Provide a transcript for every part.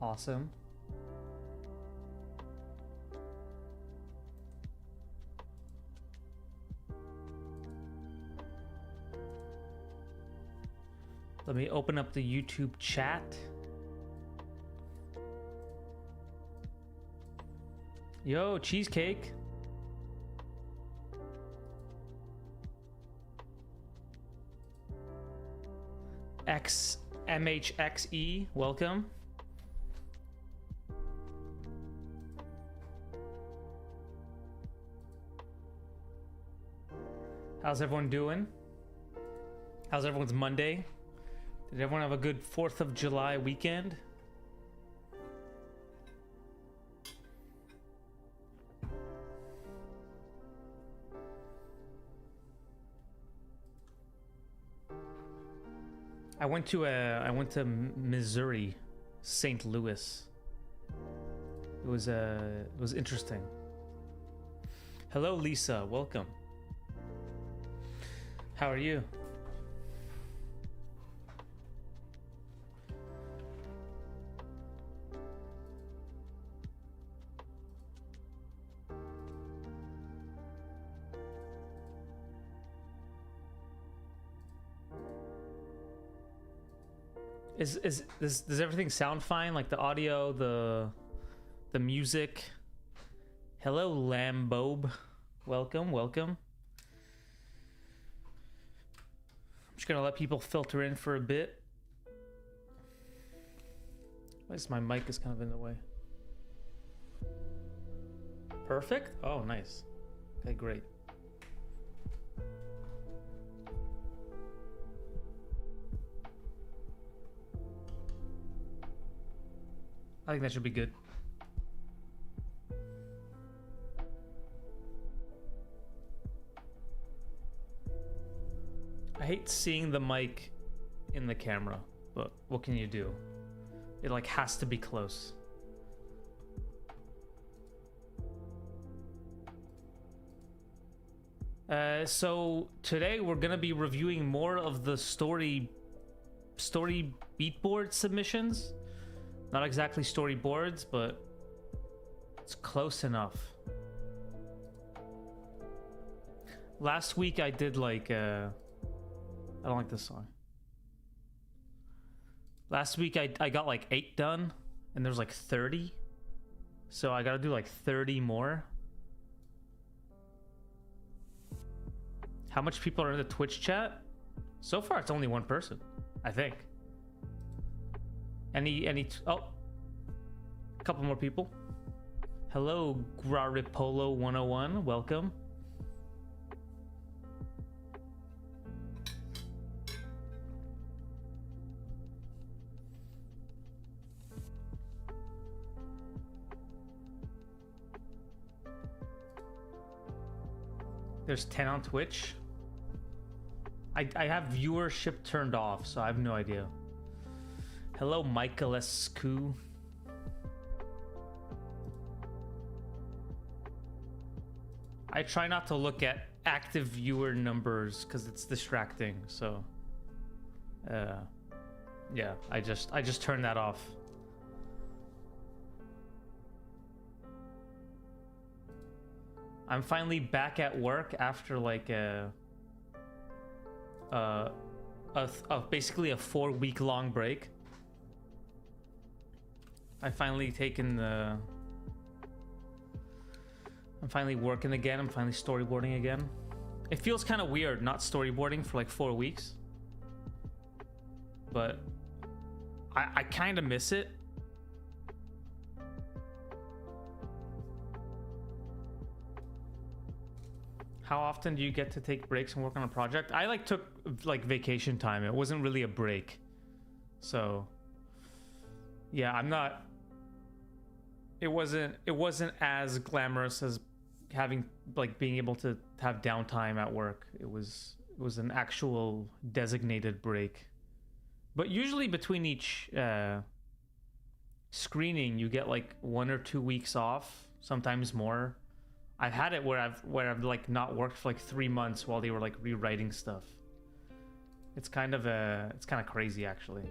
Awesome. Let me open up the YouTube chat. Yo, cheesecake. XMHXE, welcome. How's everyone doing? How's everyone's Monday? Did everyone have a good 4th of July weekend? I went to Missouri, St. Louis. It was interesting. Hello Lisa, welcome. How are you? Does everything sound fine? Like the audio, the music? Hello, Lambobe. Welcome, welcome. I'm just gonna let people filter in for a bit. Why is my mic is kind of in the way? Perfect? Oh, nice. Okay, great. I think that should be good. I hate seeing the mic in the camera, but what can you do? It like has to be close. So today we're gonna be reviewing more of the story beatboard submissions. Not exactly storyboards, but it's close enough. Last week I did like I don't like this song. Last week I got like 8 done, and there's like 30. So I gotta do like 30 more. How much people are in the Twitch chat? So far it's only one person, I think. Oh, a couple more people. Hello, Graripolo 101, welcome. There's 10 on Twitch. I have viewership turned off, so I have no idea. Hello, Michaelescu. I try not to look at active viewer numbers because it's distracting. So, yeah, I just turn that off. I'm finally back at work after like basically a 4-week-long break. I'm finally working again. I'm finally storyboarding again. It feels kind of weird not storyboarding for like 4 weeks, but I kind of miss it. How often do you get to take breaks and work on a project? I like took like vacation time. It wasn't really a break. So yeah, I'm not, it wasn't as glamorous as having like being able to have downtime at work. It was an actual designated break. But usually between each screening you get like 1 or 2 weeks off, sometimes more. I've had it where I've like not worked for like 3 months while they were like rewriting stuff. It's kind of crazy actually.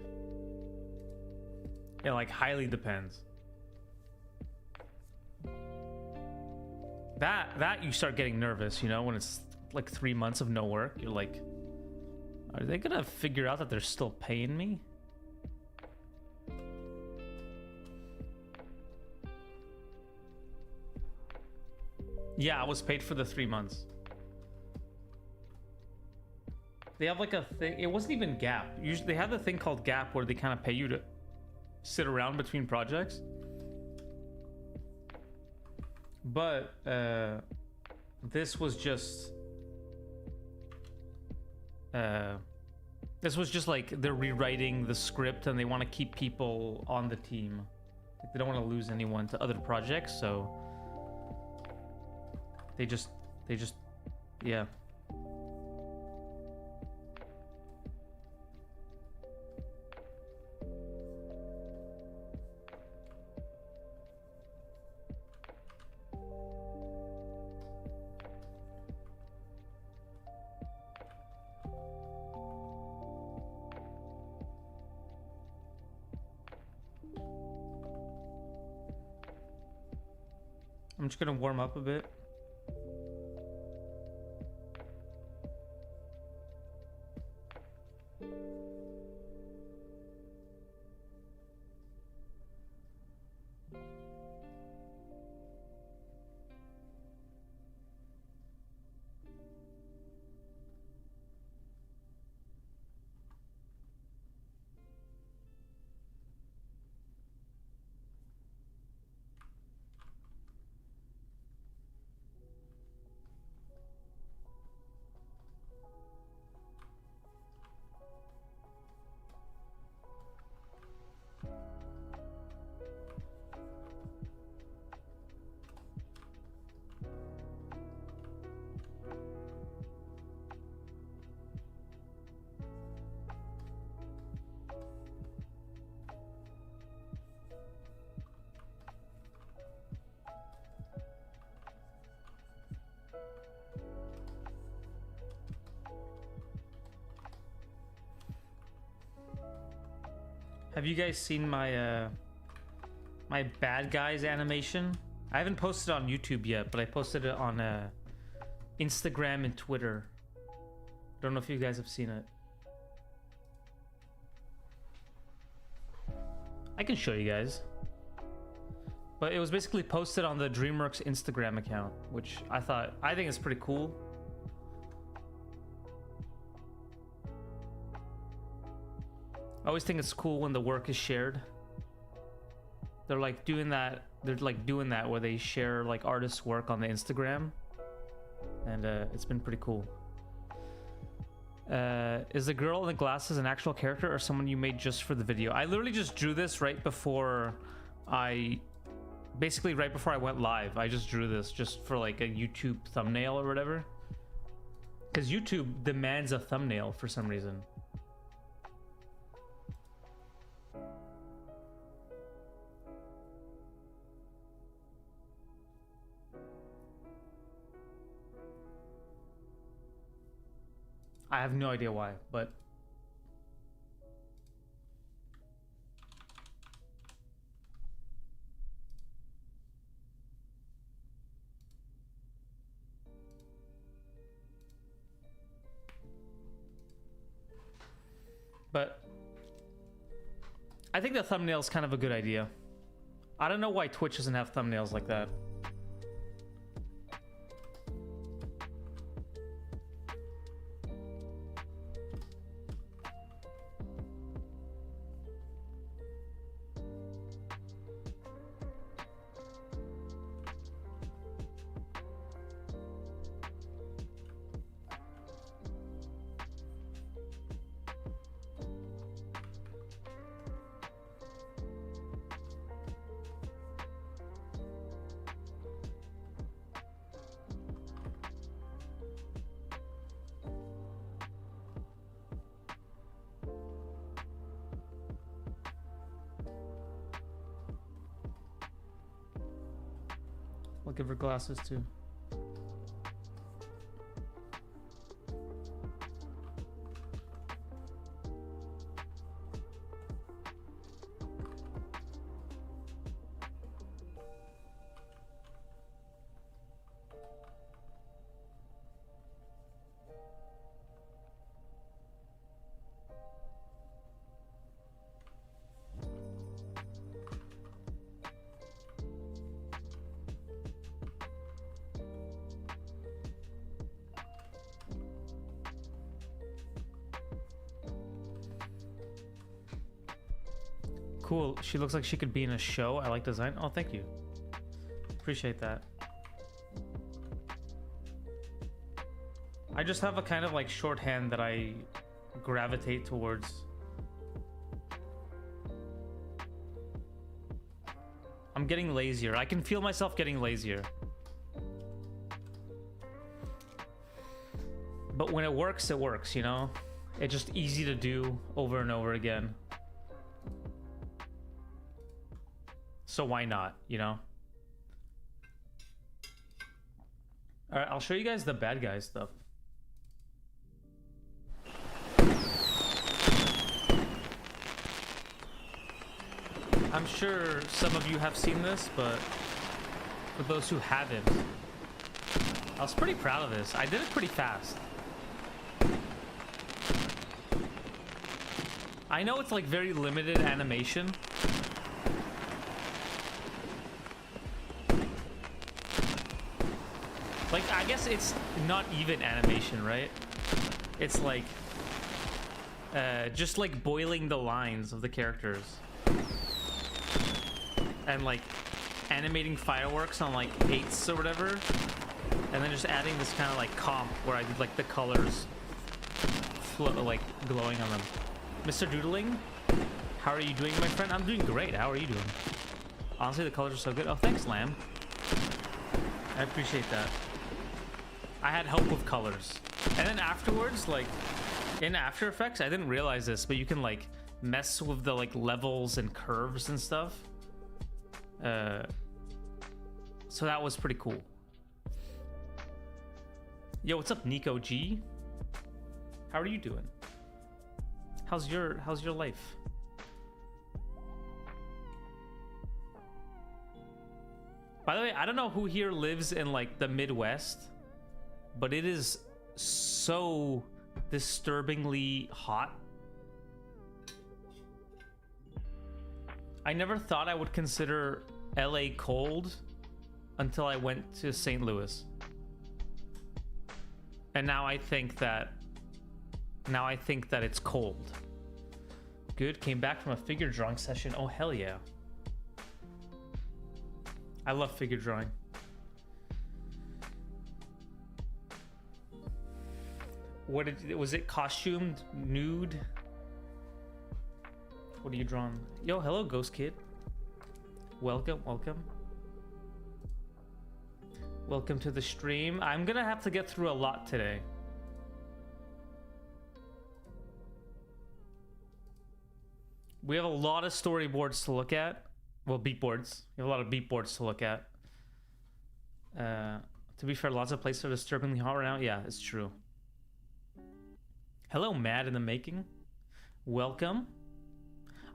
It like highly depends. That you start getting nervous, you know, when it's like 3 months of no work. You're like, are they gonna figure out that they're still paying me? Yeah, I was paid for the 3 months. They have like a thing. It wasn't even Gap. Usually they have the thing called Gap where they kind of pay you to sit around between projects. But this was just like they're rewriting the script and they want to keep people on the team. Like they don't want to lose anyone to other projects, so they just yeah. I'm just gonna warm up a bit. Have you guys seen my my bad guys animation? I haven't posted it on YouTube yet, but I posted it on Instagram and Twitter. Don't know if you guys have seen it. I can show you guys. But it was basically posted on the DreamWorks Instagram account, which I think is pretty cool. I always think it's cool when the work is shared. They're like doing that. They're like doing that where they share like artists' work on the Instagram, and it's been pretty cool. Is the girl in the glasses an actual character or someone you made just for the video? I literally just drew this right before I went live. I just drew this just for like a YouTube thumbnail or whatever, because YouTube demands a thumbnail for some reason. I have no idea why, but I think the thumbnail is kind of a good idea. I don't know why Twitch doesn't have thumbnails like that. I'll give her glasses too. Cool. She looks like she could be in a show. I like design. Oh, thank you. Appreciate that. I just have a kind of like shorthand that I gravitate towards. I'm getting lazier. I can feel myself getting lazier. But when it works, you know? It's just easy to do over and over again. So why not, you know? All right, I'll show you guys the bad guy stuff. I'm sure some of you have seen this, but for those who haven't, I was pretty proud of this. I did it pretty fast. I know it's like very limited animation. Like, I guess it's not even animation, right? It's like, just like boiling the lines of the characters. And like animating fireworks on like 8s or whatever. And then just adding this kind of like comp where I did like the colors like glowing on them. Mr. Doodling, how are you doing, my friend? I'm doing great. How are you doing? Honestly, the colors are so good. Oh, thanks, Lamb. I appreciate that. I had help with colors. And then afterwards, like in After Effects, I didn't realize this, but you can like mess with the like levels and curves and stuff. So that was pretty cool. Yo, what's up, Nico G? How are you doing? How's your life? By the way, I don't know who here lives in like the Midwest, but it is so disturbingly hot. I never thought I would consider LA cold until I went to St. Louis. And now I think that it's cold. Good, came back from a figure drawing session. Oh, hell yeah. I love figure drawing. Was it costumed, nude? What are you drawing? Yo, hello, Ghost Kid. Welcome, welcome. Welcome to the stream. I'm gonna have to get through a lot today. We have a lot of storyboards to look at. Well, beatboards. We have a lot of beatboards to look at. To be fair, lots of places are disturbingly hot right now. Yeah, it's true. Hello, Mad in the Making. Welcome.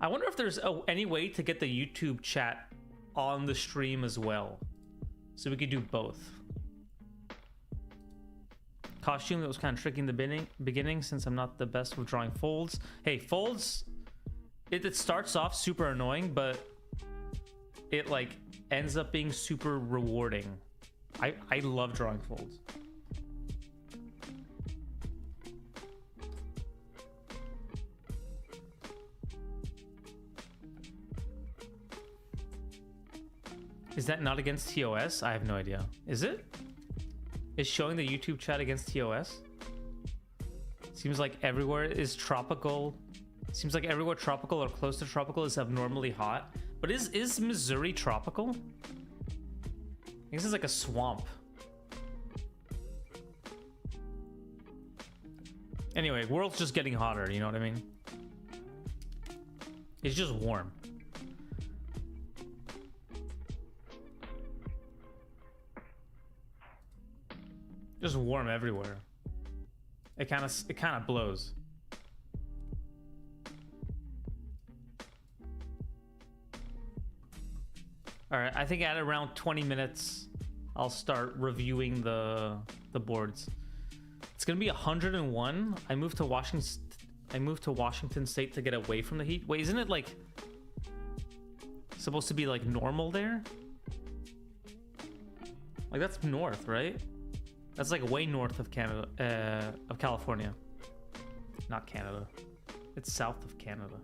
I wonder if there's any way to get the YouTube chat on the stream as well. So we could do both. Costume that was kind of tricky in the beginning since I'm not the best with drawing folds. Hey, folds, it starts off super annoying, but it like ends up being super rewarding. I love drawing folds. Is that not against TOS? I have no idea. Is it? Is showing the YouTube chat against TOS? Seems like everywhere is tropical. Seems like everywhere tropical or close to tropical is abnormally hot. But is Missouri tropical? I guess it's like a swamp. Anyway, world's just getting hotter, you know what I mean? It's just warm. Just warm everywhere. It kind of blows. All right, I think at around 20 minutes, I'll start reviewing the boards. It's gonna be 101. I moved to Washington State to get away from the heat. Wait, isn't it like supposed to be like normal there? Like that's north, right? That's like way north of Canada, of California. Not Canada. It's south of Canada.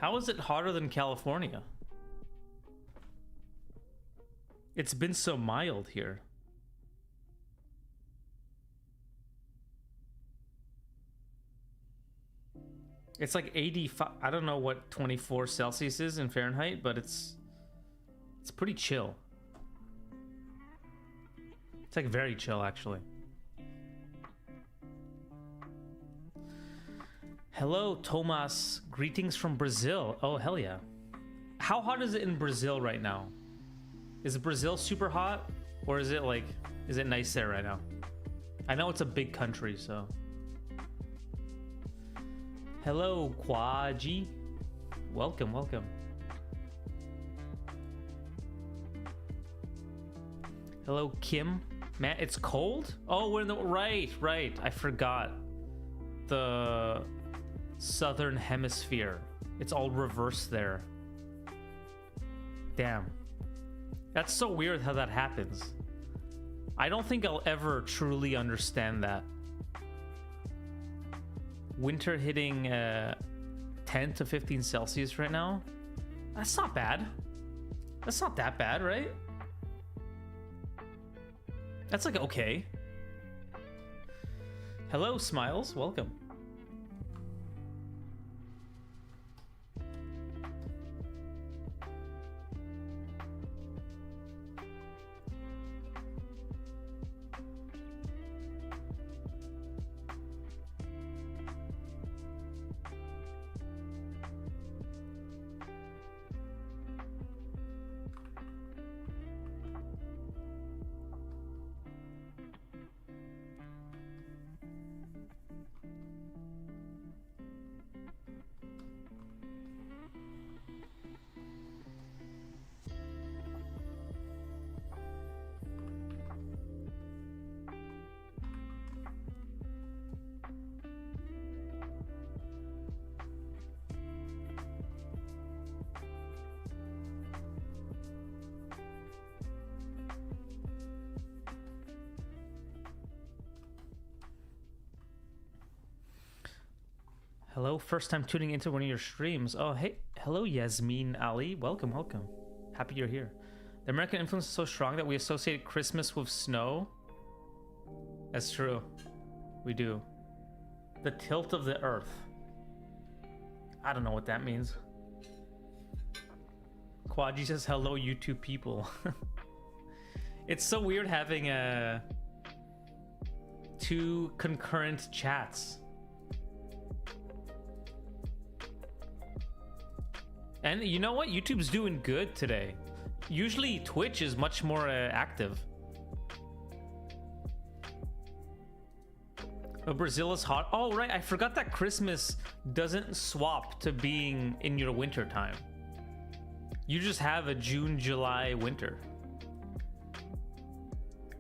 How is it hotter than California? It's been so mild here. It's like 85. I don't know what 24 Celsius is in Fahrenheit, but it's pretty chill. It's like very chill, actually. Hello, Tomas. Greetings from Brazil. Oh, hell yeah. How hot is it in Brazil right now? Is Brazil super hot? Or is it like, is it nice there right now? I know it's a big country, so. Hello, Kwaji. Welcome, welcome. Hello, Kim. Man, it's cold? Oh, we're in the, right. I forgot. The southern hemisphere. It's all reversed there. Damn. That's so weird how that happens. I don't think I'll ever truly understand that. Winter hitting 10 to 15 Celsius right now. That's not bad. That's not that bad, right? That's like okay. Hello, Smiles. Welcome. Hello, first time tuning into one of your streams. Oh, hey, hello, Yasmin Ali. Welcome, welcome. Happy you're here. The American influence is so strong that we associate Christmas with snow. That's true. We do. The tilt of the earth. I don't know what that means. Quadji says, hello, YouTube people. It's so weird having two concurrent chats. And you know what? YouTube's doing good today. Usually Twitch is much more active. But Brazil is hot. Oh, right. I forgot that Christmas doesn't swap to being in your winter time. You just have a June, July winter.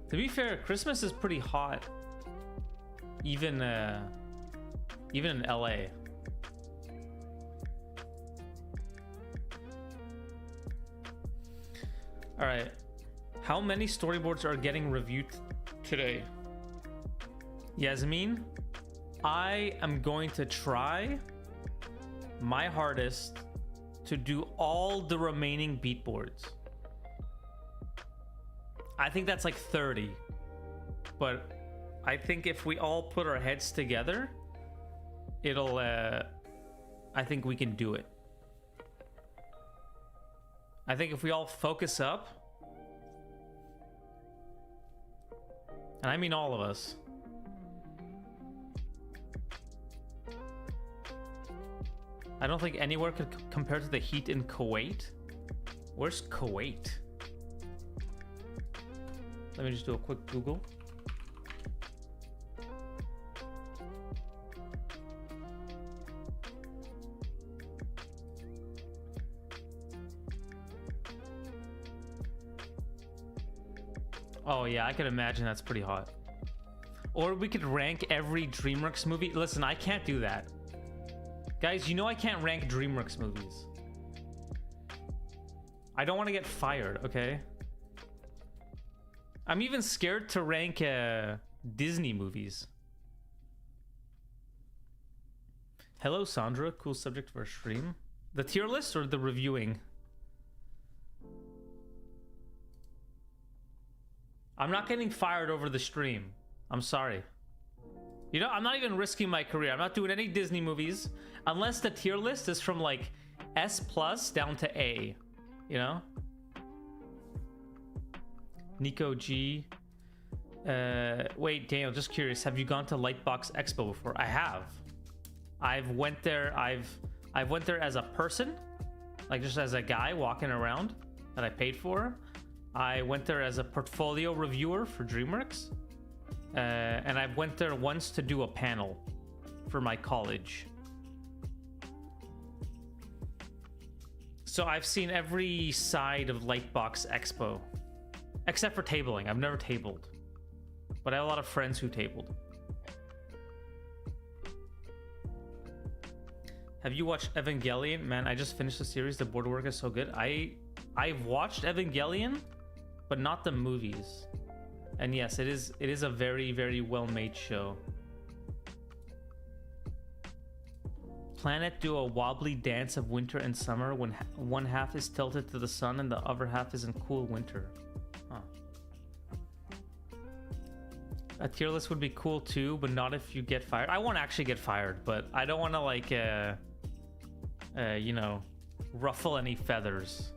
To be fair, Christmas is pretty hot. Even in LA. All right, how many storyboards are getting reviewed today? Yasmin, I am going to try my hardest to do all the remaining beatboards. I think that's like 30, but I think if we all put our heads together, it'll, I think we can do it. I think if we all focus up, and I mean all of us, I don't think anywhere could compare to the heat in Kuwait. Where's Kuwait? Let me just do a quick Google. Oh yeah, I can imagine that's pretty hot. Or we could rank every DreamWorks movie. Listen, I can't do that. Guys, you know I can't rank DreamWorks movies. I don't want to get fired, okay? I'm even scared to rank Disney movies. Hello, Sandra. Cool subject for a stream. The tier list or the reviewing? I'm not getting fired over the stream. I'm sorry. You know, I'm not even risking my career. I'm not doing any Disney movies unless the tier list is from like S plus down to A, you know? Nico G. Wait, Daniel, just curious. Have you gone to Lightbox Expo before? I have. I've went there as a person, like just as a guy walking around that I paid for. I went there as a portfolio reviewer for DreamWorks. And I went there once to do a panel for my college. So I've seen every side of Lightbox Expo, except for tabling. I've never tabled, but I have a lot of friends who tabled. Have you watched Evangelion? Man, I just finished the series. The board work is so good. I've watched Evangelion, but not the movies. And yes, it is a very, very well-made show. Planet do a wobbly dance of winter and summer when one half is tilted to the sun and the other half is in cool winter. Huh. A tier list would be cool too, but not if you get fired. I won't actually get fired, but I don't want to like, you know, ruffle any feathers.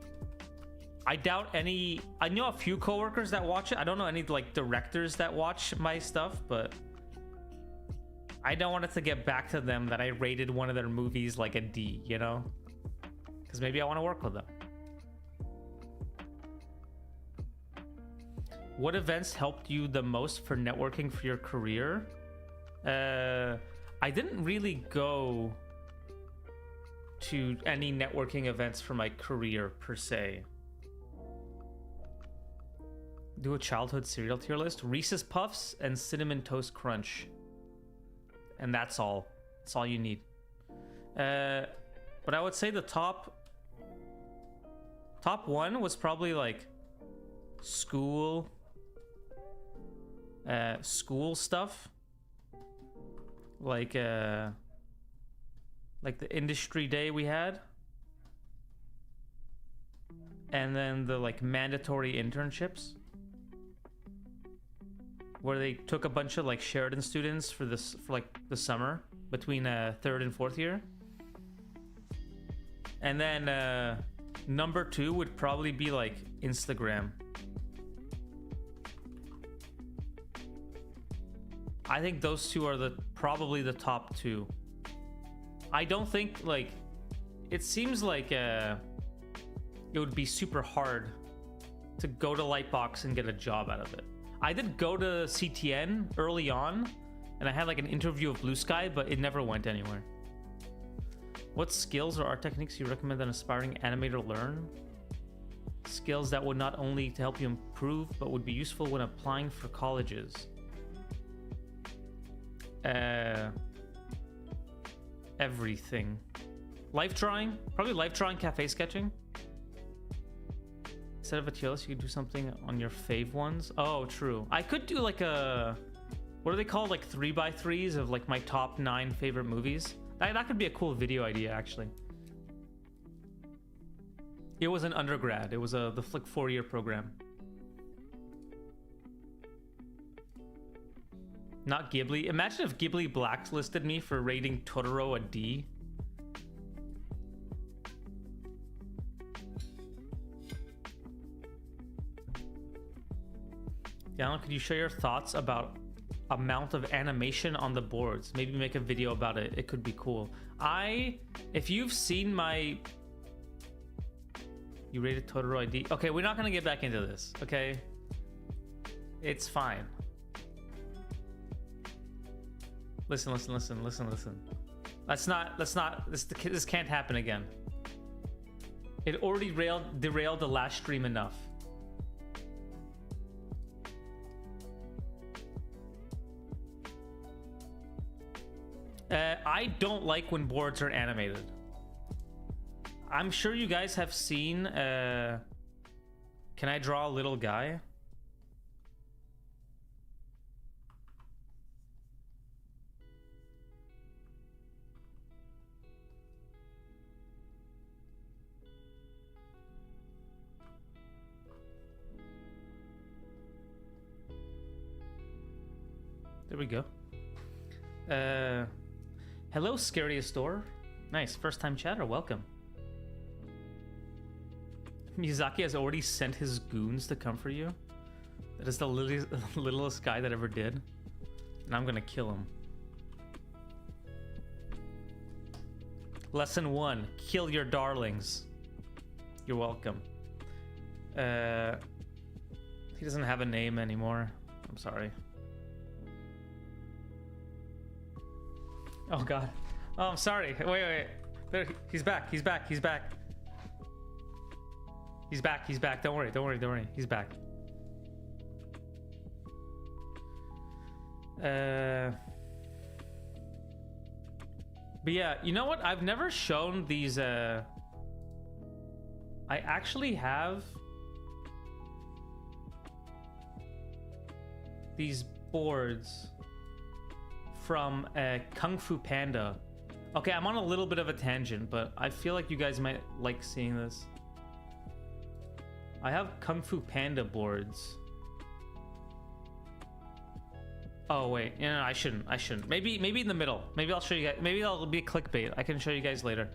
I doubt any. I know a few coworkers that watch it. I don't know any like directors that watch my stuff, but I don't want it to get back to them that I rated one of their movies like a D, you know? Because maybe I want to work with them. What events helped you the most for networking for your career? I didn't really go to any networking events for my career per se. Do a childhood cereal tier list. Reese's Puffs and Cinnamon Toast Crunch. And that's all. That's all you need. But I would say the top one was probably like school stuff. Like the industry day we had. And then the like mandatory internships, where they took a bunch of like Sheridan students for like the summer between third and fourth year. And then number 2 would probably be like Instagram. I think those two are probably the top 2. I don't think like, it seems like it would be super hard to go to Lightbox and get a job out of it. I did go to CTN early on, and I had like an interview of Blue Sky, but it never went anywhere. What skills or art techniques you recommend an aspiring animator learn? Skills that would not only to help you improve, but would be useful when applying for colleges. Everything. Life drawing? Probably life drawing, cafe sketching. Instead of a tier list, you could do something on your fave ones. Oh, true. I could do like a... What are they called? Like 3x3s of like my top 9 favorite movies. That could be a cool video idea, actually. It was an undergrad. It was the like 4-year program. Not Ghibli. Imagine if Ghibli blacklisted me for rating Totoro a D. Alan, could you share your thoughts about amount of animation on the boards? Maybe make a video about it. It could be cool. If you've seen my... You rated Totoro ID? Okay, we're not gonna get back into this, okay? It's fine. Listen. This can't happen again. It already derailed the last stream enough. I don't like when boards are animated. I'm sure you guys have seen... Can I draw a little guy? There we go. Hello, Scariest Door. Nice, first time chatter, welcome. Miyazaki has already sent his goons to come for you. That is the littlest guy that ever did. And I'm gonna kill him. Lesson 1, kill your darlings. You're welcome. He doesn't have a name anymore. I'm sorry. Oh god. Oh, I'm sorry. Wait. There, he's back. He's back. He's back. He's back. He's back. Don't worry. He's back. But yeah, you know what? I've never shown these. I actually have these boards from Kung Fu Panda. Okay, I'm on a little bit of a tangent, but I feel like you guys might like seeing this. I have Kung Fu Panda boards. Oh wait, no, I shouldn't. Maybe in the middle. Maybe I'll show you guys. Maybe that'll be a clickbait. I can show you guys later.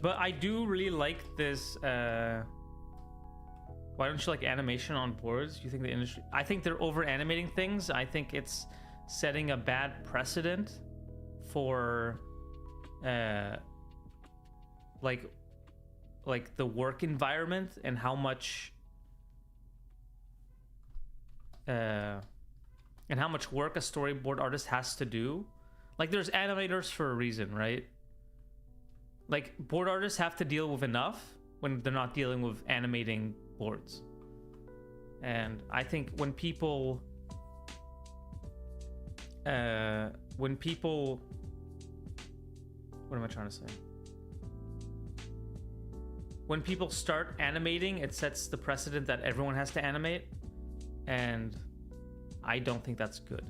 But I do really like this. Why don't you like animation on boards? You think the industry? I think they're over animating things. I think it's setting a bad precedent for, like the work environment and how much, work a storyboard artist has to do. Like, there's animators for a reason, right? Like, board artists have to deal with enough when they're not dealing with animating boards. And I think when people what am I trying to say? When people start animating, it sets the precedent that everyone has to animate, and I don't think that's good.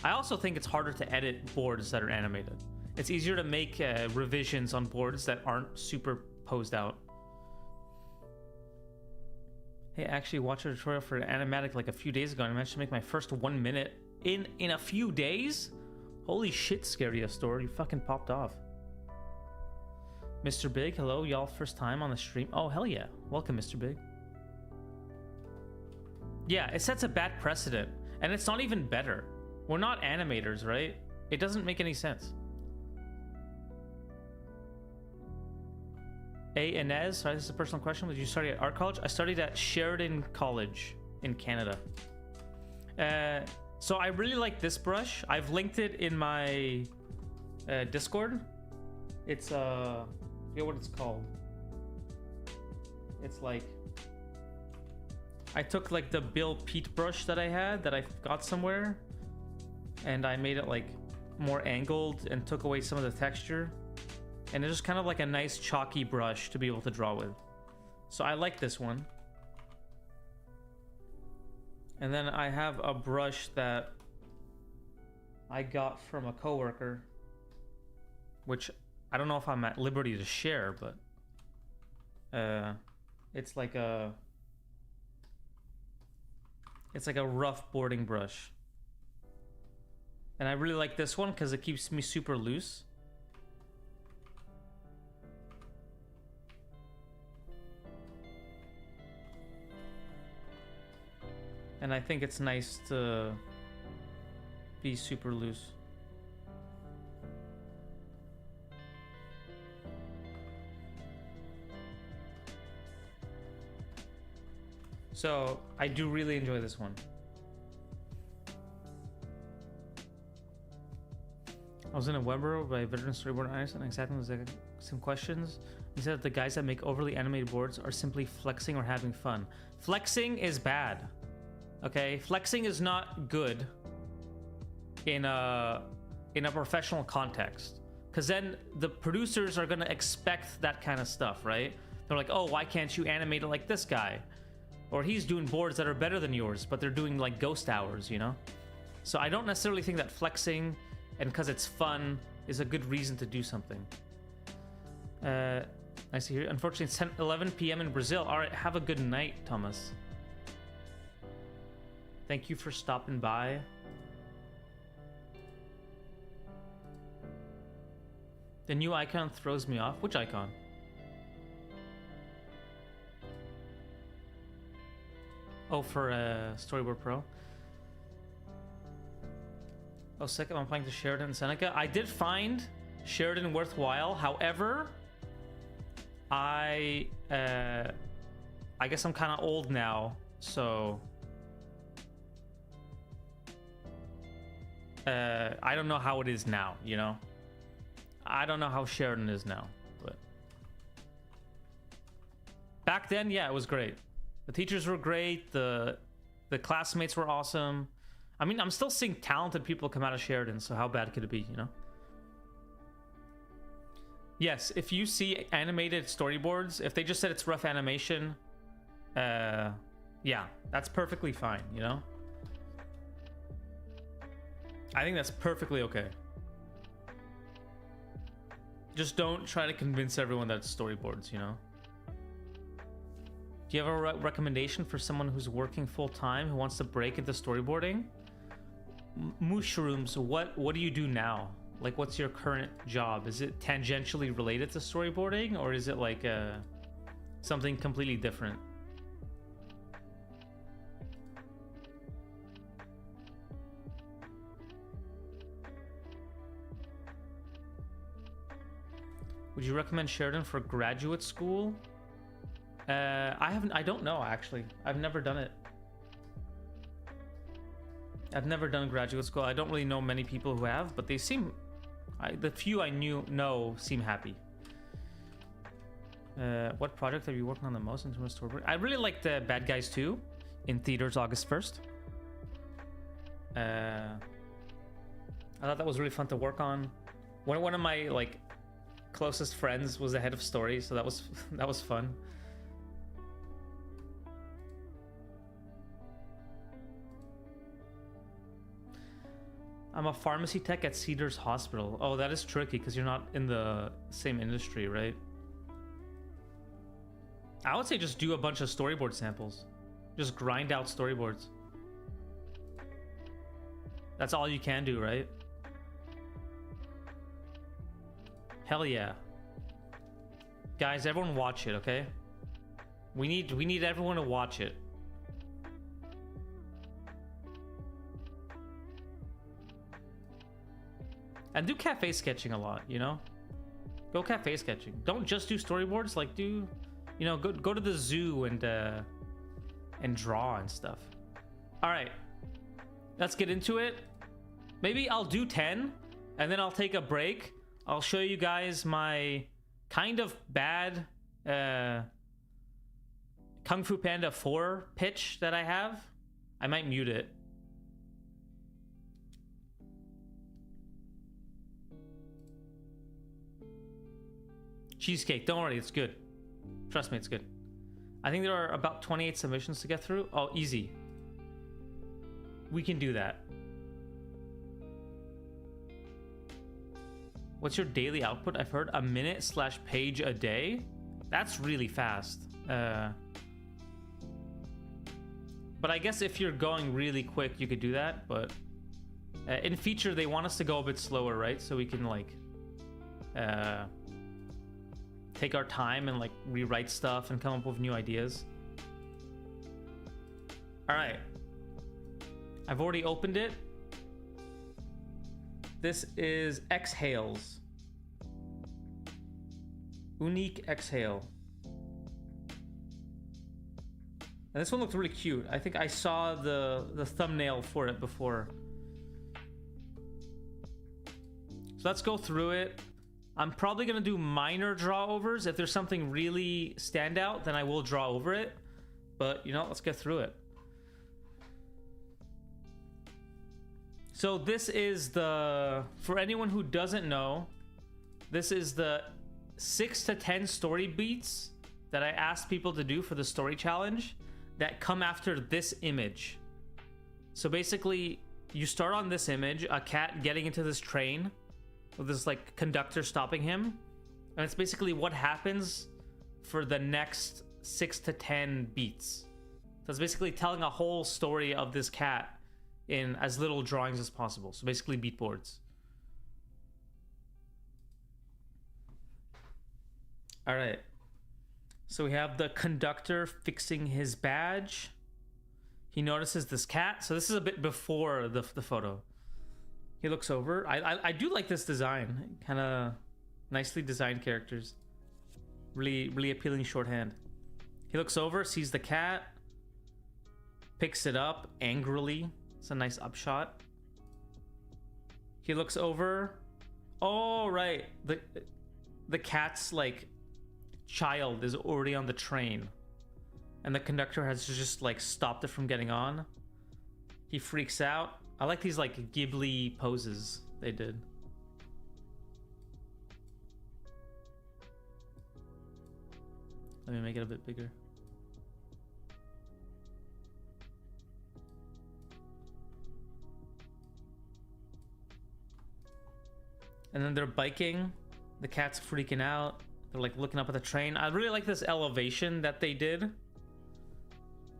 I also think it's harder to edit boards that are animated. It's easier to make revisions on boards that aren't super posed out. Hey, I actually watched a tutorial for animatic like a few days ago, and I managed to make my first 1 minute in a few days. Holy shit, Scariest Store, you fucking popped off. Mr. Big, hello, y'all, first time on the stream. Oh, hell yeah. Welcome, Mr. Big. Yeah, it sets a bad precedent, and it's not even better. We're not animators, right? It doesn't make any sense. Inez, sorry, this is a personal question. Did you study at art college? I studied at Sheridan College in Canada. So I really like this brush. I've linked it in my Discord. It's I forget what it's called. It's like, I took like the Bill Pete brush that I had that I got somewhere, and I made it like more angled and took away some of the texture, and it's just kind of like a nice chalky brush to be able to draw with. So I like this one. And then I have a brush that I got from a coworker, which I don't know if I'm at liberty to share, but it's like a rough boarding brush. And I really like this one because it keeps me super loose. And I think it's nice to be super loose. So I do really enjoy this one. I was in a Weber by veteran storyboard artist and exactly was some questions. He said that the guys that make overly animated boards are simply flexing or having fun. Flexing is bad. Okay, flexing is not good in a professional context, because then the producers are gonna expect that kind of stuff, right? They're like, oh, why can't you animate it like this guy? Or he's doing boards that are better than yours, but they're doing like ghost hours, you know? So I don't necessarily think that flexing and because it's fun is a good reason to do something. Nice to hear. Unfortunately, it's 11 p.m. in Brazil. All right, have a good night, Thomas. Thank you for stopping by. The new icon throws me off. Which icon? Oh, for Storyboard Pro. Oh, second, I'm playing to Sheridan and Seneca. I did find Sheridan worthwhile. However, I guess I'm kind of old now, so I don't know how it is now, you know? I don't know how Sheridan is now, but back then, yeah, it was great. The teachers were great. The classmates were awesome. I mean, I'm still seeing talented people come out of Sheridan, so how bad could it be, you know? Yes, if you see animated storyboards, if they just said it's rough animation, yeah, that's perfectly fine, you know? I think that's perfectly okay. Just don't try to convince everyone that it's storyboards, you know? Do you have a recommendation for someone who's working full-time who wants to break into storyboarding? Mushrooms, what do you do now? Like, what's your current job? Is it tangentially related to storyboarding, or is it like something completely different? Would you recommend Sheridan for graduate school? I don't know, actually. I've never done it. I've never done graduate school. I don't really know many people who have, but they seem, the few I know seem happy. What project are you working on the most in terms of storyboard? I really like the Bad Guys 2 in theaters August 1st. I thought that was really fun to work on. One of my like closest friends was the head of story, so that was fun. I'm a pharmacy tech at Cedars Hospital. Oh, that is tricky because you're not in the same industry, right? I would say just do a bunch of storyboard samples. Just grind out storyboards. That's all you can do, right? Hell yeah. Guys, everyone watch it, okay? We need everyone to watch it. And do cafe sketching a lot, you know? Go cafe sketching. Don't just do storyboards, like do, you know, go to the zoo and draw and stuff. All right, let's get into it. Maybe I'll do 10 and then I'll take a break. I'll show you guys my kind of bad Kung Fu Panda 4 pitch that I have. I might mute it. Cheesecake, don't worry, it's good. Trust me, it's good. I think there are about 28 submissions to get through. Oh, easy. We can do that. What's your daily output? I've heard a minute/page a day. That's really fast. But I guess if you're going really quick, you could do that. But in feature, they want us to go a bit slower, right? So we can like take our time and like rewrite stuff and come up with new ideas. All right. I've already opened it. This is Exhales. Unique Exhale. And this one looks really cute. I think I saw the thumbnail for it before. So let's go through it. I'm probably gonna do minor draw overs. If there's something really standout, then I will draw over it. But you know, let's get through it. So this is the, for anyone who doesn't know, this is the 6 to 10 story beats that I asked people to do for the story challenge that come after this image. So basically, you start on this image, a cat getting into this train with this like conductor stopping him, And it's basically what happens for the next 6 to 10 beats. So it's basically telling a whole story of this cat in as little drawings as possible. So basically beatboards. All right. So we have the conductor fixing his badge. He notices this cat. So this is a bit before the photo. He looks over. I do like this design. Kind of nicely designed characters. Really appealing shorthand. He looks over, sees the cat, picks it up angrily. It's a nice upshot. He looks over. Oh, right. The cat's like child is already on the train. And the conductor has just like stopped it from getting on. He freaks out. I like these like Ghibli poses they did. Let me make it a bit bigger. And then they're biking. The cat's freaking out. They're like looking up at the train. I really like this elevation that they did.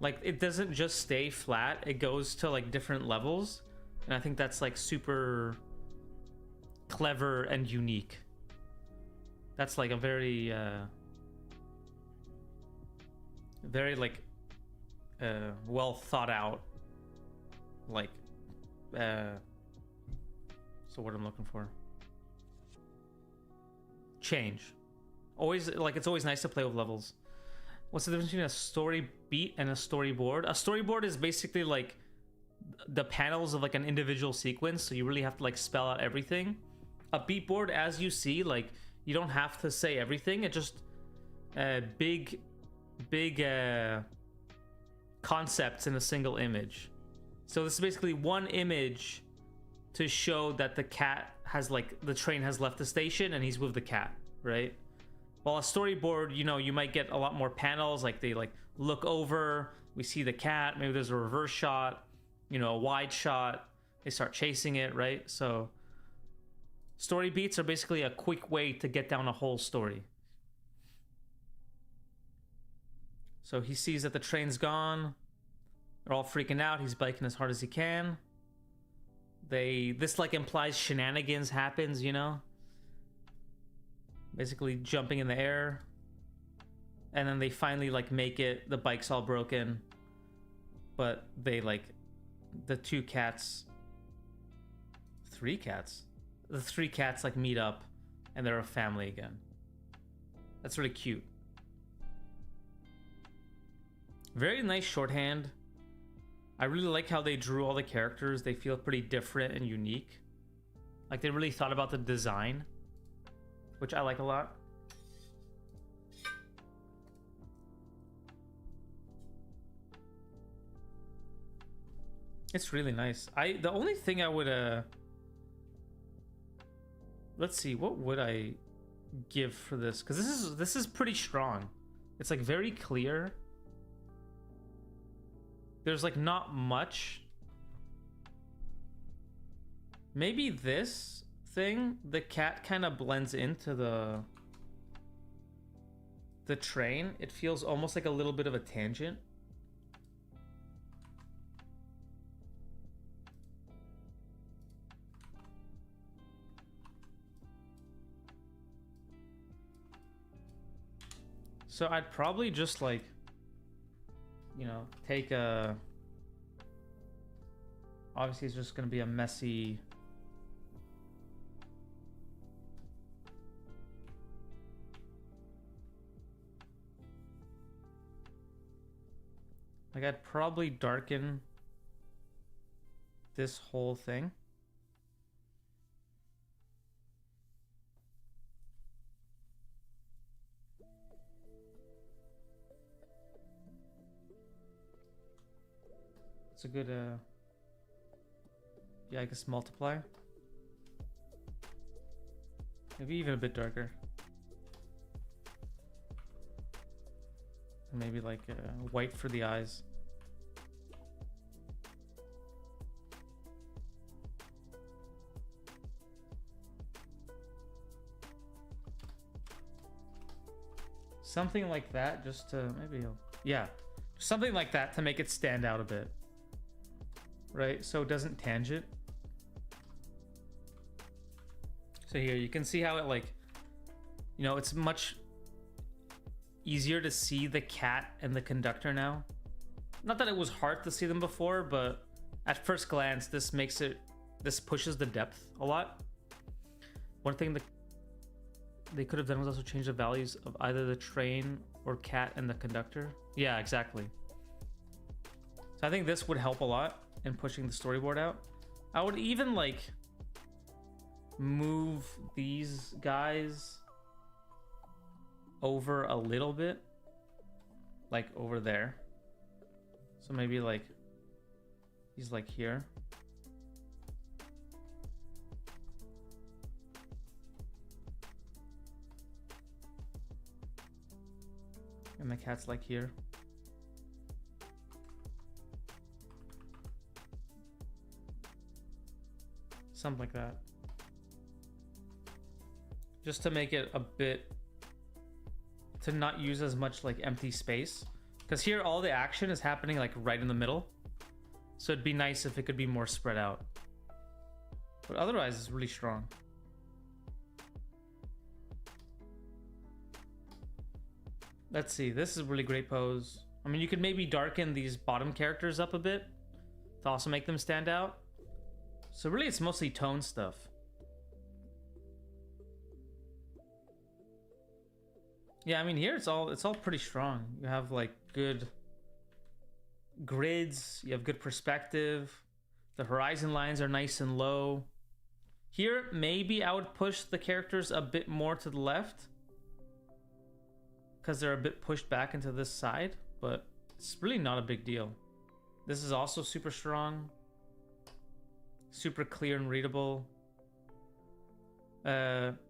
Like it doesn't just stay flat. It goes to like different levels. And I think that's like super clever and unique. That's like a very like well thought out, like so what I'm looking for, change. Always like, it's always nice to play with levels. What's the difference between a story beat and a storyboard? A storyboard is basically like the panels of like an individual sequence, so you really have to like spell out everything. A beatboard, as you see, like you don't have to say everything. It just big concepts in a single image. So this is basically one image to show that the cat has like, the train has left the station and he's with the cat, right? While a storyboard, you know, you might get a lot more panels, like they like look over, we see the cat, maybe there's a reverse shot, you know, a wide shot, they start chasing it, right? So story beats are basically a quick way to get down a whole story. So he sees that the train's gone. They're all freaking out. He's biking as hard as he can. This like implies shenanigans happens, you know? Basically jumping in the air. And then they finally like make it. The bike's all broken. But they like, the three cats like meet up and they're a family again. That's really cute. Very nice shorthand. I really like how they drew all the characters. They feel pretty different and unique. Like they really thought about the design, which I like a lot. It's really nice. The only thing I would let's see, what would I give for this? Because this is pretty strong. It's like very clear. There's like not much. Maybe this thing, the cat kind of blends into the train. It feels almost like a little bit of a tangent. So I'd probably just like, you know, take a, obviously it's just gonna be a messy, like I'd probably darken this whole thing. It's a good, yeah, I guess multiply. Maybe even a bit darker. Maybe like white for the eyes. something like that, just to maybe, yeah, something like that to make it stand out a bit, right? So it doesn't tangent. So here you can see how it, like, you know, it's much easier to see the cat and the conductor now. Not that it was hard to see them before, but at first glance, this pushes the depth a lot. One thing that they could have done was also change the values of either the train or cat and the conductor. Yeah, exactly. So I think this would help a lot in pushing the storyboard out. I would even like move these guys over a little bit, like over there. So maybe like he's like here. And the cat's like here. Something like that. Just to make it a bit, to not use as much like empty space. Because here all the action is happening like right in the middle. So it'd be nice if it could be more spread out. But otherwise it's really strong. Let's see, this is a really great pose. I mean, you could maybe darken these bottom characters up a bit to also make them stand out. So really it's mostly tone stuff. Yeah, I mean here it's all pretty strong. You have like good grids, you have good perspective. The horizon lines are nice and low. Here maybe I would push the characters a bit more to the left, because they're a bit pushed back into this side, but it's really not a big deal. This is also super strong, super clear and readable.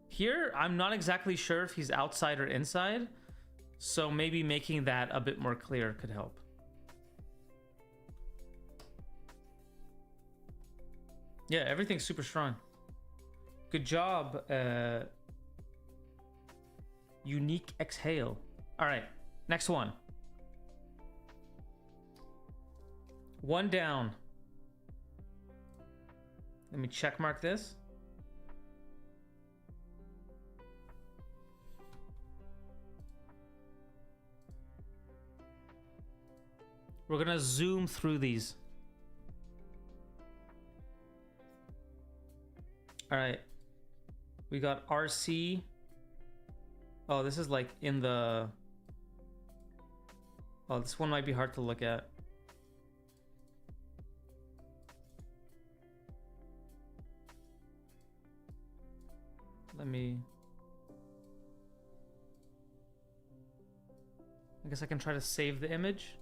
Here, I'm not exactly sure if he's outside or inside, so maybe making that a bit more clear could help. Yeah, everything's super strong. Good job, Unique Exhale. All right, next one. One down. Let me check mark this. We're gonna zoom through these. All right, we got RC. Oh, this is like in the... Oh, this one might be hard to look at. Let me... I guess I can try to save the image.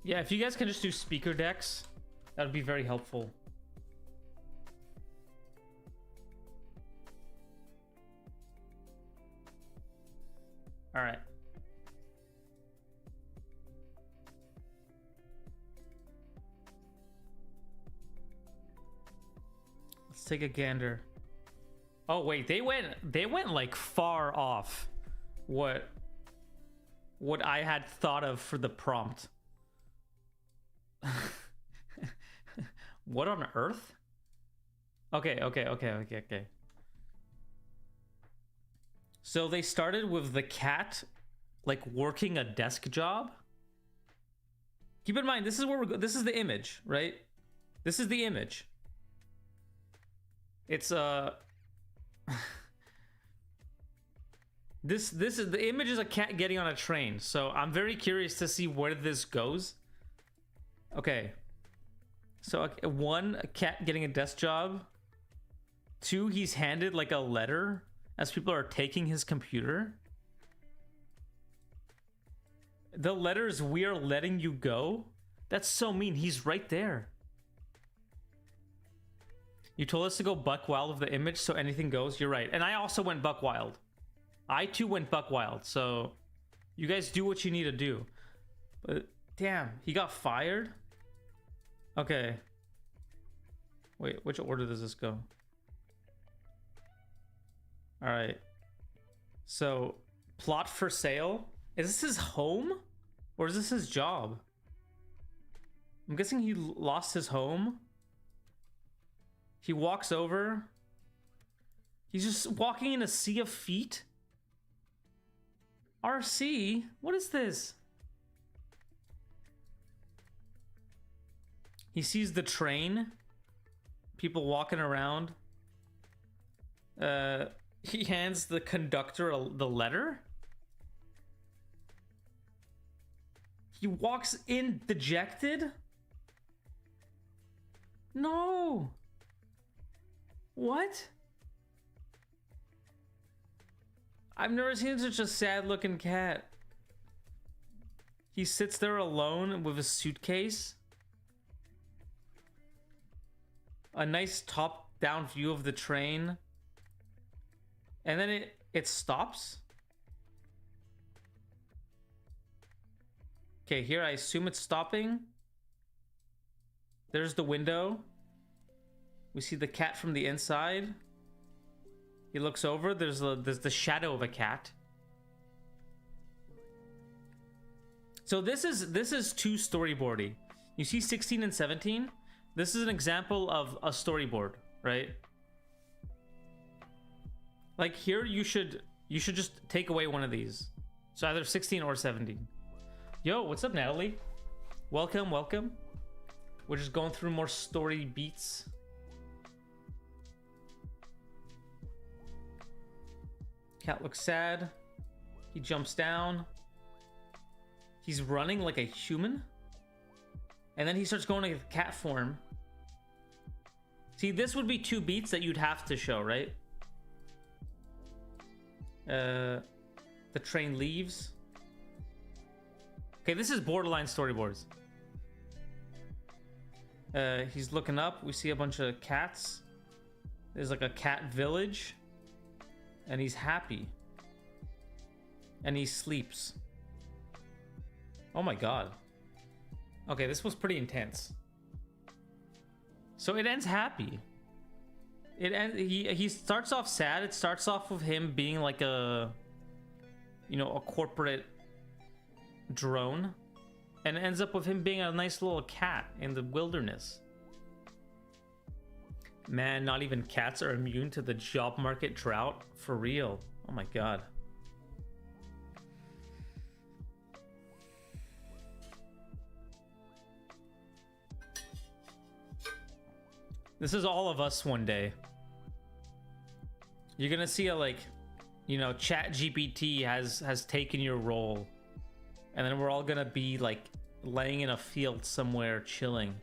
Yeah, if you guys can just do speaker decks, that would be very helpful. All right. Let's take a gander. Oh wait, they went like far off what I had thought of for the prompt. What on earth? Okay. So they started with the cat like working a desk job. Keep in mind, this is where we're this is the image, right? This is the image. It's this is the image is a cat getting on a train. So I'm very curious to see where this goes. Okay, so one, a cat getting a desk job. Two, he's handed like a letter as people are taking his computer. The letter is, "We are letting you go." That's so mean. He's right there. You told us to go buck wild with the image, so anything goes. You're right. And I also went buck wild. I too went buck wild. So you guys do what you need to do. But Damn, he got fired? Okay. Wait, which order does this go? Alright. So, plot for sale? Is this his home? Or is this his job? I'm guessing he lost his home. He walks over. He's just walking in a sea of feet. RC? What is this? He sees the train. People walking around. He hands the conductor the letter. He walks in dejected. No. What? I've never seen such a sad looking cat. He sits there alone with a suitcase. A nice top-down view of the train. And then it stops. Okay, here I assume it's stopping. There's the window. We see the cat from the inside. He looks over. There's the shadow of a cat. So this is too storyboardy. You see 16 and 17? This is an example of a storyboard, right? Like here, you should just take away one of these. So either 16 or 17. Yo, what's up, Natalie? Welcome, welcome. We're just going through more story beats. Cat looks sad. He jumps down. He's running like a human. And then he starts going to cat form. See, this would be 2 beats that you'd have to show, right? The train leaves. Okay, this is borderline storyboards. He's looking up. We see a bunch of cats. There's like a cat village. And he's happy. And he sleeps. Oh my god. Okay, this was pretty intense. So it ends happy. He starts off sad. It starts off with him being like a, you know, a corporate drone, and it ends up with him being a nice little cat in the wilderness. Man, not even cats are immune to the job market drought. For real. Oh my god. This is all of us one day. You're gonna see a, like, you know, Chat GPT has taken your role, and then we're all gonna be like laying in a field somewhere chilling.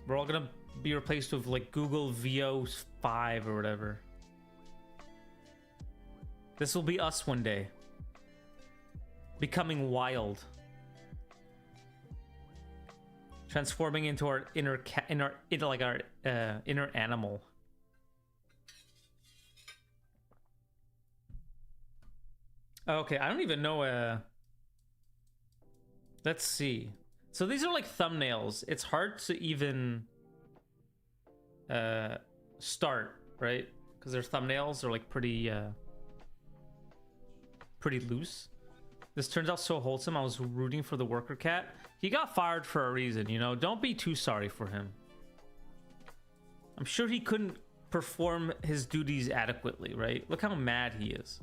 We're all gonna be replaced with like Google VO5 or whatever. This will be us one day. Becoming wild. Transforming into our inner animal. Okay, I don't even know. Let's see. So these are like thumbnails. It's hard to even start, right? Because their thumbnails are like pretty loose. This turns out so wholesome. I was rooting for the worker cat. He got fired for a reason, you know? Don't be too sorry for him. I'm sure he couldn't perform his duties adequately, right? Look how mad he is.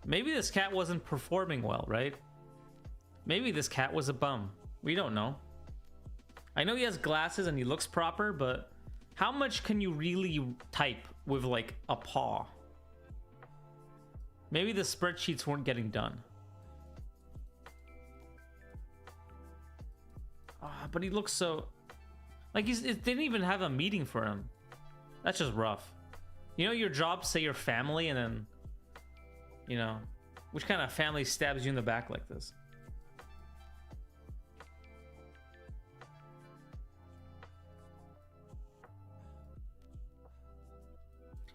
Maybe this cat wasn't performing well, right? Maybe this cat was a bum. We don't know. I know he has glasses and he looks proper, but how much can you really type with like a paw? Maybe the spreadsheets weren't getting done. But he looks so... like it didn't even have a meeting for him. That's just rough. You know, your job, say your family, and then... you know, which kind of family stabs you in the back like this?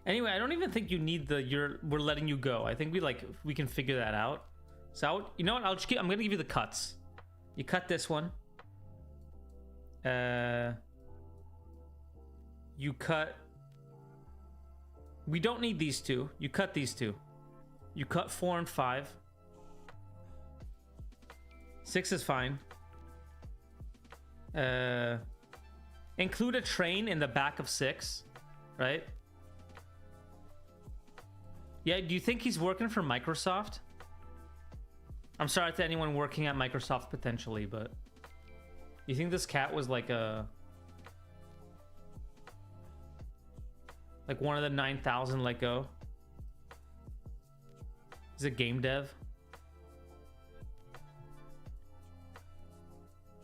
Anyway, I don't even think you need the we're letting you go. I think we can figure that out. So you know what? I'm gonna give you the cuts. You cut this one. You cut. We don't need these two. You cut these two. You cut 4 and 5. 6 is fine. Include a train in the back of 6, right? Yeah, do you think he's working for Microsoft? I'm sorry to anyone working at Microsoft potentially, but you think this cat was like one of the 9,000 let go? Is it game dev?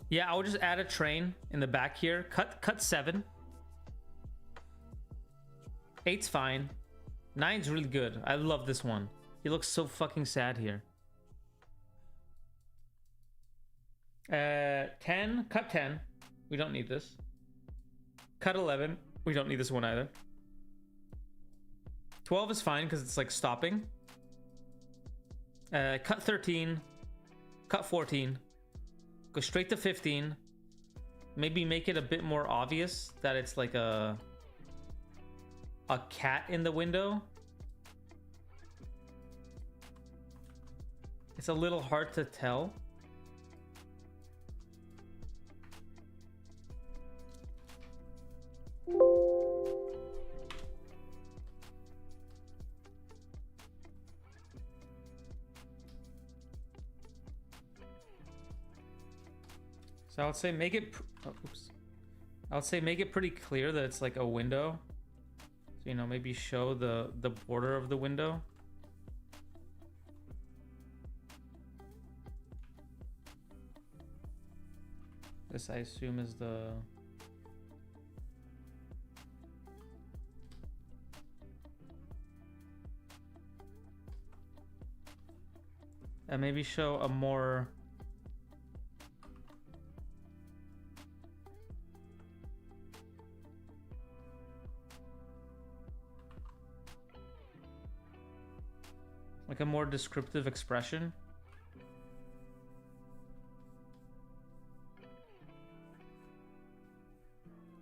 Yeah, I'll just add a train in the back here. Cut 7. 8's fine. 9's really good. I love this one. He looks so fucking sad here. 10. Cut 10. We don't need this. Cut 11. We don't need this one either. 12 is fine because it's like stopping. Cut 13. Cut 14. Go straight to 15. Maybe make it a bit more obvious that it's like a cat in the window. It's a little hard to tell. So I would say make it I would say make it pretty clear that it's like a window. So, you know, maybe show the border of the window. This I assume is the and maybe show a more like a more descriptive expression.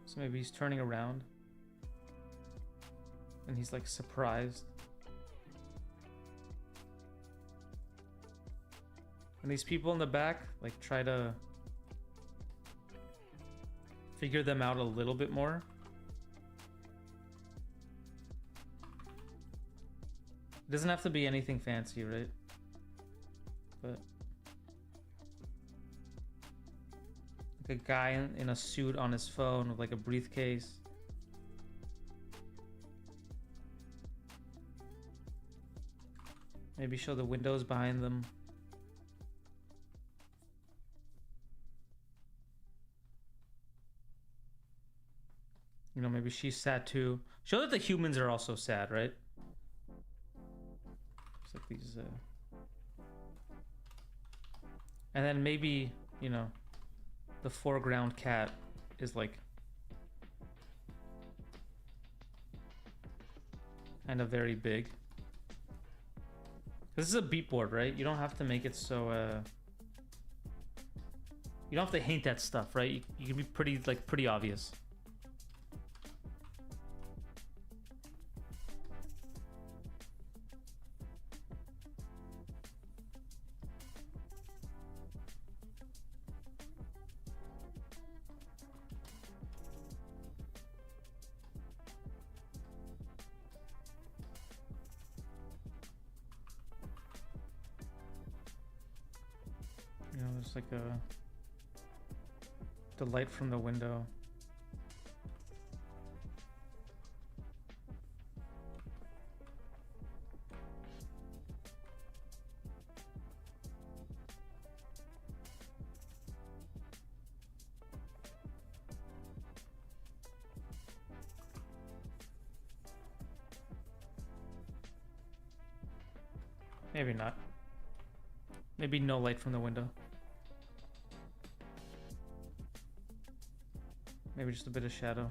So maybe he's turning around and he's like surprised. And these people in the back, like, try to figure them out a little bit more. It doesn't have to be anything fancy, right? But like a guy in a suit on his phone with like a briefcase. Maybe show the windows behind them. You know, maybe she's sad too. Show that the humans are also sad, right? It's like these and then maybe, you know, the foreground cat is like kind of very big. This is a beatboard, right? You don't have to make it so you don't have to hint at stuff, right? You can be pretty obvious. You know, there's like the light from the window. Maybe not. Maybe no light from the window. Maybe just a bit of shadow.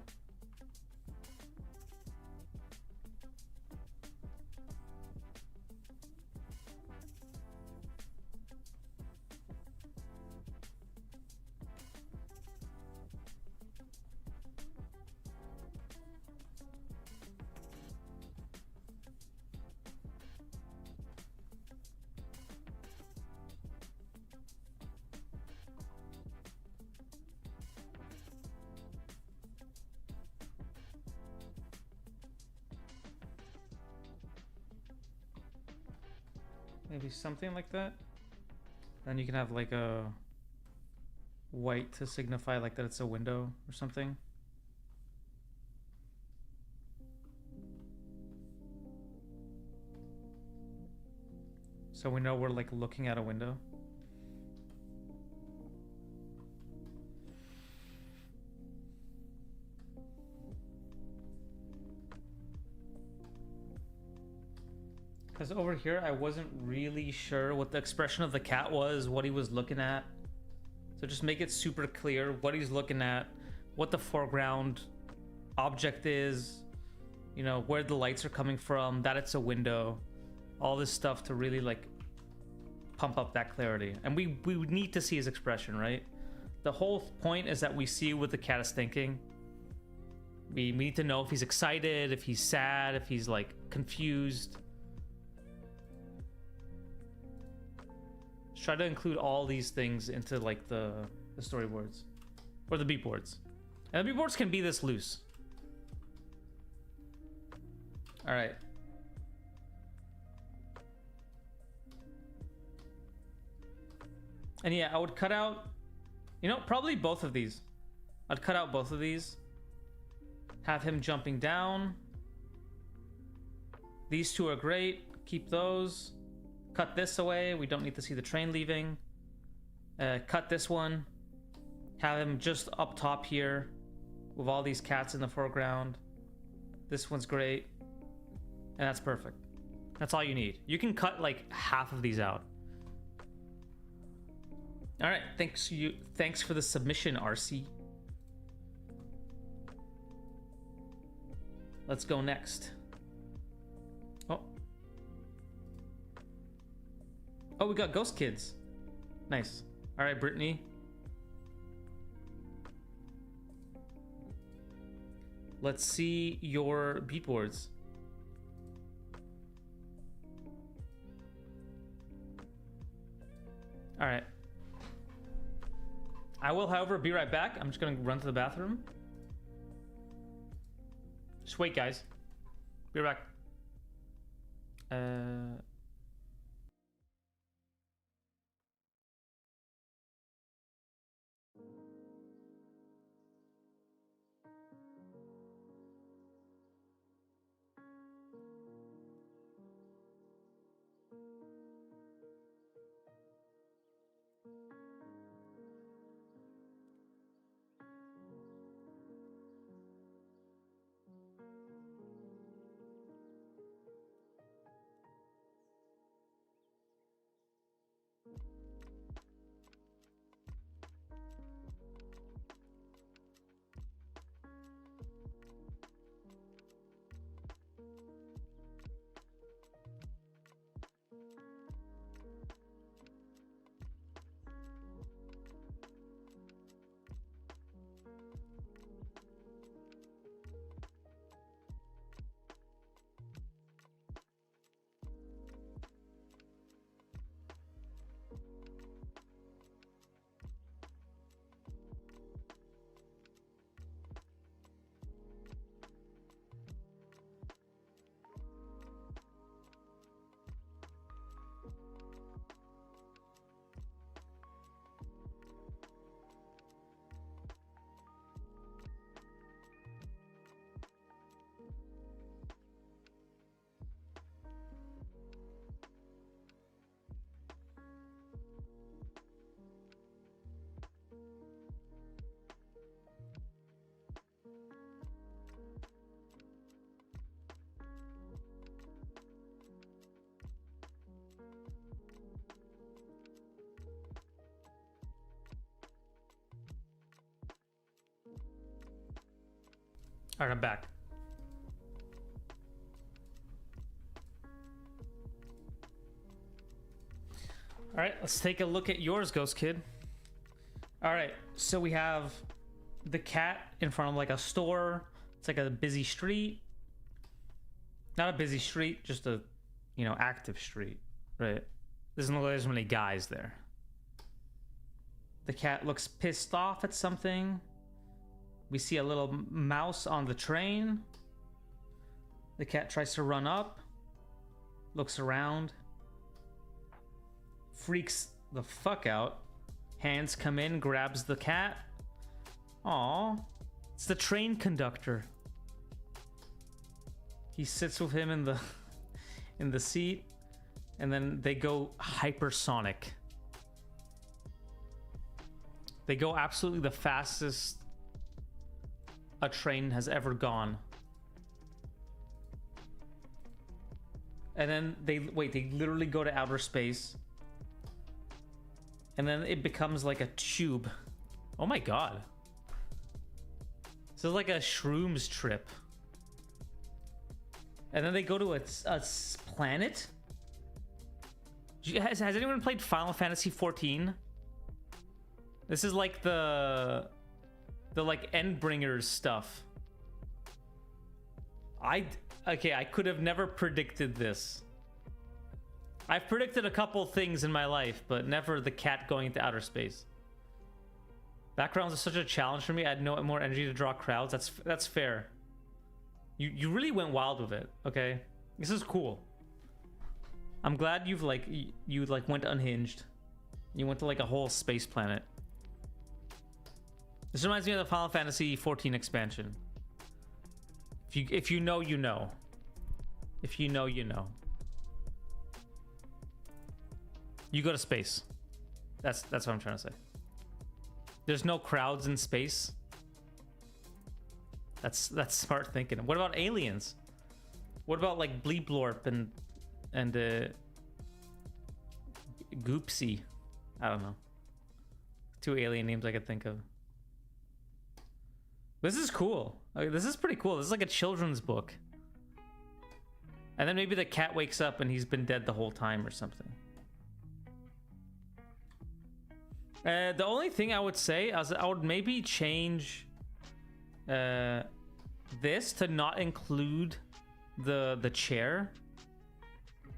Maybe something like that. Then you can have like a white to signify like that it's a window or something. So we know we're like looking at a window. Because over here, I wasn't really sure what the expression of the cat was, what he was looking at. So just make it super clear what he's looking at, what the foreground object is, you know, where the lights are coming from, that it's a window, all this stuff to really like pump up that clarity. And we need to see his expression, right? The whole point is that we see what the cat is thinking. We need to know if he's excited, if he's sad, if he's like confused. Try to include all these things into like the storyboards or the beatboards. And the beatboards can be this loose. All right. And yeah, I would cut out, you know, probably both of these. I'd cut out both of these. Have him jumping down. These two are great. Keep those. Cut this away. We don't need to see the train leaving. Cut this one. Have him just up top here with all these cats in the foreground. This one's great. And that's perfect. That's all you need. You can cut like half of these out. All right, thanks for the submission, RC. Let's go next. Oh, we got Ghost Kids. Nice. All right, Brittany. Let's see your beatboards. All right. I will, however, be right back. I'm just gonna run to the bathroom. Just wait, guys. Be right back. All right, I'm back. All right, let's take a look at yours, Ghost Kid. All right, so we have the cat in front of like a store. It's like a busy street. Not a busy street, just a, you know, active street, right? Doesn't look like there's many guys there. The cat looks pissed off at something. We see a little mouse on the train. The cat tries to run up, looks around. freaks the fuck out. Hands come in, grabs the cat. Aw, it's the train conductor. He sits with him in the seat, and then they go hypersonic. They go absolutely the fastest a train has ever gone. And then they literally go to outer space. And then it becomes like a tube. Oh my god. This is like a shrooms trip. And then they go to a planet? Has anyone played Final Fantasy 14? This is like the like Endbringers stuff. Okay, I could have never predicted this. I've predicted a couple things in my life, but never the cat going into outer space. Backgrounds are such a challenge for me. I had no more energy to draw crowds. That's fair. You really went wild with it. Okay, this is cool. I'm glad you went unhinged. You went to like a whole space planet. This reminds me of the Final Fantasy 14 expansion. If you know, you know. If you know, you know. You go to space. That's what I'm trying to say. There's no crowds in space. That's smart thinking. What about aliens? What about like Bleeblorp and Goopsy? I don't know. 2 alien names I could think of. This is cool. This is pretty cool. This is like a children's book. And then maybe the cat wakes up and he's been dead the whole time or something. The only thing I would say is I would maybe change this to not include the chair.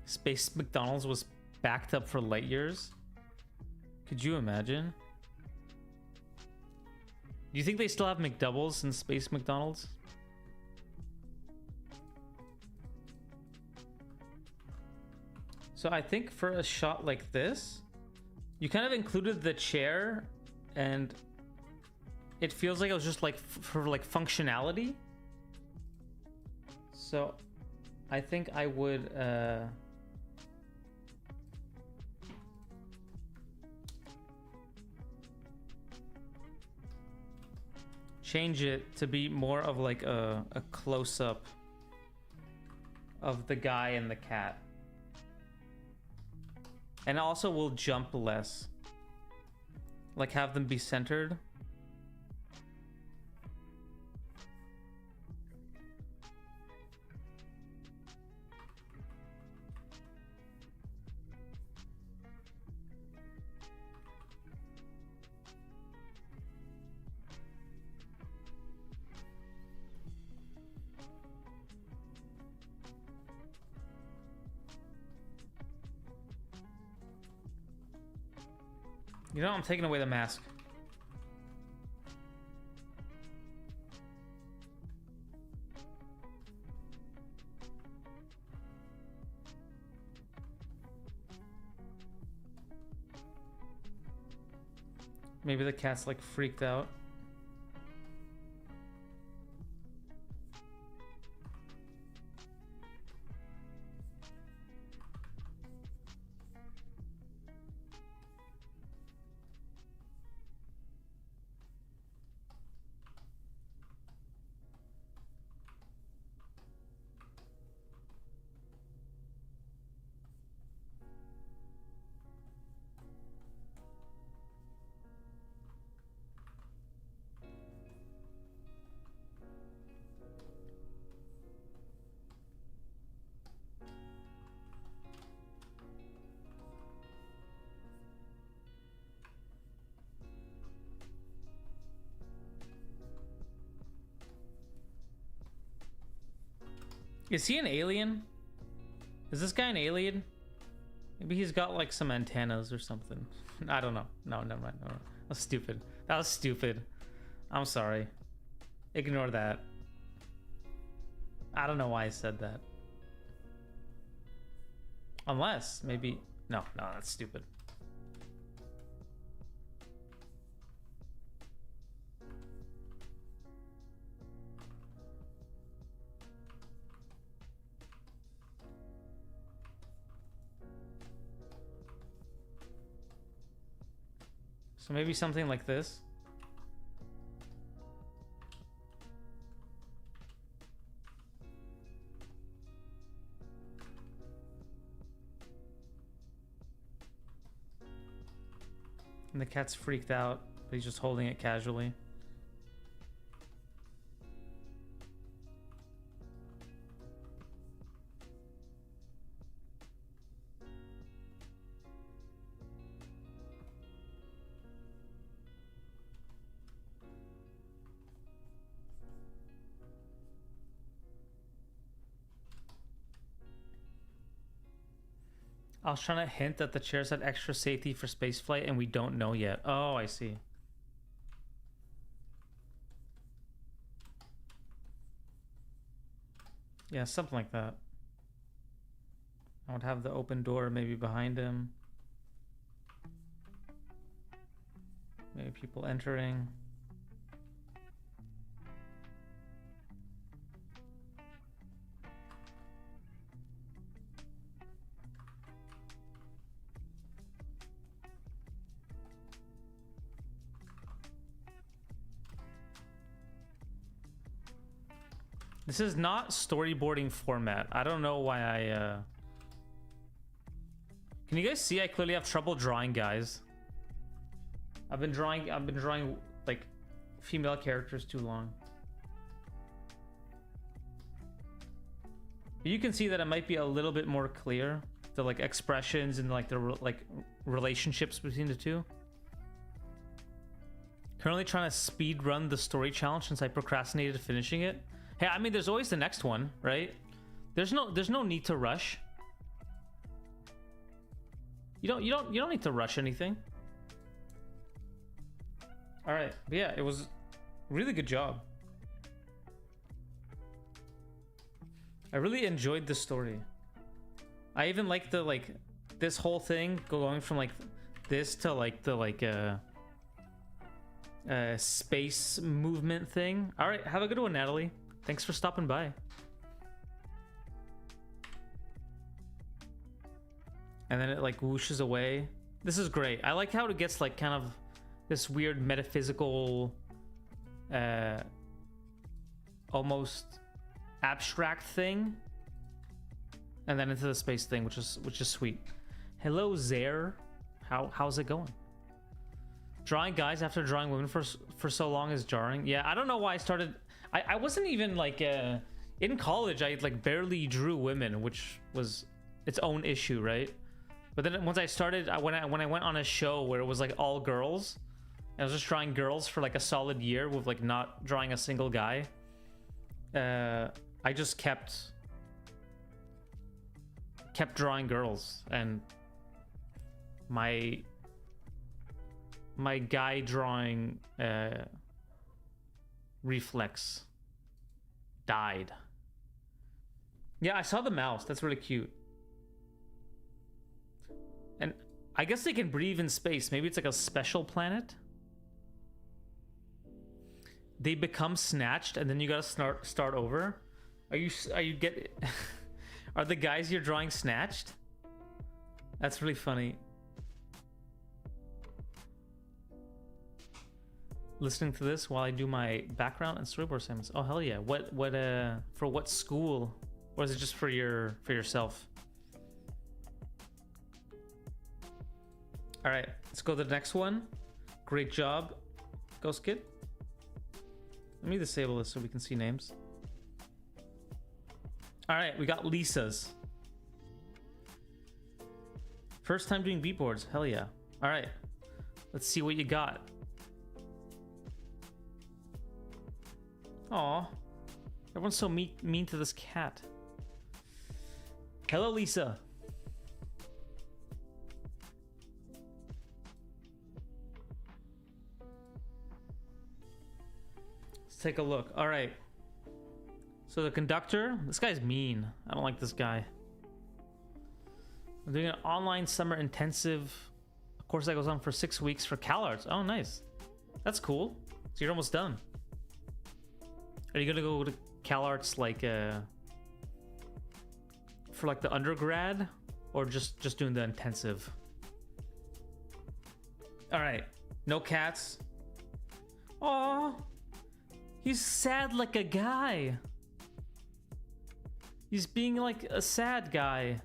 Space McDonald's was backed up for light years. Could you imagine? Do you think they still have McDoubles in Space McDonald's? So I think for a shot like this, you kind of included the chair, and it feels like it was just like for like functionality. So I think I would change it to be more of like a close-up of the guy and the cat. And also we'll jump less. Like have them be centered. You know, I'm taking away the mask. Maybe the cat's like freaked out. Is he an alien? Is this guy an alien? Maybe he's got like some antennas or something. I don't know. No, never mind. No. That was stupid. That was stupid. I'm sorry. Ignore that. I don't know why I said that. Unless, maybe... No, that's stupid. So maybe something like this. And the cat's freaked out, but he's just holding it casually. I was trying to hint that the chairs had extra safety for spaceflight and we don't know yet. Oh, I see. Yeah, something like that. I would have the open door maybe behind him. Maybe people entering. This is not storyboarding format. I don't know why I Can you guys see I clearly have trouble drawing guys? I've been drawing like female characters too long. But you can see that it might be a little bit more clear, the like expressions and like the relationships between the two. Currently trying to speed run the story challenge since I procrastinated finishing it. Hey, I mean, there's always the next one, right? There's no need to rush. You don't need to rush anything. All right, but yeah, it was a really good job. I really enjoyed the story. I even like the this whole thing going from like this to like the space movement thing. All right, have a good one, Natalie. Thanks for stopping by. And then it like whooshes away. This is great. I like how it gets like kind of this weird metaphysical, almost abstract thing, and then into the space thing, which is sweet. Hello, Zaire. How's it going? Drawing guys after drawing women for so long is jarring. Yeah, I don't know why I started. I wasn't even like in college. I like barely drew women, which was its own issue, right? But then once I started, when I went on a show where it was like all girls, I was just drawing girls for like a solid year with like not drawing a single guy. I just kept drawing girls, and my guy drawing reflex died. Yeah, I saw the mouse. That's really cute. And I guess they can breathe in space. Maybe it's like a special planet. They become snatched, and then you gotta start over. Are you are the guys you're drawing snatched? That's really funny. Listening to this while I do my background and storyboard assignments. Oh hell yeah! What for what school, or is it just for yourself? All right, let's go to the next one. Great job, Ghost Kid. Let me disable this so we can see names. All right, we got Lisa's. First time doing beatboards. Hell yeah! All right, let's see what you got. Aw, everyone's so mean to this cat. Hello, Lisa. Let's take a look. All right. So the conductor, this guy's mean. I don't like this guy. I'm doing an online summer intensive course that goes on for 6 weeks for CalArts. Oh, nice. That's cool. So you're almost done. Are you gonna go to CalArts like for like the undergrad, or just doing the intensive? All right, No cats. Oh, he's sad like a guy. He's being like a sad guy.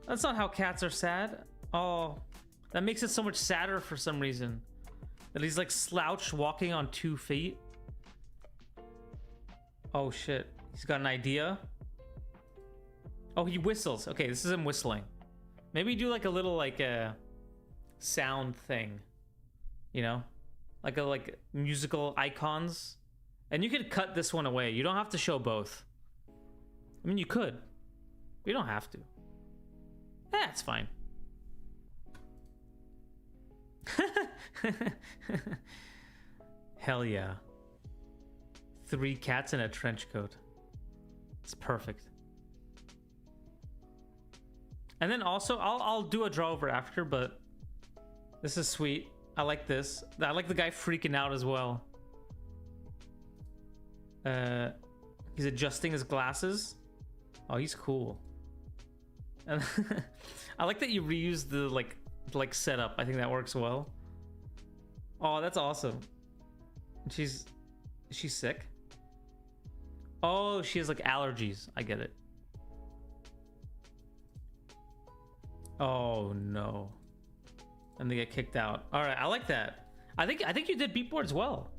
That's not how cats are sad. Oh, that makes it so much sadder for some reason. That he's like slouched walking on 2 feet. Oh shit, he's got an idea. Oh, he whistles. Okay, this is him whistling. Maybe do like a little like a sound thing, you know, like musical icons. And you could cut this one away. You don't have to show both. I mean, you could, but you don't have to. It's fine. Hell yeah. 3 cats in a trench coat. It's perfect. And then also, I'll do a draw over after, but this is sweet. I like this. I like the guy freaking out as well. He's adjusting his glasses. Oh, he's cool. And I like that you reuse the like setup. I think that works well. Oh, that's awesome. Is she sick? Oh, she has like allergies. I get it. Oh no. And they get kicked out. All right, I like that. I think you did beatboards well.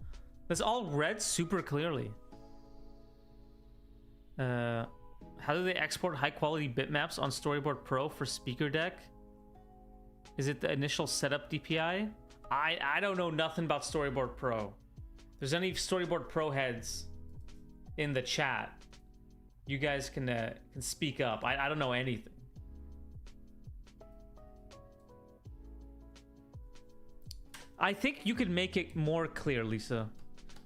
That's all read super clearly. How do they export high quality bitmaps on Storyboard Pro for speaker deck? Is it the initial setup DPI? I don't know nothing about Storyboard Pro. If there's any Storyboard Pro heads in the chat, you guys can speak up. I don't know anything. I think you could make it more clear, Lisa.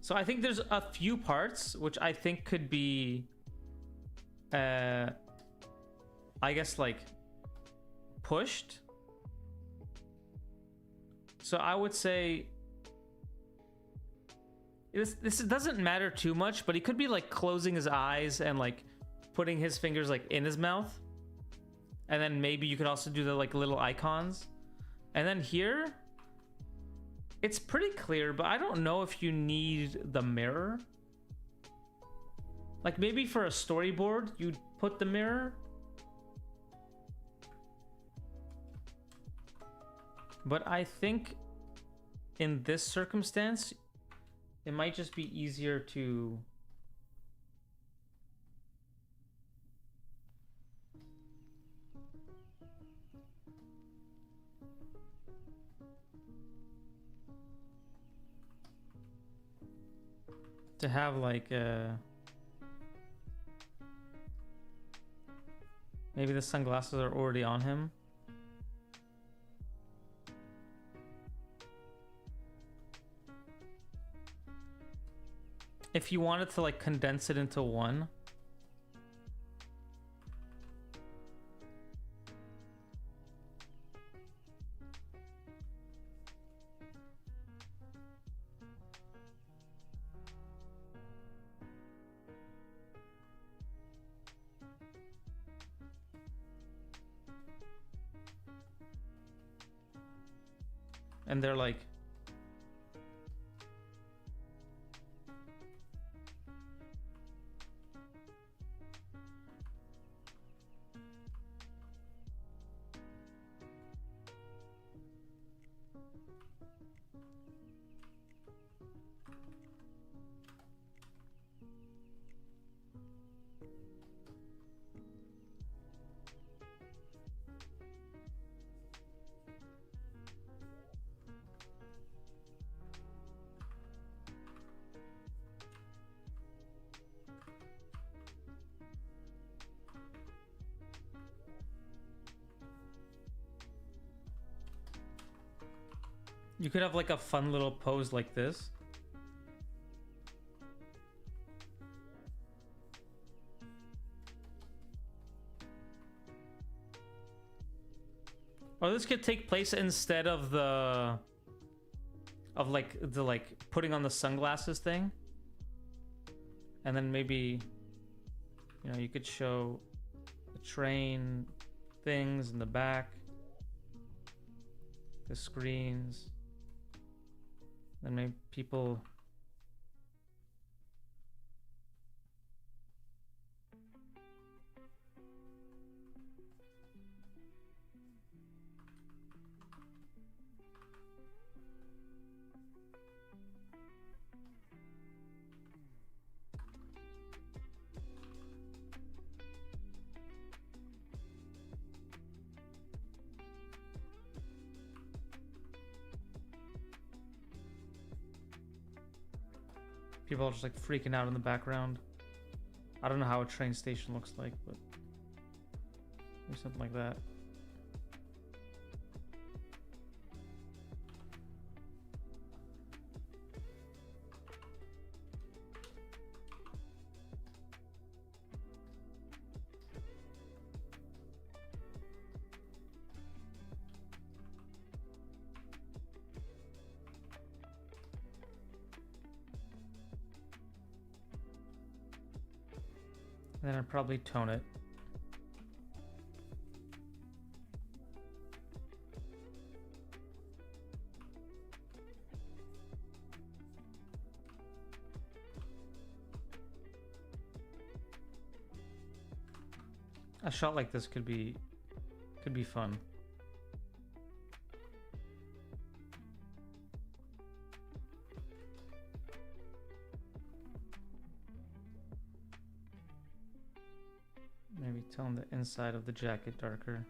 So I think there's a few parts which I think could be I guess like pushed. So I would say this doesn't matter too much, but he could be like closing his eyes and like putting his fingers like in his mouth. And then maybe you could also do the like little icons. And then here, it's pretty clear, but I don't know if you need the mirror. Like maybe for a storyboard, you'd put the mirror. But I think in this circumstance, it might just be easier to have like maybe the sunglasses are already on him. If you wanted to like condense it into one. And they're like, you could have like a fun little pose like this. Or this could take place instead of the putting on the sunglasses thing. And then maybe, you know, you could show the train things in the back, the screens. Then maybe people... People are just like freaking out in the background. I don't know how a train station looks like, but maybe something like that. Then I'd probably tone it. A shot like this could be fun. Maybe tone the inside of the jacket darker.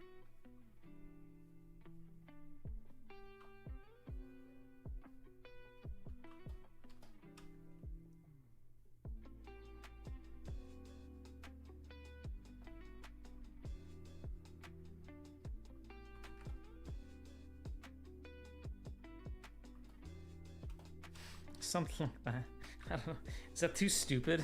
Something like that. I don't know. Is that too stupid?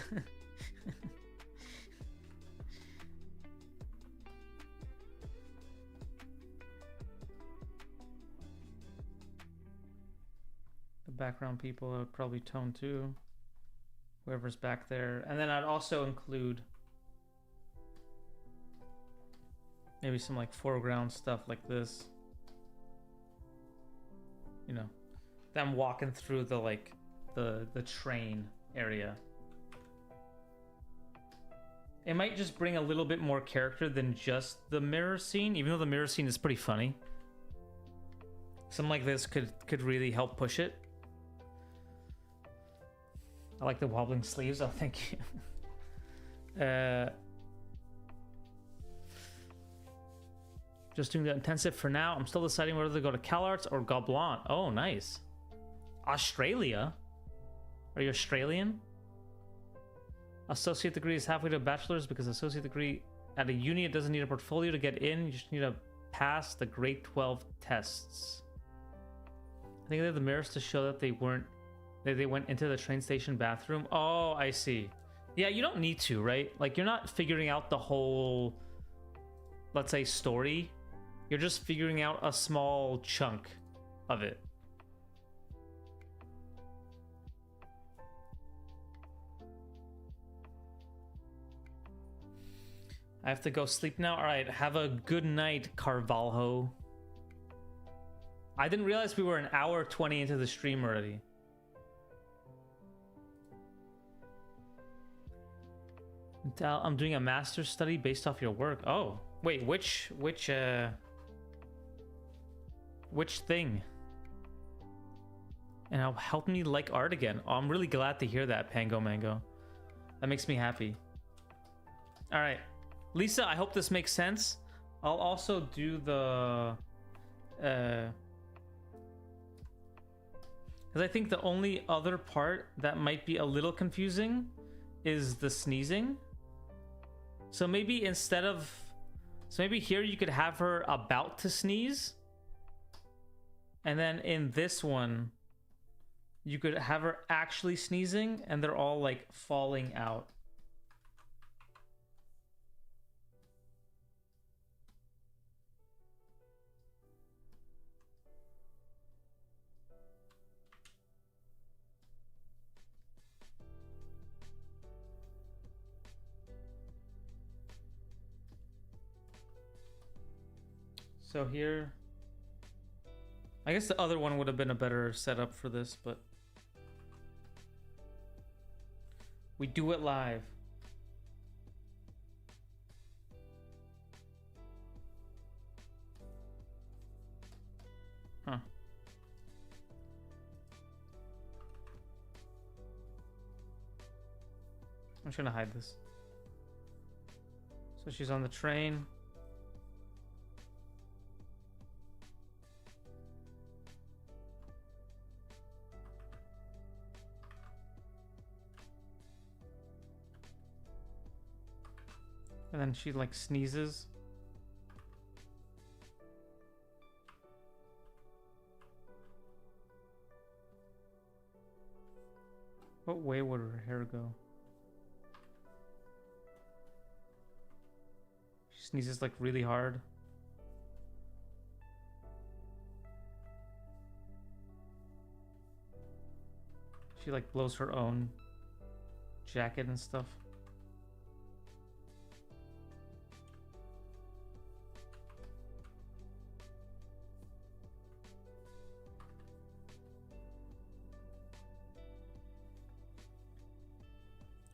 The background people I would probably tone too. Whoever's back there. And then I'd also include maybe some like foreground stuff like this. You know, them walking through the like the train area. It might just bring a little bit more character than just the mirror scene, even though the mirror scene is pretty funny. Something like this could really help push it. I like the wobbling sleeves. Oh, thank you. Just doing the intensive for now. I'm still deciding whether to go to CalArts or Gobelin. Oh, nice. Australia? Are you Australian? Associate degree is halfway to a bachelor's because associate degree at a uni, it doesn't need a portfolio to get in. You just need to pass the grade 12 tests. I think they have the mirrors to show that they went into the train station bathroom. Oh, I see. Yeah, you don't need to, right? Like, you're not figuring out the whole, let's say, story. You're just figuring out a small chunk of it. I have to go sleep now. All right, have a good night, Carvalho. I didn't realize we were an hour 20 into the stream already. I'm doing a master's study based off your work. Oh, wait, which thing? And it'll help me like art again. Oh, I'm really glad to hear that, Pango Mango. That makes me happy. All right. Lisa, I hope this makes sense. I'll also do the... Because I think the only other part that might be a little confusing is the sneezing. So maybe instead of... So maybe here you could have her about to sneeze. And then in this one, you could have her actually sneezing and they're all like falling out. So here, I guess the other one would have been a better setup for this, but We do it live. Huh. I'm just gonna hide this. So she's on the train. And then she like sneezes. What way would her hair go? She sneezes like really hard. She like blows her own jacket and stuff.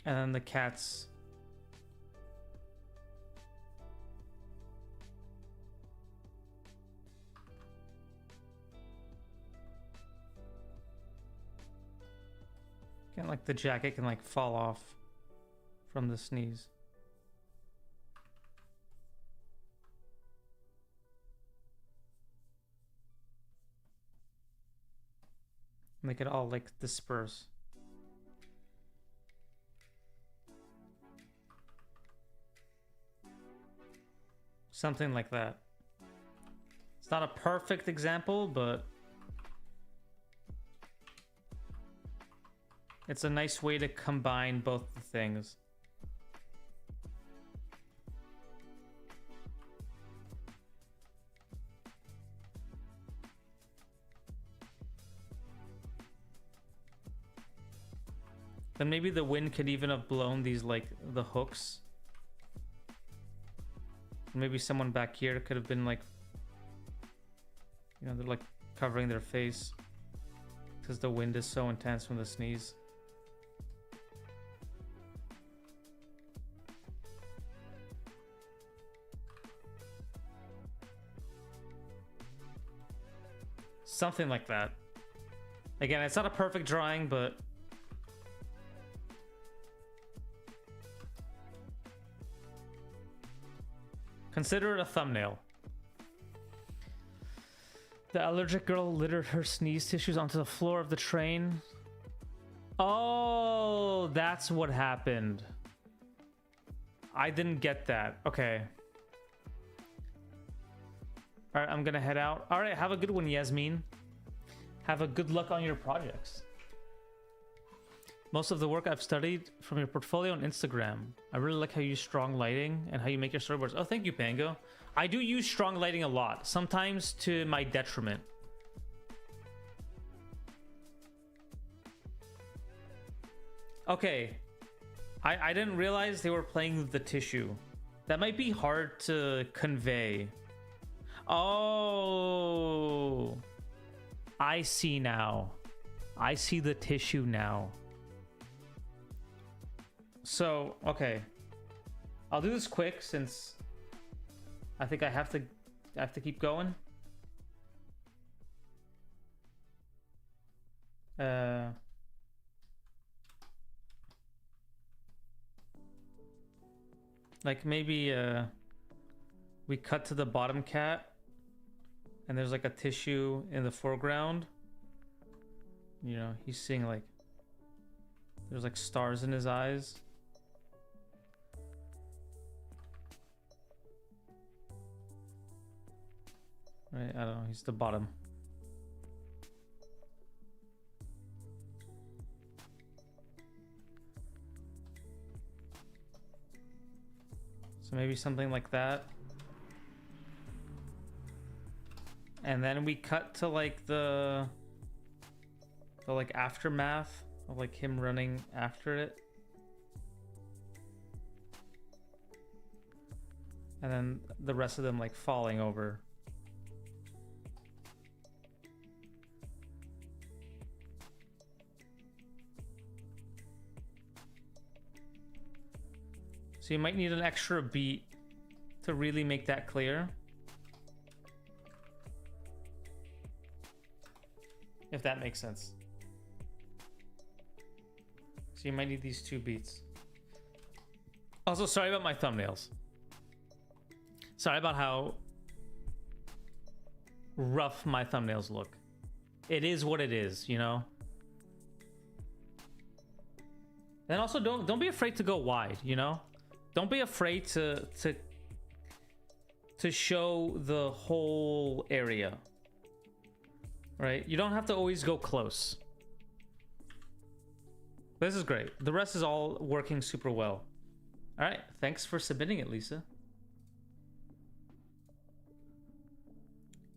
And then the cats. Can like the jacket can like fall off from the sneeze. Make it all like disperse. Something like that. It's not a perfect example, but it's a nice way to combine both the things. Then maybe the wind could even have blown these like the hooks. Maybe someone back here could have been like, you know, they're like covering their face because the wind is so intense from the sneeze. Something like that. Again, it's not a perfect drawing, but consider it a thumbnail. The allergic girl littered her sneeze tissues onto the floor of the train. Oh, that's what happened. I didn't get that. Okay. All right, I'm gonna head out. All right, have a good one, Yasmin. Have a good luck on your projects. Most of the work I've studied from your portfolio on Instagram. I really like how you use strong lighting and how you make your storyboards. Oh, thank you, Pango. I do use strong lighting a lot, sometimes to my detriment. Okay. I didn't realize they were playing with the tissue. That might be hard to convey. Oh. I see now. I see the tissue now. So, okay. I'll do this quick since I think I have to keep going. Like maybe we cut to the bottom cat and there's like a tissue in the foreground. You know, he's seeing like there's like stars in his eyes. Right, I don't know, he's the bottom. So maybe something like that. And then we cut to like the like aftermath of like him running after it. And then the rest of them like falling over. So you might need an extra beat to really make that clear. If that makes sense. So you might need these 2 beats. Also, sorry about my thumbnails. Sorry about how rough my thumbnails look. It is what it is, you know? And also don't be afraid to go wide, you know? Don't be afraid to show the whole area. Right? You don't have to always go close. This is great. The rest is all working super well. All right, thanks for submitting it, Lisa.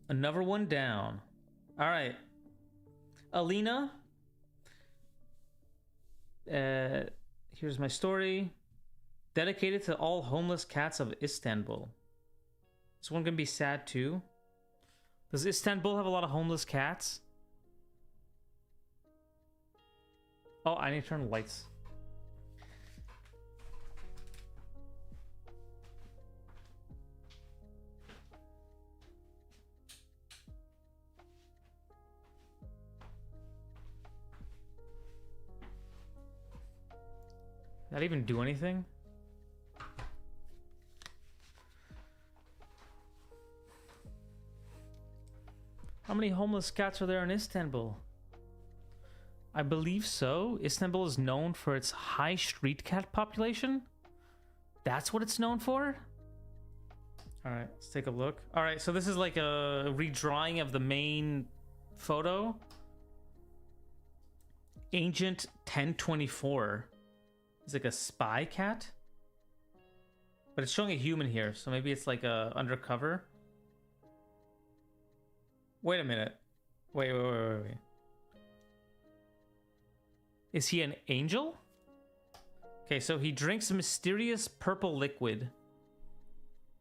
Another one down. All right. Alina. Here's my story. Dedicated to all homeless cats of Istanbul. This one gonna be sad too. Does Istanbul have a lot of homeless cats? Oh, I need to turn the lights. Did that even do anything? How many homeless cats are there in Istanbul? I believe so. Istanbul is known for its high street cat population. That's what it's known for? All right, let's take a look. All right, so this is like a redrawing of the main photo. Agent 1024. It's like a spy cat. But it's showing a human here, so maybe it's like a undercover. Wait a minute. Wait. Is he an angel? Okay, so he drinks a mysterious purple liquid.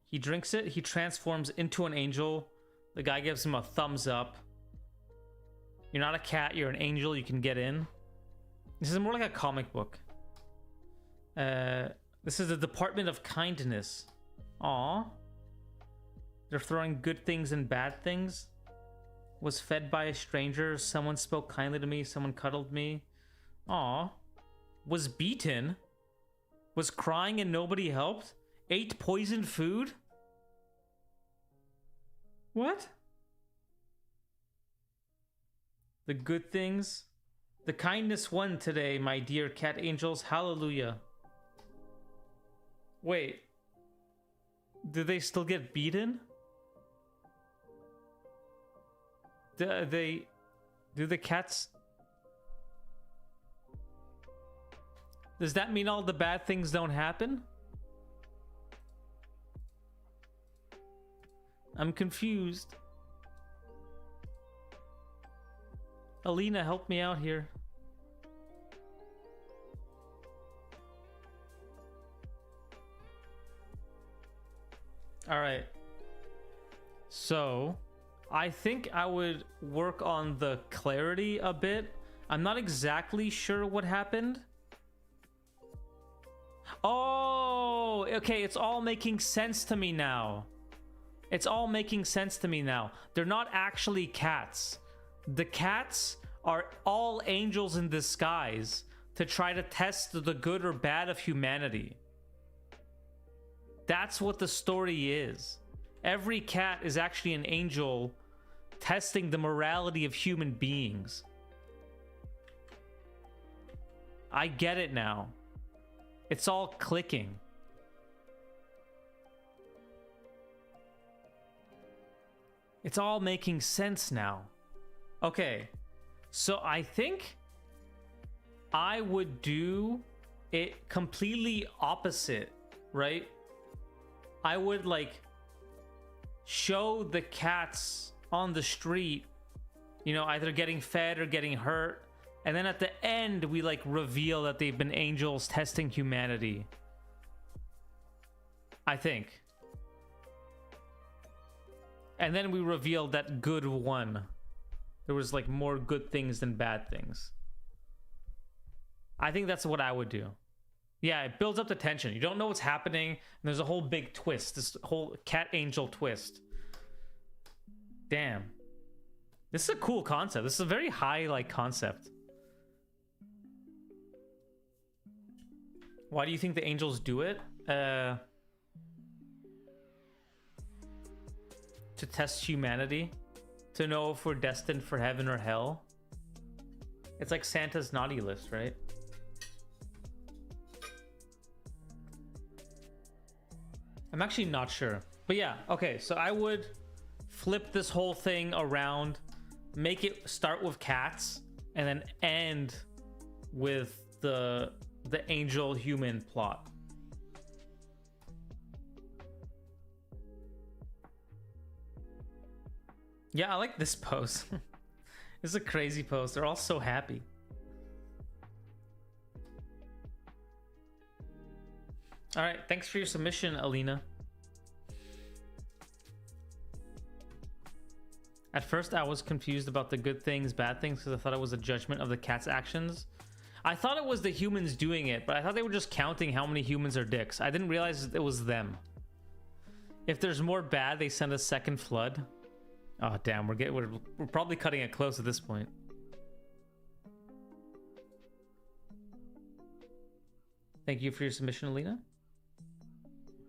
He drinks it, he transforms into an angel. The guy gives him a thumbs up. You're not a cat, you're an angel, you can get in. This is more like a comic book. This is the Department of Kindness. Aw. They're throwing good things and bad things. Was fed by a stranger. Someone spoke kindly to me. Someone cuddled me. Aw. Was beaten. Was crying and nobody helped. Ate poisoned food. What? The good things. The kindness won today, my dear cat angels. Hallelujah. Wait. Do they still get beaten? Do the cats... Does that mean all the bad things don't happen? I'm confused. Alina, help me out here. All right. So, I think I would work on the clarity a bit. I'm not exactly sure what happened. Oh, okay, it's all making sense to me now. It's all making sense to me now. They're not actually cats. The cats are all angels in disguise to try to test the good or bad of humanity. That's what the story is. Every cat is actually an angel testing the morality of human beings. I get it now. It's all clicking. It's all making sense now. Okay, so I think I would do it completely opposite, right? I would like show the cats on the street, you know, either getting fed or getting hurt. And then at the end, we like reveal that they've been angels testing humanity. I think. And then we revealed that good won. There was like more good things than bad things. I think that's what I would do. Yeah, it builds up the tension. You don't know what's happening, and there's a whole big twist. This whole cat angel twist. Damn. This is a cool concept. This is a very high, like, concept. Why do you think the angels do it? To test humanity. To know if we're destined for heaven or hell. It's like Santa's naughty list, right? I'm actually not sure. But yeah, okay, so I would flip this whole thing around, make it start with cats, and then end with the angel human plot. Yeah, I like this pose. This is a crazy pose. They're all so happy. All right, thanks for your submission, Alina. At first, I was confused about the good things, bad things, because I thought it was a judgment of the cat's actions. I thought it was the humans doing it, but I thought they were just counting how many humans are dicks. I didn't realize it was them. If there's more bad, they send a second flood. Oh damn, we're probably cutting it close at this point. Thank you for your submission, Alina.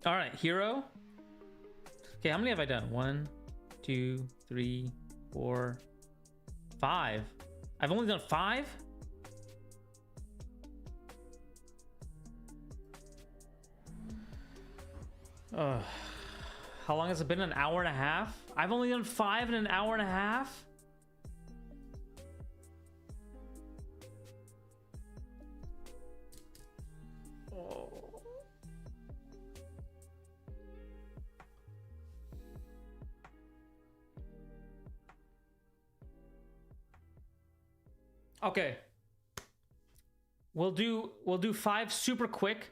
All right, hero. Okay, how many have I done? 1, 2, 3, 4, 5. I've only done 5? How long has it been? An hour and a half? I've only done 5 in an hour and a half? Okay. We'll do 5 super quick.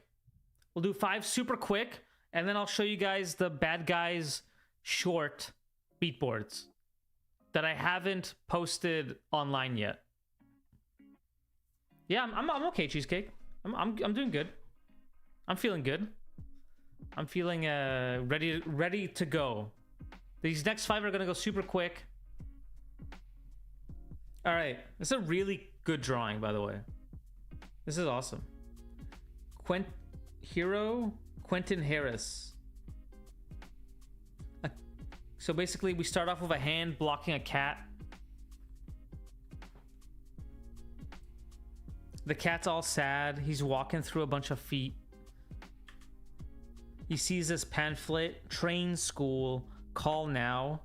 We'll do 5 super quick, and then I'll show you guys the bad guys short beatboards that I haven't posted online yet. Yeah, I'm okay, Cheesecake. I'm doing good. I'm feeling good. I'm feeling ready to go. These next 5 are gonna go super quick. All right, this is a really good drawing, by the way. This is awesome. Quentin Harris. So basically, we start off with a hand blocking a cat. The cat's all sad. He's walking through a bunch of feet. He sees this pamphlet, train school, call now.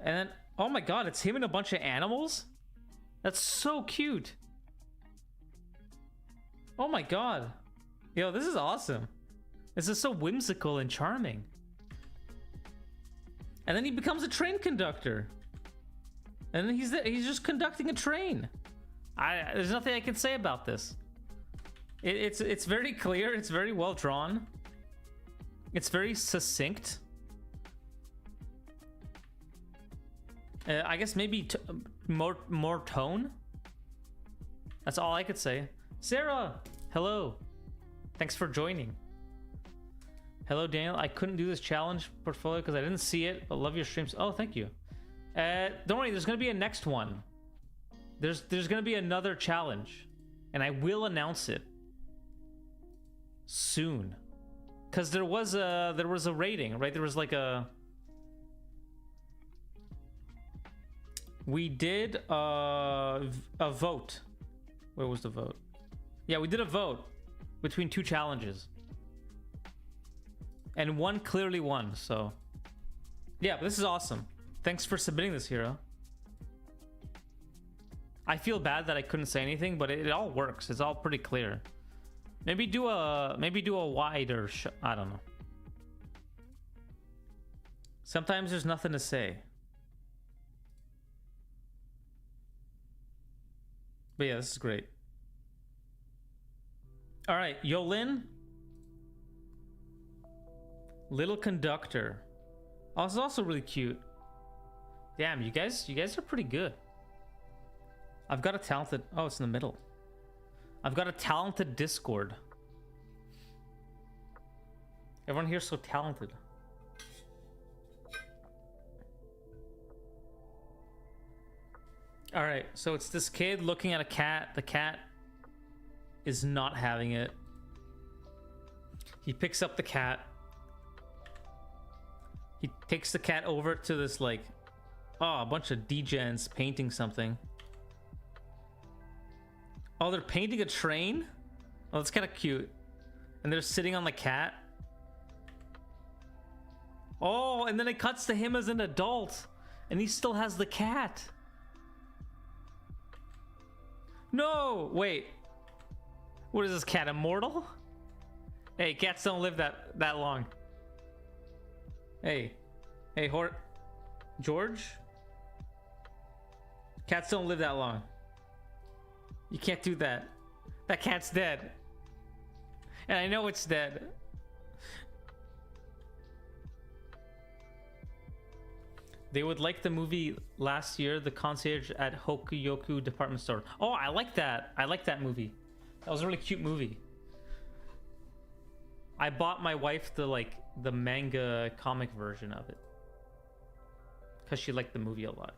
And then, oh my god, it's him and a bunch of animals? That's so cute. Oh my god. Yo, this is awesome. This is so whimsical and charming. And then he becomes a train conductor. And then he's just conducting a train. There's nothing I can say about this. It's very clear. It's very well drawn. It's very succinct. I guess maybe more tone. That's all I could say. Sarah, hello. Thanks for joining. Hello, Daniel. I couldn't do this challenge portfolio because I didn't see it, but love your streams. Oh, thank you. Don't worry, there's gonna be a next one. There's gonna be another challenge, and I will announce it soon. Cause there was a rating, right? There was like we did a vote. Where was the vote? Yeah, we did a vote between 2 challenges. And one clearly won, so... Yeah, but this is awesome. Thanks for submitting this, hero. I feel bad that I couldn't say anything, but it all works. It's all pretty clear. Maybe do a wider I don't know. Sometimes there's nothing to say. But yeah, this is great. All right, Yolin. Little conductor. Oh, this is also really cute. Damn, you guys are pretty good. I've got a talented... Oh, it's in the middle. I've got a talented Discord. Everyone here's so talented. All right, so it's this kid looking at a cat. The cat is not having it. He picks up the cat. He takes the cat over to this, like, oh, a bunch of degens painting something. Oh, they're painting a train? Oh, that's kind of cute. And they're sitting on the cat. Oh, and then it cuts to him as an adult. And he still has the cat. No! Wait. What is this cat, immortal? Hey, cats don't live that long. Hey. Hey, George? Cats don't live that long. You can't do that. That cat's dead. And I know it's dead. They would like the movie last year, The Concierge at Hokuyoku Department Store. Oh, I like that. I like that movie. That was a really cute movie. I bought my wife the manga comic version of it. Because she liked the movie a lot.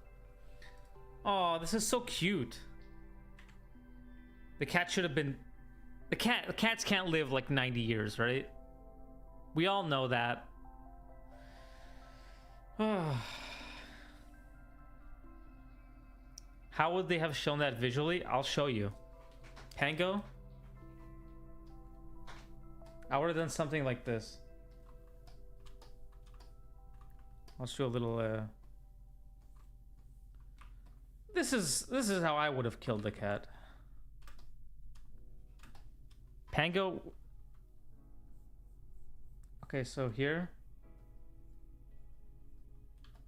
Oh, this is so cute. The cat should have been... The cats can't live like 90 years, right? We all know that. How would they have shown that visually? I'll show you. Pango? I would have done something like this. I'll show a little This is how I would have killed the cat. Pango. Okay, so here.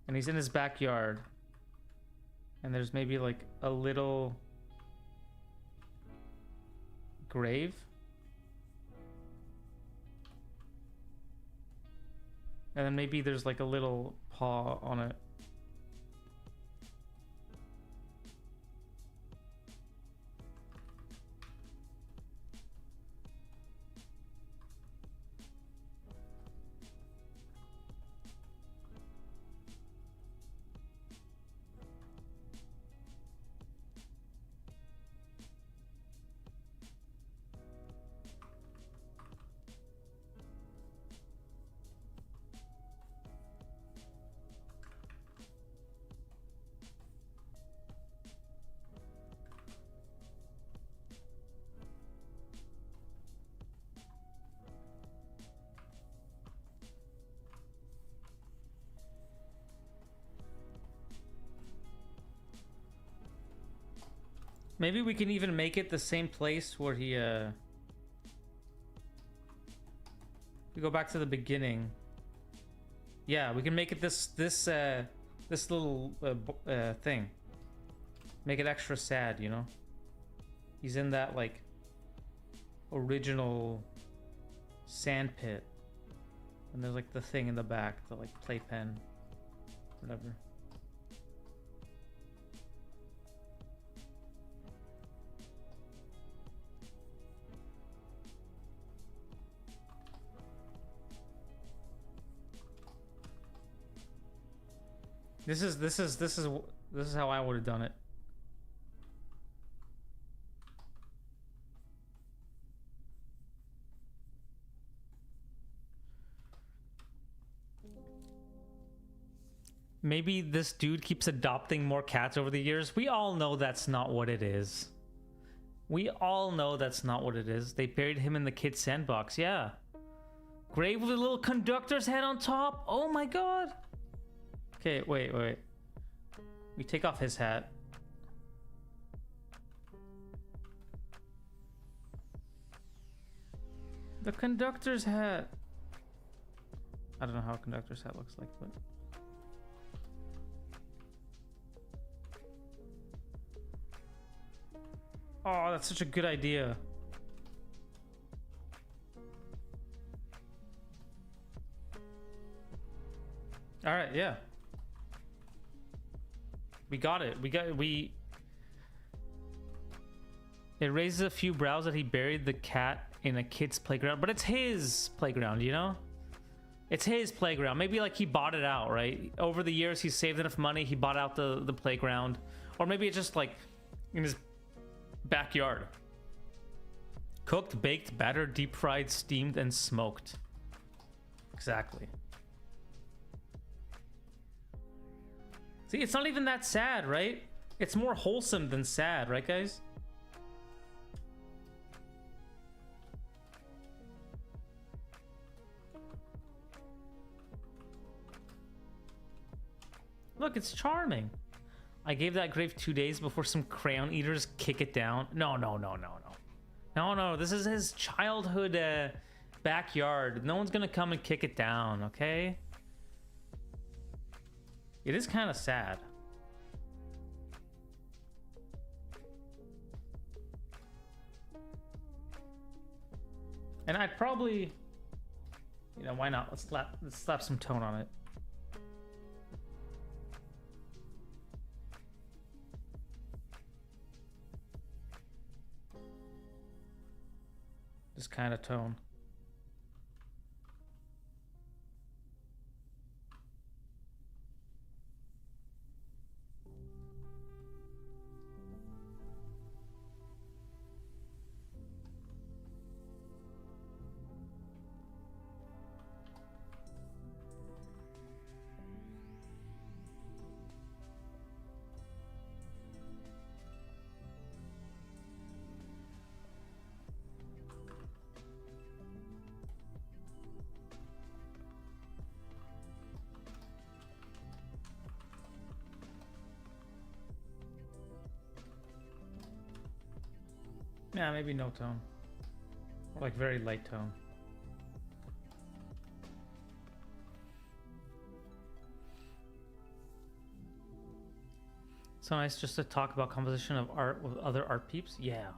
And he's in his backyard. And there's maybe like a little grave. And then maybe there's like a little paw on it. Maybe we can even make it the same place where he we go back to the beginning. Yeah, we can make it this little thing. Make it extra sad, you know? He's in that like original sand pit. And there's like the thing in the back, the like playpen, whatever. This is how I would have done it. Maybe this dude keeps adopting more cats over the years. We all know that's not what it is. We all know that's not what it is. They buried him in the kid's sandbox. Yeah. Grave with a little conductor's head on top. Oh my god. Okay, wait. We take off his hat. The conductor's hat. I don't know how a conductor's hat looks like, but... Oh, that's such a good idea. All right, yeah. We got it. It raises a few brows that he buried the cat in a kid's playground, but it's his playground, you know? It's his playground. Maybe like he bought it out, right? Over the years, he saved enough money, he bought out the playground. Or maybe it's just like in his backyard. Cooked, baked, battered, deep fried, steamed, and smoked. Exactly. See, it's not even that sad, right? It's more wholesome than sad, right, guys? Look, it's charming. I gave that grave 2 days before some crayon eaters kick it down. No. No, this is his childhood backyard. No one's gonna come and kick it down, okay? It is kind of sad. And I'd probably, you know, why not? Let's slap some tone on it. This kind of tone. Yeah, maybe no tone. Or like very light tone. So nice just to talk about composition of art with other art peeps. Yeah.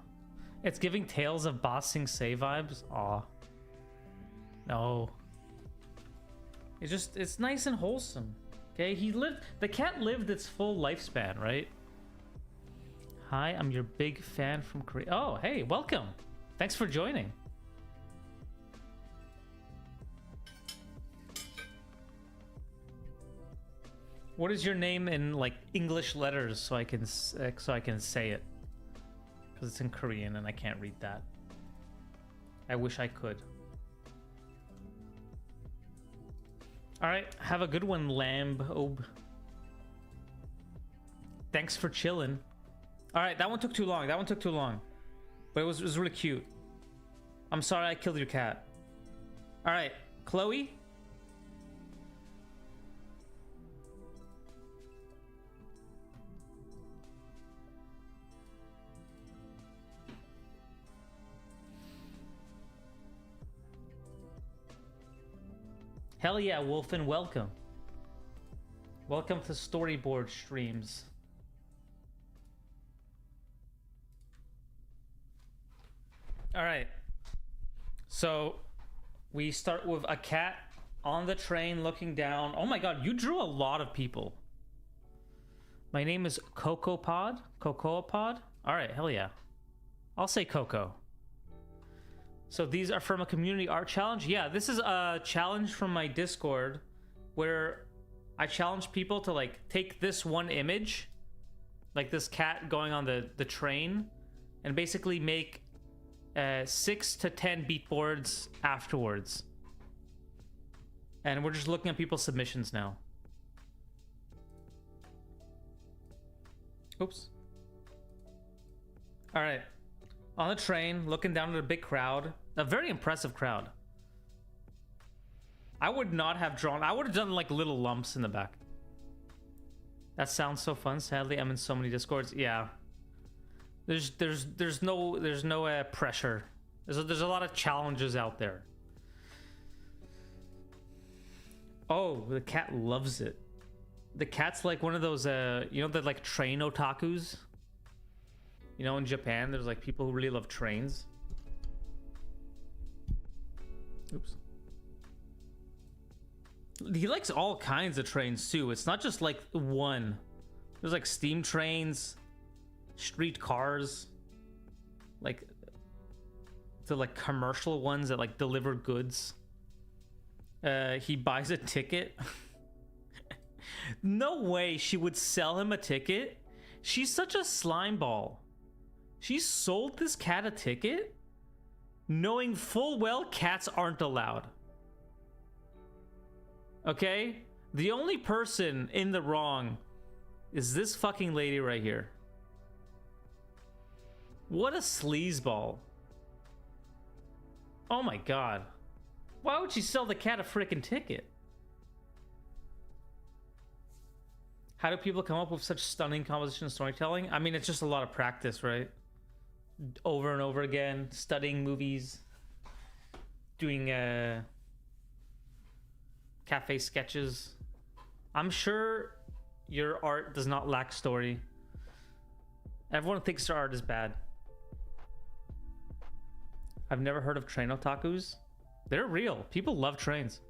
It's giving Tales of Ba Sing Se vibes. Aw. No. It's nice and wholesome. Okay, the cat lived its full lifespan, right? Hi, I'm your big fan from Korea. Oh, hey, welcome. Thanks for joining. What is your name in like English letters so I can say it? Because it's in Korean and I can't read that. I wish I could. All right, have a good one, Lamb. Thanks for chilling. All right, that one took too long. But it was really cute. I'm sorry I killed your cat. All right, Chloe. Hell yeah, Wolfen, welcome. Welcome to Storyboard streams. All right, so we start with a cat on the train looking down. Oh my god, you drew a lot of people. My name is Cocoa Pod. All right, hell yeah. I'll say Coco. So these are from a community art challenge. Yeah, this is a challenge from my Discord where I challenge people to like take this one image, like this cat going on the train, and basically make 6 to 10 beatboards afterwards. And we're just looking at people's submissions now. Oops. All right. On the train, looking down at a big crowd. A very impressive crowd. I would not have drawn. I would have done like little lumps in the back. That sounds so fun. Sadly, I'm in so many Discords. Yeah. There's no pressure. There's a lot of challenges out there. Oh, the cat loves it. The cat's like one of those you know, the like train otakus. You know, in Japan, there's like people who really love trains. Oops. He likes all kinds of trains too. It's not just like one. There's like steam trains, street cars. like the like commercial ones that like deliver goods. He buys a ticket. No way she would sell him a ticket. She's such a slime ball. She sold this cat a ticket knowing full well cats aren't allowed. Okay? The only person in the wrong is this fucking lady right here. What a sleazeball. Oh my god. Why would she sell the cat a freaking ticket? How do people come up with such stunning composition and storytelling? I mean, it's just a lot of practice, right? Over and over again, studying movies, doing cafe sketches. I'm sure your art does not lack story. Everyone thinks their art is bad. I've never heard of train otakus. They're real. People love trains.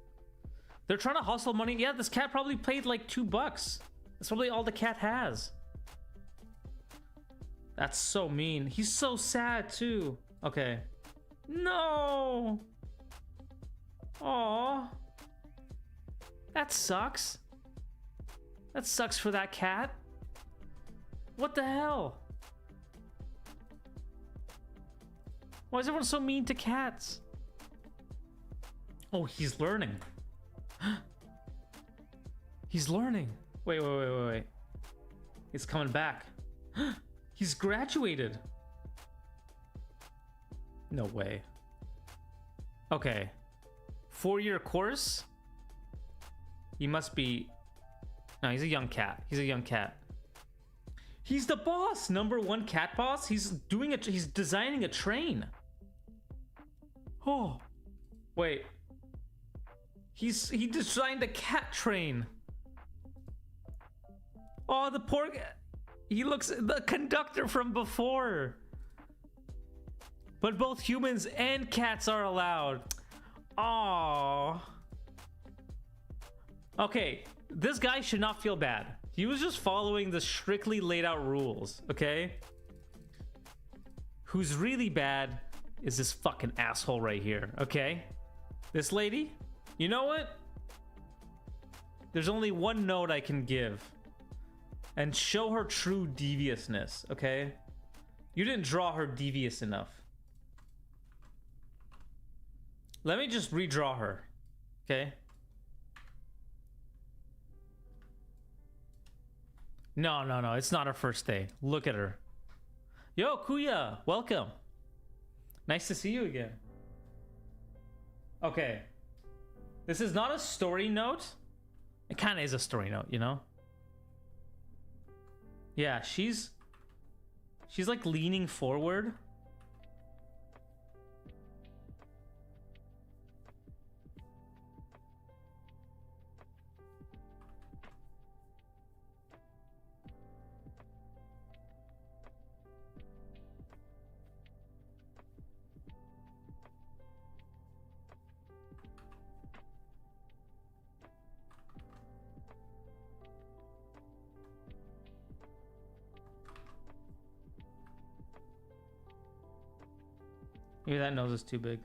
They're trying to hustle money. Yeah, this cat probably paid like $2. That's probably all the cat has. That's so mean. He's so sad too. Okay. No. Aww. That sucks. That sucks for that cat. What the hell? Why is everyone so mean to cats? Oh, he's learning. He's learning. Wait. He's coming back. He's graduated. No way. Okay. 4-year course? He must be... No, he's a young cat. He's a young cat. He's the boss! #1 cat boss? He's designing a train. Oh. Wait. He designed a cat train. Oh, the poor... He looks the conductor from before. But both humans and cats are allowed. Aww. Okay, this guy should not feel bad. He was just following the strictly laid out rules, okay? Who's really bad is this fucking asshole right here, okay? This lady, you know what? There's only one note I can give. And show her true deviousness, okay? You didn't draw her devious enough. Let me just redraw her, okay? No, it's not her first day. Look at her. Yo, Kuya, welcome. Nice to see you again. Okay. This is not a story note. It kind of is a story note, you know? Yeah, she's like leaning forward. Maybe that nose is too big.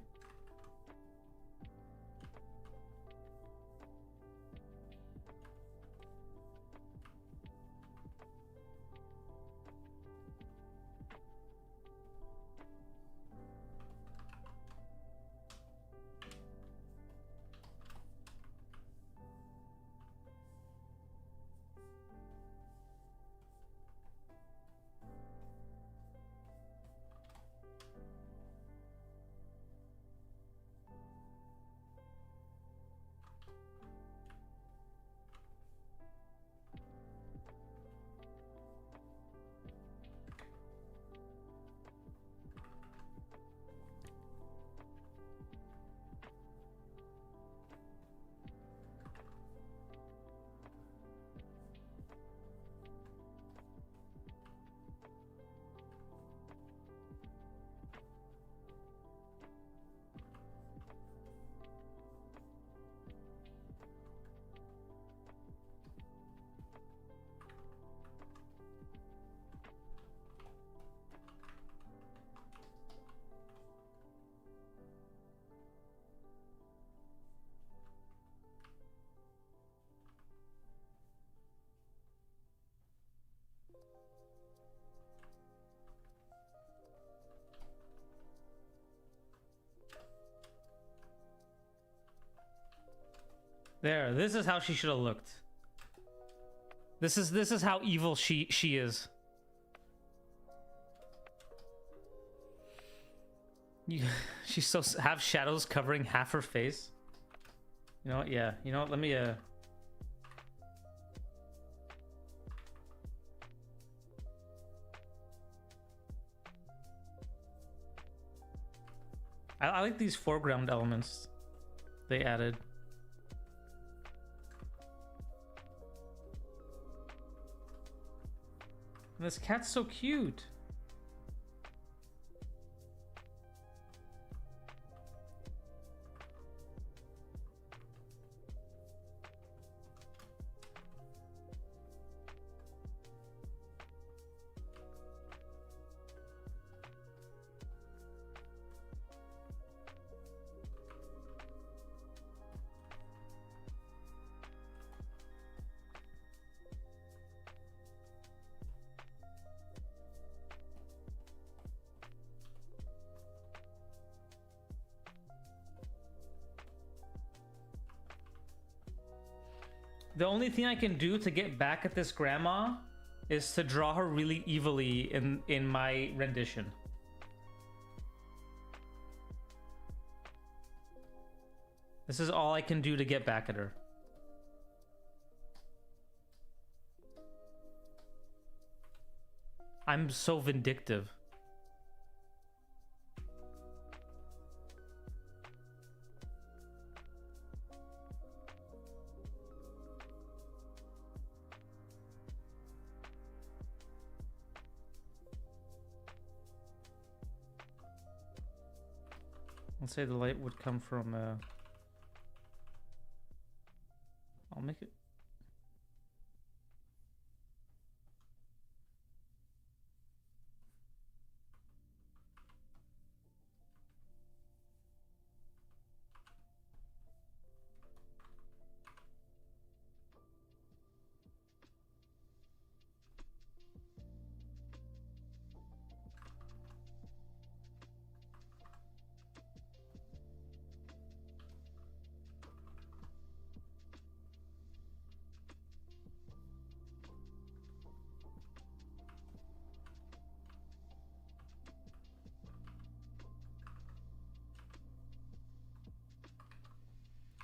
There, this is how she should have looked. This is how evil she is. She's so have shadows covering half her face. You know what? Yeah. You know what? Let me I like these foreground elements they added. And this cat's so cute. The only thing I can do to get back at this grandma is to draw her really evilly in my rendition. This is all I can do to get back at her. I'm so vindictive. Let's say the light would come from I'll make it.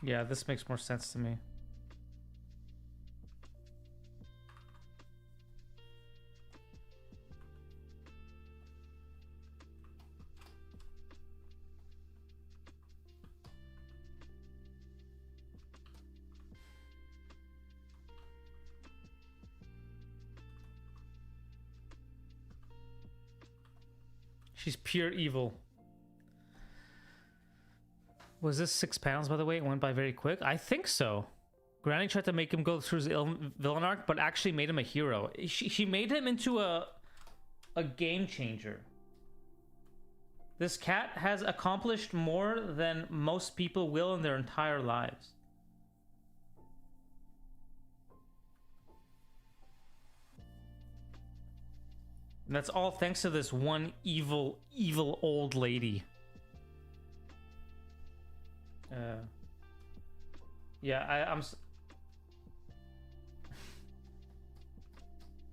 Yeah, this makes more sense to me. She's pure evil. Was this 6 pounds, by the way? It went by very quick. I think so. Granny tried to make him go through his villain arc, but actually made him a hero. She made him into a game changer. This cat has accomplished more than most people will in their entire lives. And that's all thanks to this one evil, evil old lady. Yeah, I'm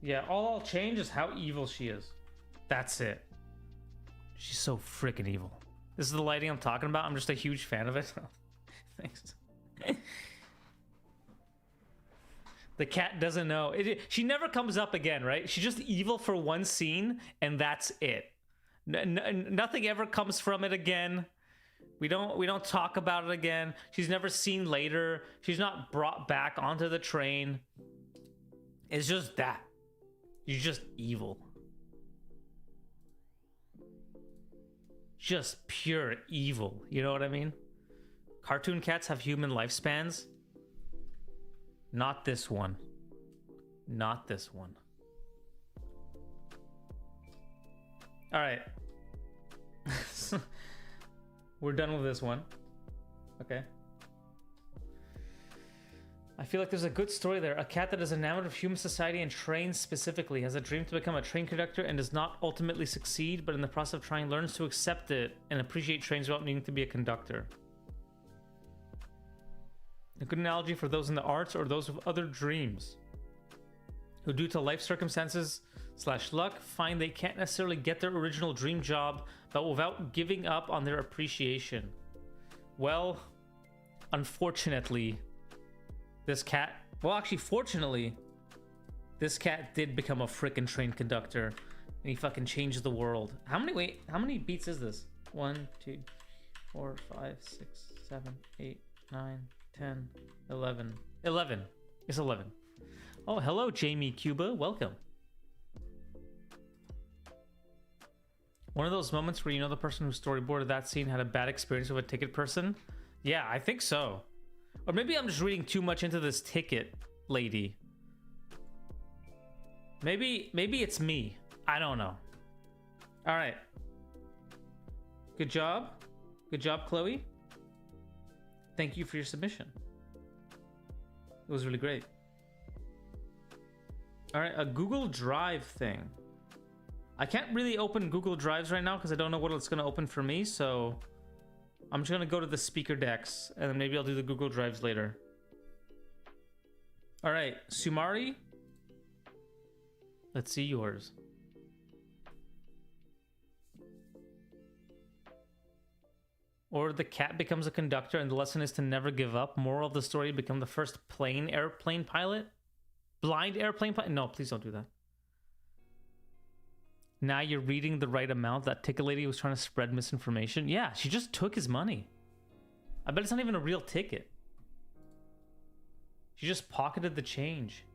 yeah, all I'll change is how evil she is. That's it. She's so freaking evil. This is the lighting I'm talking about. I'm just a huge fan of it. Thanks. The cat doesn't know. She never comes up again, right? She's just evil for one scene, and that's it. Nothing ever comes from it again. We don't talk about it again. She's never seen later. She's not brought back onto the train. It's just that. She's just evil. Just pure evil. You know what I mean? Cartoon cats have human lifespans. Not this one. Not this one. All right. We're done with this one. Okay. I feel like there's a good story there. A cat that is enamored of human society and trains specifically has a dream to become a train conductor and does not ultimately succeed, but in the process of trying learns to accept it and appreciate trains without needing to be a conductor. A good analogy for those in the arts or those with other dreams who, due to life circumstances / luck, find they can't necessarily get their original dream job, but without giving up on their appreciation. Well, unfortunately, this cat... Well, actually, fortunately, this cat did become a frickin' train conductor, and he fucking changed the world. How many beats is this? 1, 2, 4, 5, 6, 7, 8, 9, 10, 11. 11. It's 11. Oh, hello, Jamie Cuba. Welcome. One of those moments where you know the person who storyboarded that scene had a bad experience with a ticket person? Yeah, I think so. Or maybe I'm just reading too much into this ticket lady. Maybe it's me. I don't know. All right. Good job. Good job, Chloe. Thank you for your submission. It was really great. All right, a Google Drive thing. I can't really open Google Drives right now because I don't know what it's going to open for me, so I'm just going to go to the speaker decks, and then maybe I'll do the Google Drives later. All right, Sumari. Let's see yours. Or the cat becomes a conductor and the lesson is to never give up. Moral of the story, become the first airplane pilot. Blind airplane pilot? No, please don't do that. Now you're reading the right amount. That ticket lady was trying to spread misinformation. Yeah, she just took his money. I bet it's not even a real ticket. She just pocketed the change.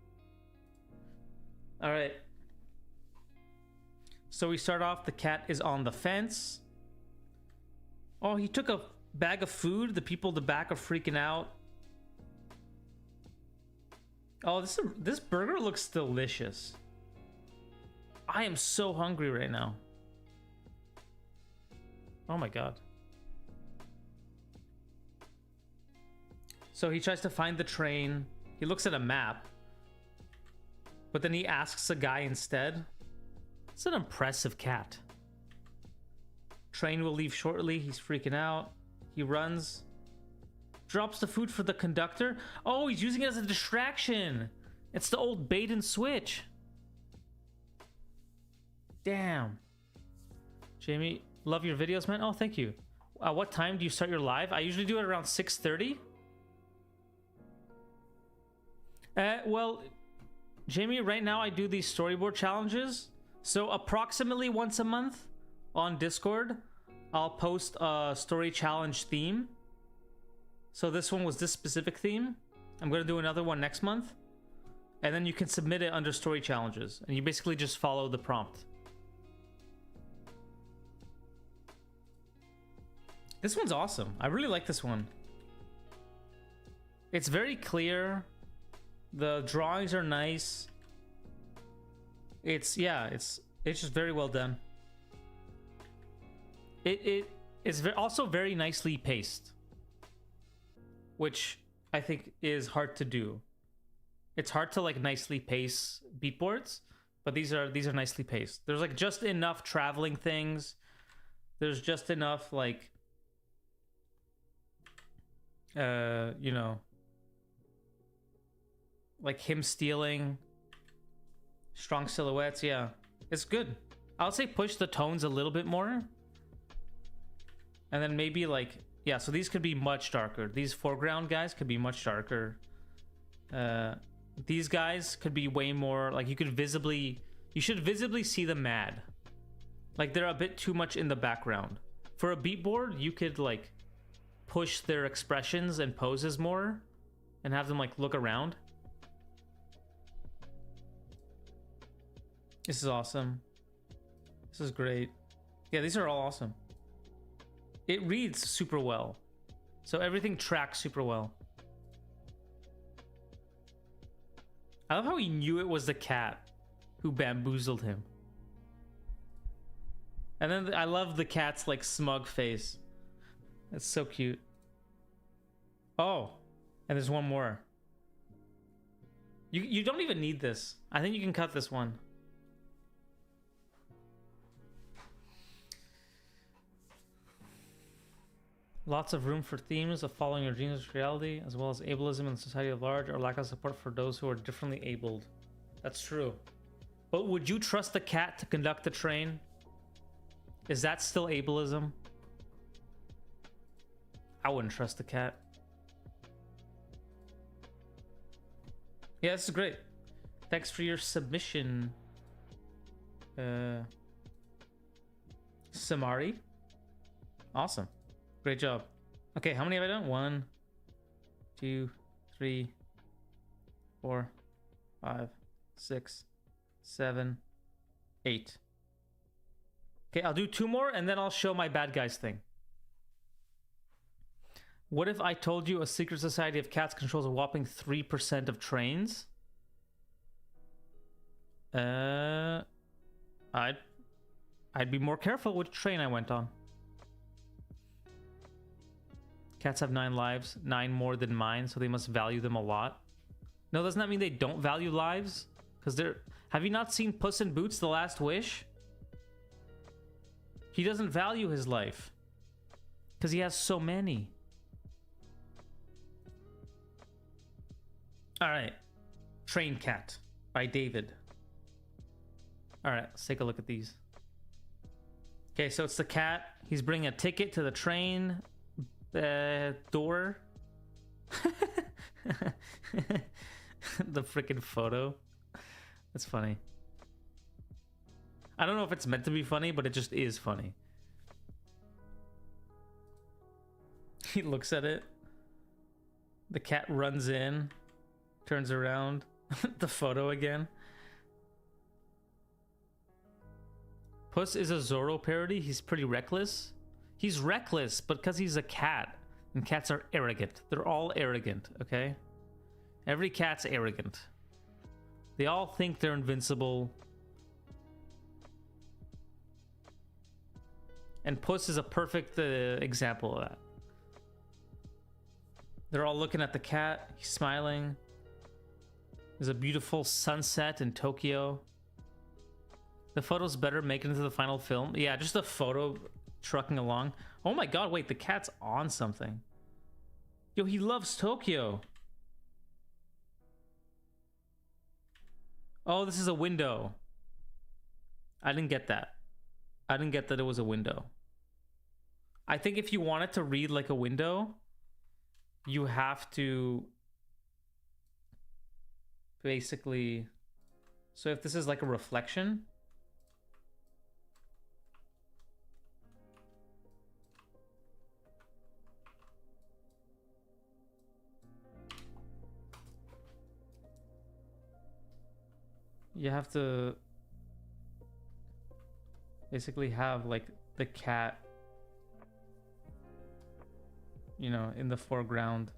All right. So we start off, the cat is on the fence. Oh, he took a bag of food. The people in the back are freaking out. Oh, this burger looks delicious. I am so hungry right now. Oh my god. So he tries to find the train. He looks at a map. But then he asks a guy instead. It's an impressive cat. Train will leave shortly. He's freaking out. He runs. Drops the food for the conductor. Oh, he's using it as a distraction. It's the old bait and switch. Damn. Jamie, love your videos, man. Oh, thank you. What time do you start your live? I usually do it around 6:30. Well, Jamie, right now I do these storyboard challenges. So approximately once a month on Discord, I'll post a story challenge theme. So this one was this specific theme. I'm going to do another one next month. And then you can submit it under story challenges. And you basically just follow the prompt. This one's awesome. I really like this one. It's very clear. The drawings are nice. It's just very well done. It's also very nicely paced, which I think is hard to do. It's hard to like nicely pace beatboards, but these are nicely paced. There's like just enough traveling things. There's just enough like you know, like him stealing, strong silhouettes. Yeah, it's good. I'll say push the tones a little bit more. And then maybe like, yeah, so these could be much darker. These foreground guys could be much darker. These guys could be way more, like you should visibly see them mad. Like they're a bit too much in the background. For a beatboard, you could like push their expressions and poses more and have them like look around. This is awesome. This is great. Yeah, these are all awesome. It reads super well. So everything tracks super well. I love how he knew it was the cat who bamboozled him. And then I love the cat's like smug face. That's so cute. Oh, and there's one more. You don't even need this. I think you can cut this one. Lots of room for themes of following your dreams as reality, as well as ableism in society at large, or lack of support for those who are differently abled. That's true. But would you trust the cat to conduct the train? Is that still ableism? I wouldn't trust the cat. Yeah, this is great. Thanks for your submission. Samari. Awesome. Great job. Okay, how many have I done? 1, 2, 3, 4, 5, 6, 7, 8. Okay, I'll do 2 more and then I'll show my bad guys thing. What if I told you a secret society of cats controls a whopping 3% of trains? I'd be more careful which train I went on. Cats have 9 lives, 9 more than mine, so they must value them a lot. No, doesn't that mean they don't value lives? Because they're... Have you not seen Puss in Boots: The Last Wish? He doesn't value his life. Because he has so many. Alright. Train Cat by David. Alright, let's take a look at these. Okay, so it's the cat. He's bringing a ticket to the train door. The freaking photo. That's funny. I don't know if it's meant to be funny, but it just is funny. He looks at it. The cat runs in, turns around. The photo again. Puss is a Zorro parody. He's pretty reckless. He's reckless, but because he's a cat. And cats are arrogant. They're all arrogant, okay? Every cat's arrogant. They all think they're invincible. And Puss is a perfect example of that. They're all looking at the cat. He's smiling. There's a beautiful sunset in Tokyo. The photo's better. Make it into the final film. Yeah, just a photo trucking along. Oh my god, wait, the cat's on something. Yo, he loves Tokyo. Oh, this is a window. I didn't get that. I didn't get that it was a window. I think if you want it to read like a window, you have to basically... So if this is like a reflection... You have to basically have like the cat, you know, in the foreground.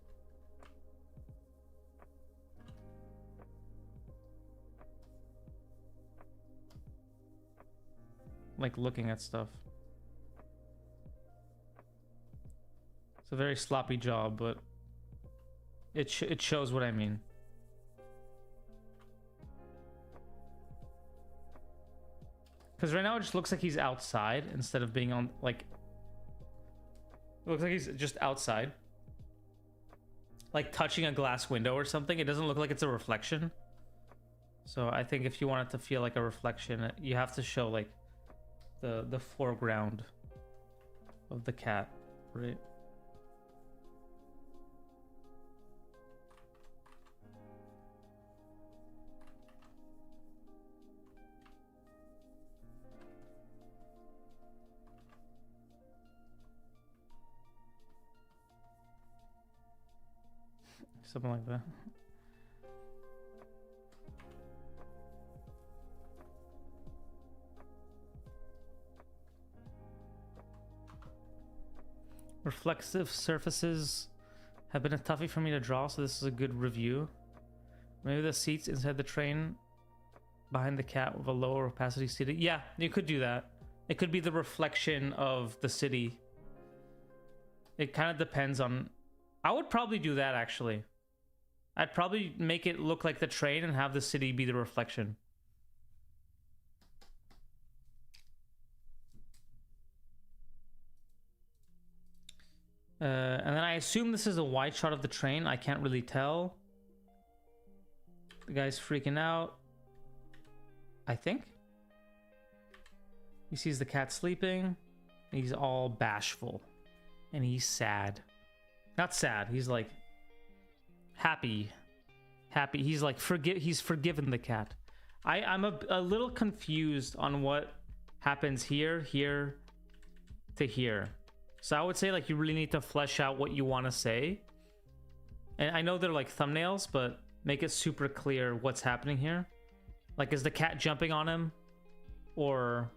Like looking at stuff. It's a very sloppy job, but it shows what I mean. Because right now it just looks like he's outside instead of being on, like... It looks like he's just outside. Like touching a glass window or something. It doesn't look like it's a reflection. So I think if you want it to feel like a reflection, you have to show like the foreground of the cat, right? Something like that. Reflexive surfaces have been a toughie for me to draw, so this is a good review. Maybe the seats inside the train behind the cat with a lower opacity seating. Yeah, you could do that. It could be the reflection of the city. It kind of depends on... I would probably do that, actually. I'd probably make it look like the train and have the city be the reflection. And then I assume this is a wide shot of the train. I can't really tell. The guy's freaking out, I think. He sees the cat sleeping. He's all bashful. And he's sad. Not sad. He's like happy. Happy. He's like he's forgiven the cat. I'm a little confused on what happens here to here. So I would say like you really need to flesh out what you want to say. And I know they're like thumbnails, but make it super clear what's happening here. Like, is the cat jumping on him? Or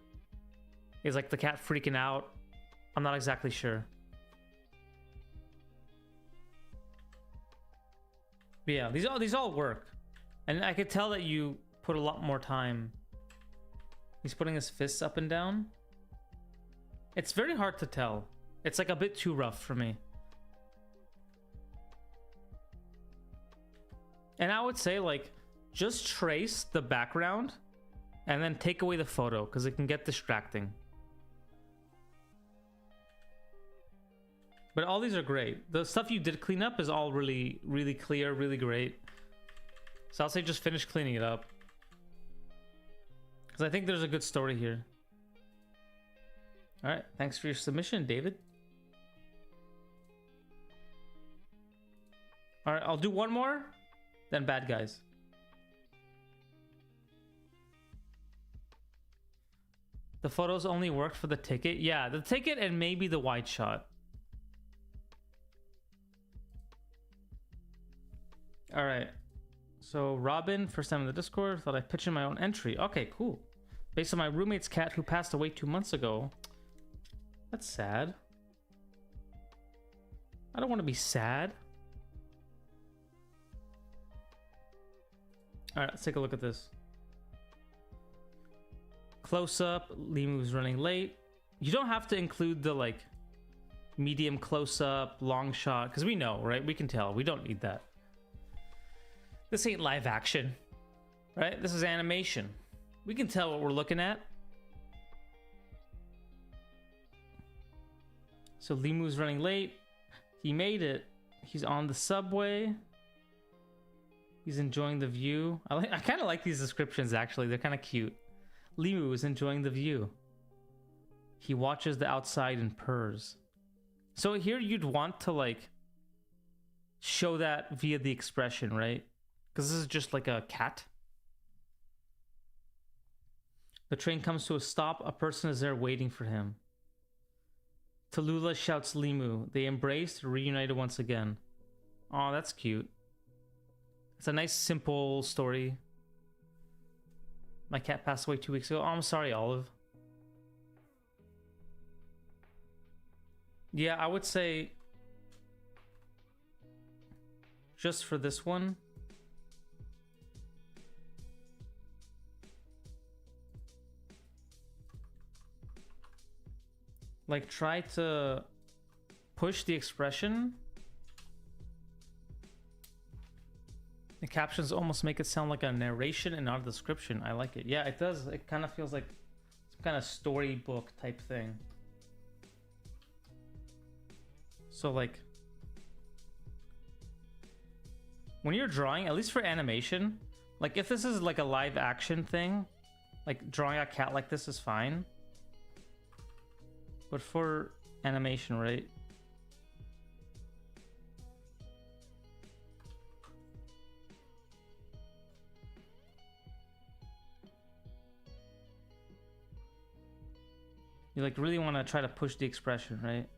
is like the cat freaking out? I'm not exactly sure. But yeah, these all work. And I could tell that you put a lot more time. He's putting his fists up and down. It's very hard to tell. It's like a bit too rough for me. And I would say like just trace the background and then take away the photo because it can get distracting. But all these are great. The stuff you did clean up is all really, really clear, really great. So I'll say just finish cleaning it up. Because I think there's a good story here. All right, thanks for your submission, David. All right, I'll do one more, then bad guys. The photos only worked for the ticket. Yeah, the ticket and maybe the wide shot. All right. So Robin, first time in the Discord, thought I'd pitch in my own entry. Okay, cool. Based on my roommate's cat who passed away 2 months ago. That's sad. I don't want to be sad. All right, let's take a look at this. Close up, Limu's running late. You don't have to include the like medium close up, long shot, because we know, right? We can tell. We don't need that. This ain't live action, right? This is animation. We can tell what we're looking at. So Limu's running late. He made it. He's on the subway. He's enjoying the view. I kind of like these descriptions, actually. They're kind of cute. Limu is enjoying the view. He watches the outside and purrs. So here you'd want to like show that via the expression, right? Because this is just like a cat. The train comes to a stop. A person is there waiting for him. Tallulah shouts Limu. They embraced, reunited once again. Oh, that's cute. It's a nice, simple story. My cat passed away 2 weeks ago. Oh, I'm sorry, Olive. Yeah, I would say just for this one, like try to push the expression. The captions almost make it sound like a narration and not a description. I like it. Yeah, it does. It kind of feels like some kind of storybook type thing. So like when you're drawing, at least for animation, like if this is like a live action thing, like drawing a cat like this is fine. But for animation, right? You like really want to try to push the expression, right?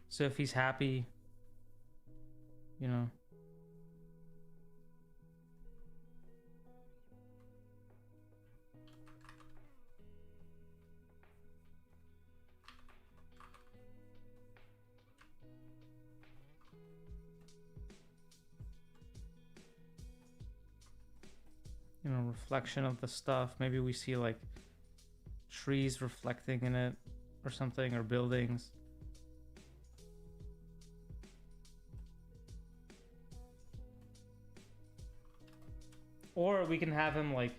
So if he's happy, you know. You know, reflection of the stuff. Maybe we see like trees reflecting in it or something, or buildings. Or we can have him like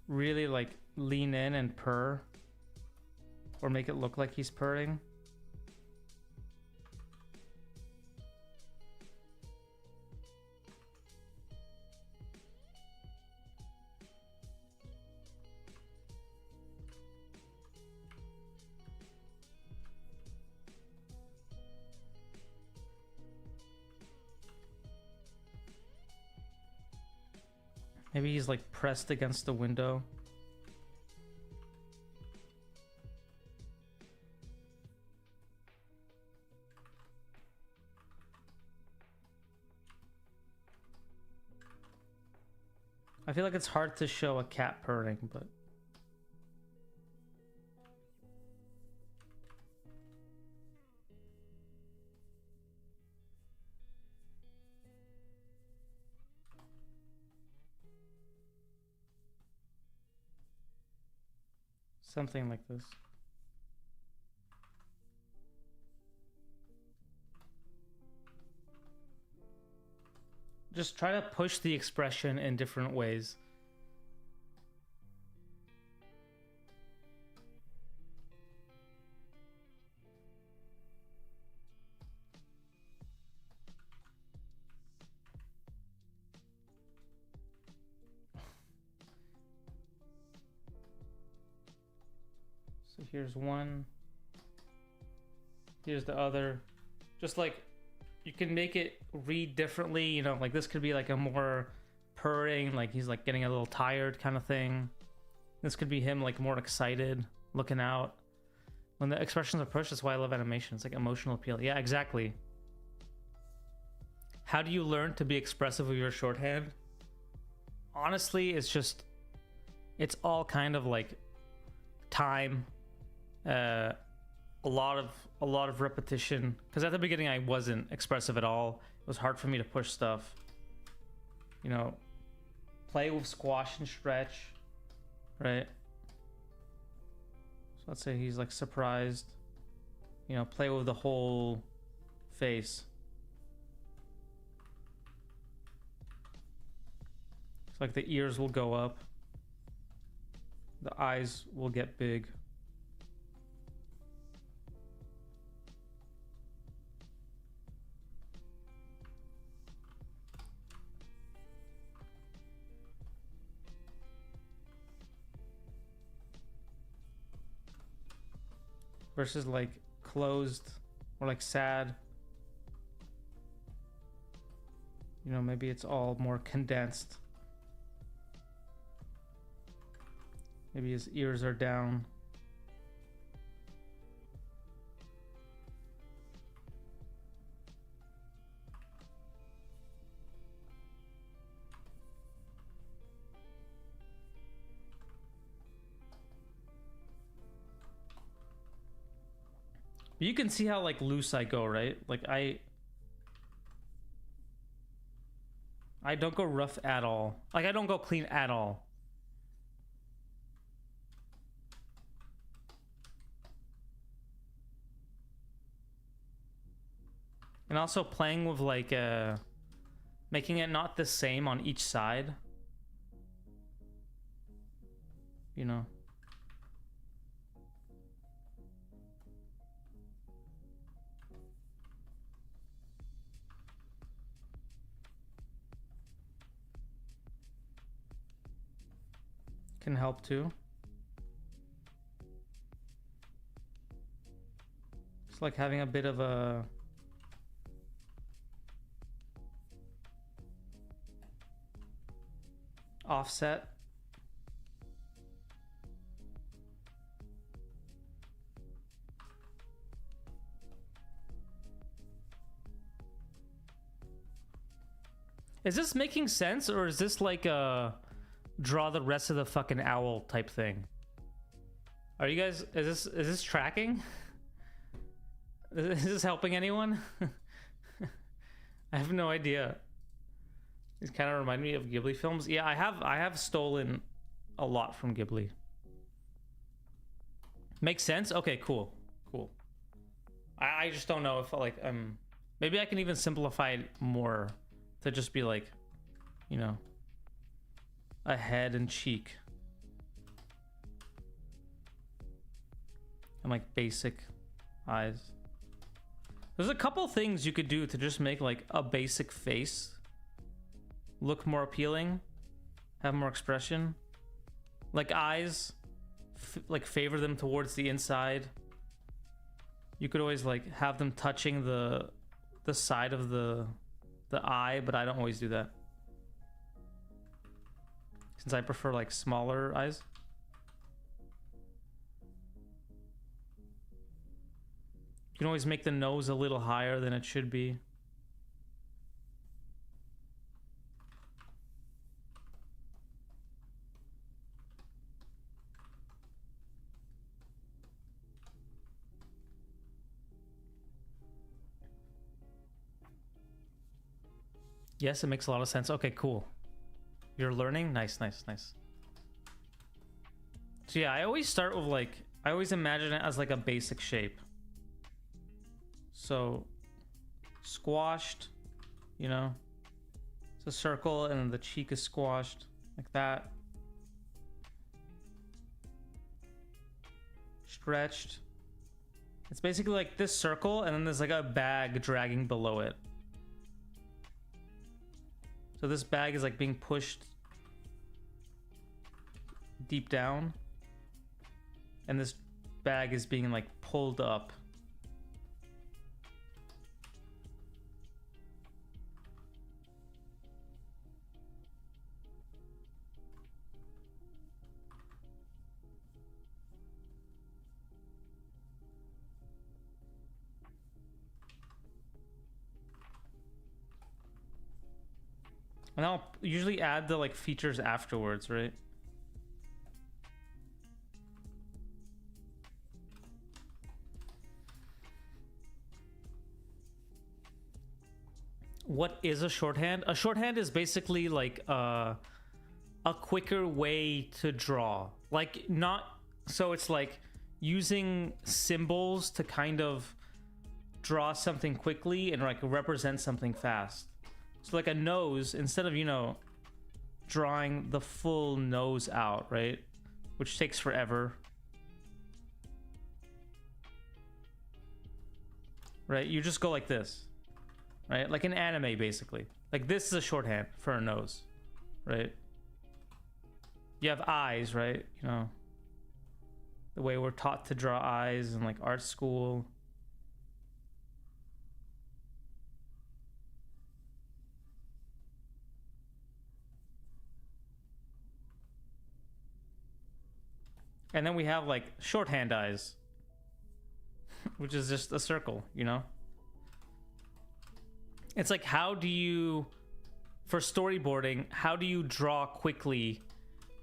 really like lean in and purr, or make it look like he's purring. Maybe he's like pressed against the window. I feel like it's hard to show a cat purring, but something like this. Just try to push the expression in different ways. So here's one. Here's the other. Just like, you can make it read differently, you know, like this could be like a more purring, like he's like getting a little tired kind of thing. This could be him like more excited, looking out. When the expressions are pushed, that's why I love animation. It's like emotional appeal. Yeah, exactly. How do you learn to be expressive with your shorthand? Honestly, it's just, it's all kind of like time, a lot of repetition, because at the beginning I wasn't expressive at all. It was hard for me to push stuff, you know, play with squash and stretch, right? So let's say he's like surprised, you know, play with the whole face. It's like the ears will go up, the eyes will get big. Versus like closed or like sad. You know, maybe it's all more condensed. Maybe his ears are down. But you can see how like loose I go, right? Like I don't go rough at all. Like I don't go clean at all. And also playing with like making it not the same on each side. You know. Can help too. It's like having a bit of a offset. Is this making sense, or is this like a draw the rest of the fucking owl type thing? Are you guys, is this tracking? Is this helping anyone? I have no idea. These kind of remind me of Ghibli films. Yeah, I have stolen a lot from Ghibli. Makes sense? Okay, cool. I just don't know if like maybe I can even simplify it more to just be like, you know, a head and cheek. and like basic eyes. There's a couple things you could do to just make like a basic face look more appealing, have more expression. Like eyes, like favor them towards the inside. You could always like have them touching the side of the eye, but I don't always do that, since I prefer like smaller eyes. You can always make the nose a little higher than it should be. Yes, it makes a lot of sense. Okay, cool. You're learning? Nice, nice, nice. So yeah, I always start with like, I always imagine it as like a basic shape. So squashed, you know, it's a circle and then the cheek is squashed like that. Stretched. It's basically like this circle and then there's like a bag dragging below it. So this bag is like being pushed deep down, and this bag is being like pulled up. And I'll usually add the like features afterwards, right? What is a shorthand? A shorthand is basically like a quicker way to draw. Like not, so it's like using symbols to kind of draw something quickly and like represent something fast. So like a nose, instead of, you know, drawing the full nose out, right? Which takes forever. Right? You just go like this, right? Like an anime, basically. Like this is a shorthand for a nose, right? You have eyes, right? You know, the way we're taught to draw eyes in like art school. And then we have like shorthand eyes, which is just a circle, you know? It's like, how do you, for storyboarding, how do you draw quickly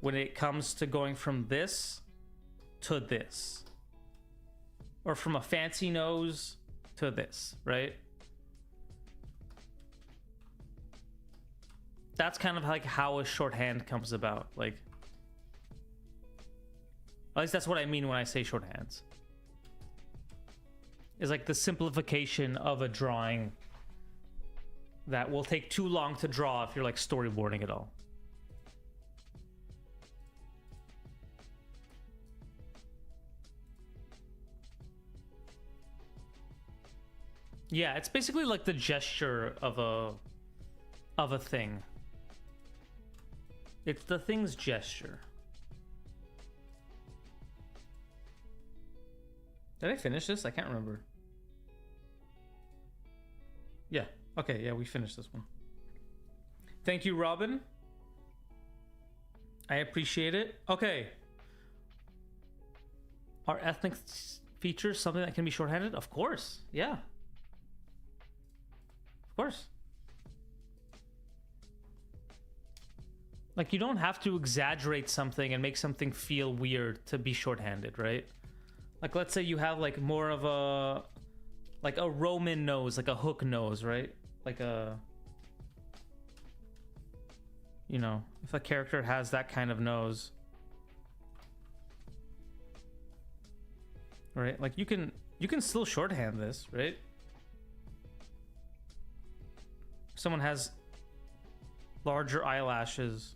when it comes to going from this to this? Or from a fancy nose to this, right? That's kind of like how a shorthand comes about. Like, at least that's what I mean when I say shorthands. Is like the simplification of a drawing that will take too long to draw if you're like storyboarding it all. Yeah, it's basically like the gesture of a thing. It's the thing's gesture. Did I finish this? I can't remember. Yeah. Okay, yeah, we finished this one. Thank you, Robin. I appreciate it. Okay. Are ethnic features something that can be shorthanded? Of course. Yeah. Of course. Like, you don't have to exaggerate something and make something feel weird to be shorthanded, right? Like, let's say you have like more of a Roman nose, like a hook nose, right? Like a, you know, if a character has that kind of nose, right? Like you can still shorthand this, right? If someone has larger eyelashes,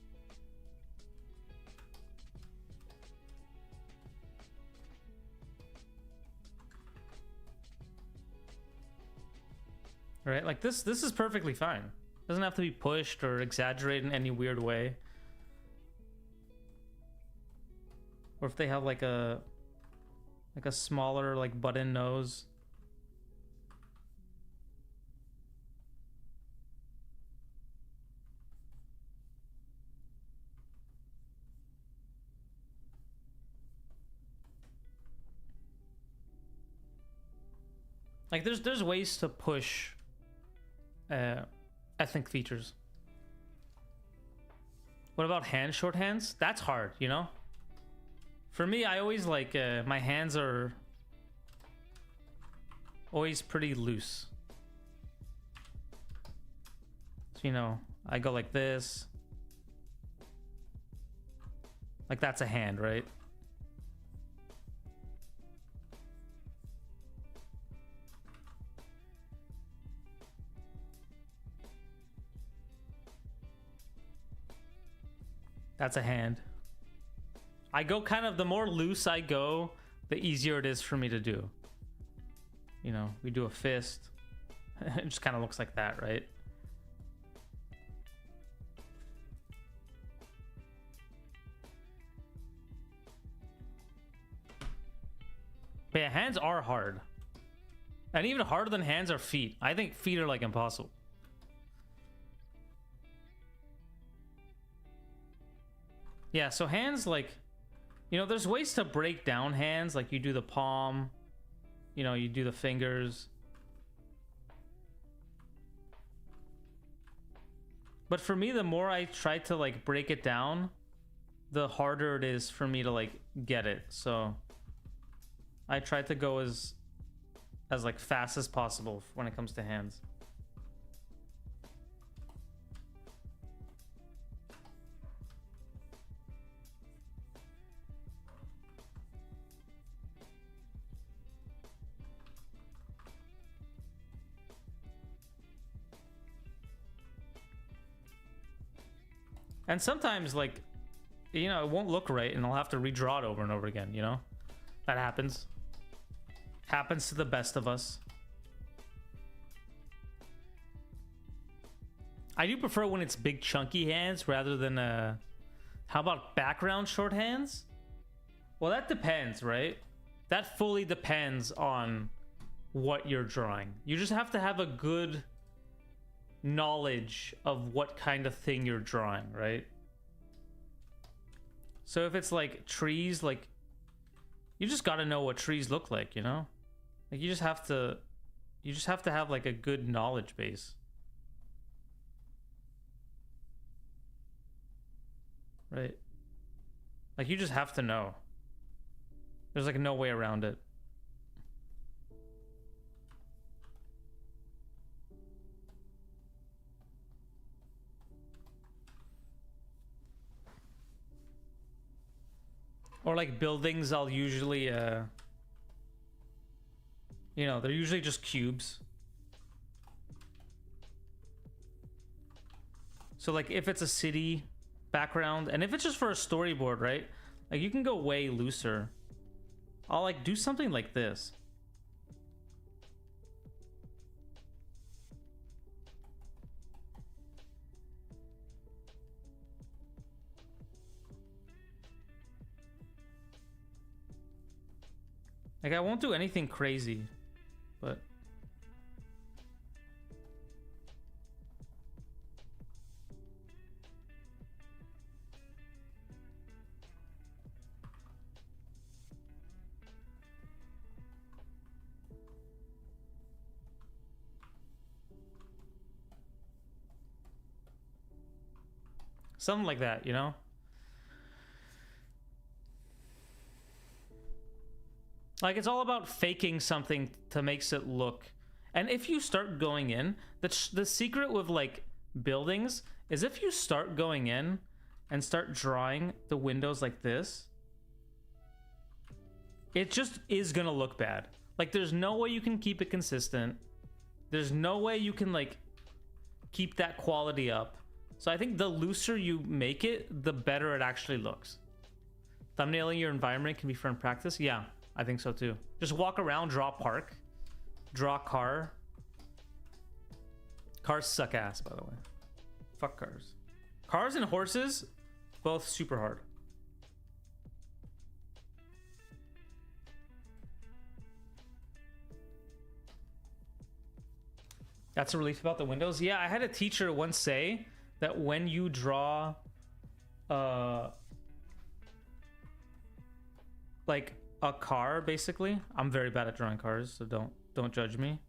Right? Like this is perfectly fine. Doesn't have to be pushed or exaggerated in any weird way. Or if they have like a smaller like button nose. Like there's ways to push ethnic features. What about shorthands? That's hard, you know? For me, I always like my hands are always pretty loose. So, you know, I go like this. Like that's a hand, right? That's a hand. I go kind of, the more loose I go, the easier it is for me to do. You know, we do a fist. It just kind of looks like that, right? But yeah, hands are hard. And even harder than hands are feet. I think feet are like impossible. Yeah, so hands, like, you know, there's ways to break down hands. Like you do the palm, you know, you do the fingers. But for me, the more I try to like break it down, the harder it is for me to like get it. So I try to go as like fast as possible when it comes to hands. And sometimes, like, you know, it won't look right and I'll have to redraw it over and over again, you know? That happens. Happens to the best of us. I do prefer when it's big chunky hands rather than how about background short hands? Well, that depends, right? That fully depends on what you're drawing. You just have to have a good knowledge of what kind of thing you're drawing, right? So if it's like trees, like you just got to know what trees look like, you know? Like you just have to have like a good knowledge base. Right? Like you just have to know. There's like no way around it. Or like buildings, I'll usually, you know, they're usually just cubes. So like if it's a city background, and if it's just for a storyboard, right? Like you can go way looser. I'll like do something like this. Like I won't do anything crazy, but something like that, you know? Like it's all about faking something to makes it look. And if you start going in, the secret with like buildings is if you start going in and start drawing the windows like this, it just is gonna look bad. Like there's no way you can keep it consistent. There's no way you can like keep that quality up. So I think the looser you make it, the better it actually looks. Thumbnailing your environment can be fun practice. Yeah, I think so too. Just walk around, draw park, draw car. Cars suck ass, by the way. Fuck cars. Cars and horses, both super hard. That's a relief about the windows. Yeah, I had a teacher once say that when you draw like a car, basically. I'm very bad at drawing cars, so don't judge me.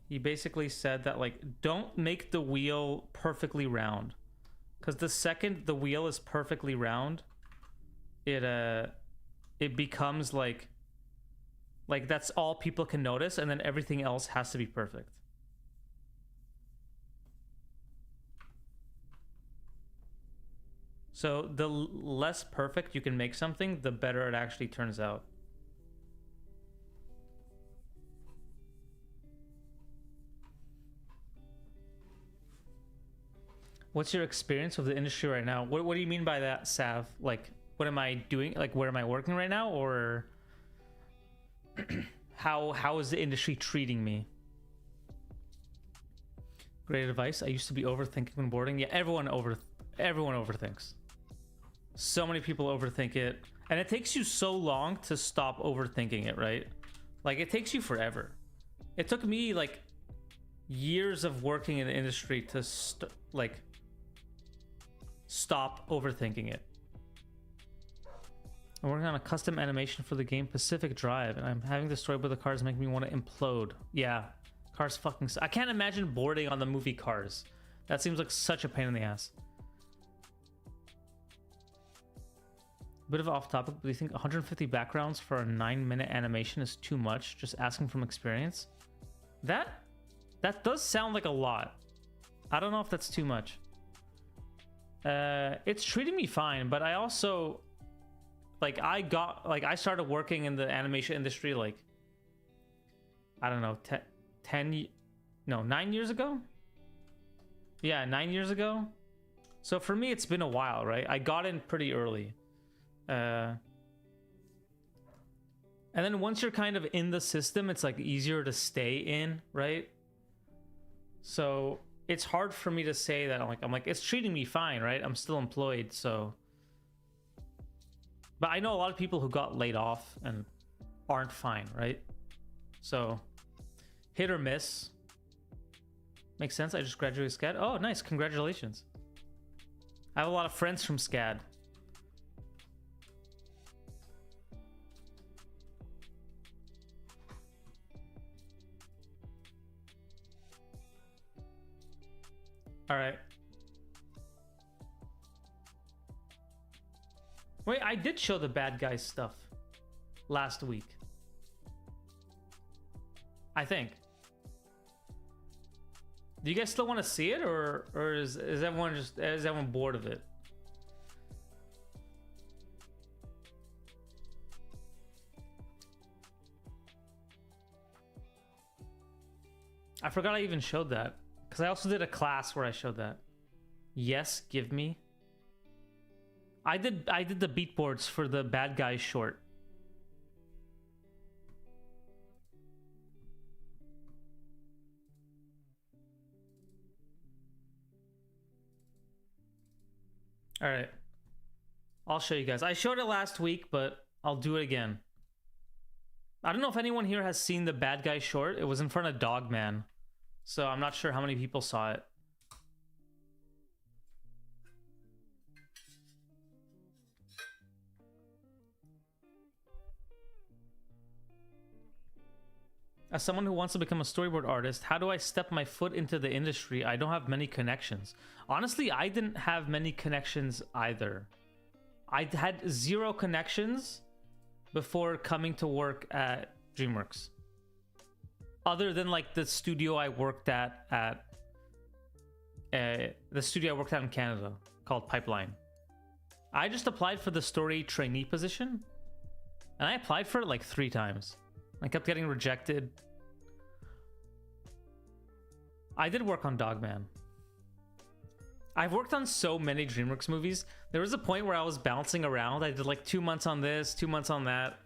He basically said that, like, don't make the wheel perfectly round, because the second the wheel is perfectly round, it becomes like that's all people can notice, and then everything else has to be perfect. So the less perfect you can make something, the better it actually turns out. What's your experience with the industry right now? What do you mean by that, Sav? Like, what am I doing? Like, where am I working right now? Or how is the industry treating me? Great advice. I used to be overthinking when boarding. Yeah, everyone overthinks. So many people overthink it, and it takes you so long to stop overthinking it, right? Like, it takes you forever. It took me like years of working in the industry to stop overthinking it. I'm working on a custom animation for the game Pacific Drive, and I'm having the storyboard the cars make me want to implode. Yeah, Cars fucking I can't imagine boarding on the movie Cars. That seems like such a pain in the ass. Bit of off topic, but do you think 150 backgrounds for a 9-minute animation is too much? Just asking from experience. That does sound like a lot. I don't know if that's too much. It's treating me fine, but I also I started working in the animation industry like, I don't know, 9 years ago. Yeah, 9 years ago. So for me, it's been a while, right? I got in pretty early. And then once you're kind of in the system, it's like easier to stay in, right? So it's hard for me to say that I'm like it's treating me fine, right? I'm still employed, so. But I know a lot of people who got laid off and aren't fine, right? So hit or miss. Makes sense. I just graduated SCAD. Oh, nice. Congratulations. I have a lot of friends from SCAD. All right. Wait, I did show the bad guys stuff last week. I think. Do you guys still want to see it, or is everyone bored of it? I forgot I even showed that. Because I also did a class where I showed that. Yes, give me. I did the beatboards for the bad guys short. All right. I'll show you guys. I showed it last week, but I'll do it again. I don't know if anyone here has seen the bad guy short. It was in front of Dogman. So I'm not sure how many people saw it. As someone who wants to become a storyboard artist, how do I step my foot into the industry? I don't have many connections. Honestly, I didn't have many connections either. I had 0 connections before coming to work at DreamWorks. Other than like the studio I worked at the studio I worked at in Canada called Pipeline. I just applied for the story trainee position, and I applied for it like 3 times. I kept getting rejected. I did work on Dogman. I've worked on so many DreamWorks movies. There was a point where I was bouncing around. I did like 2 months on this, 2 months on that.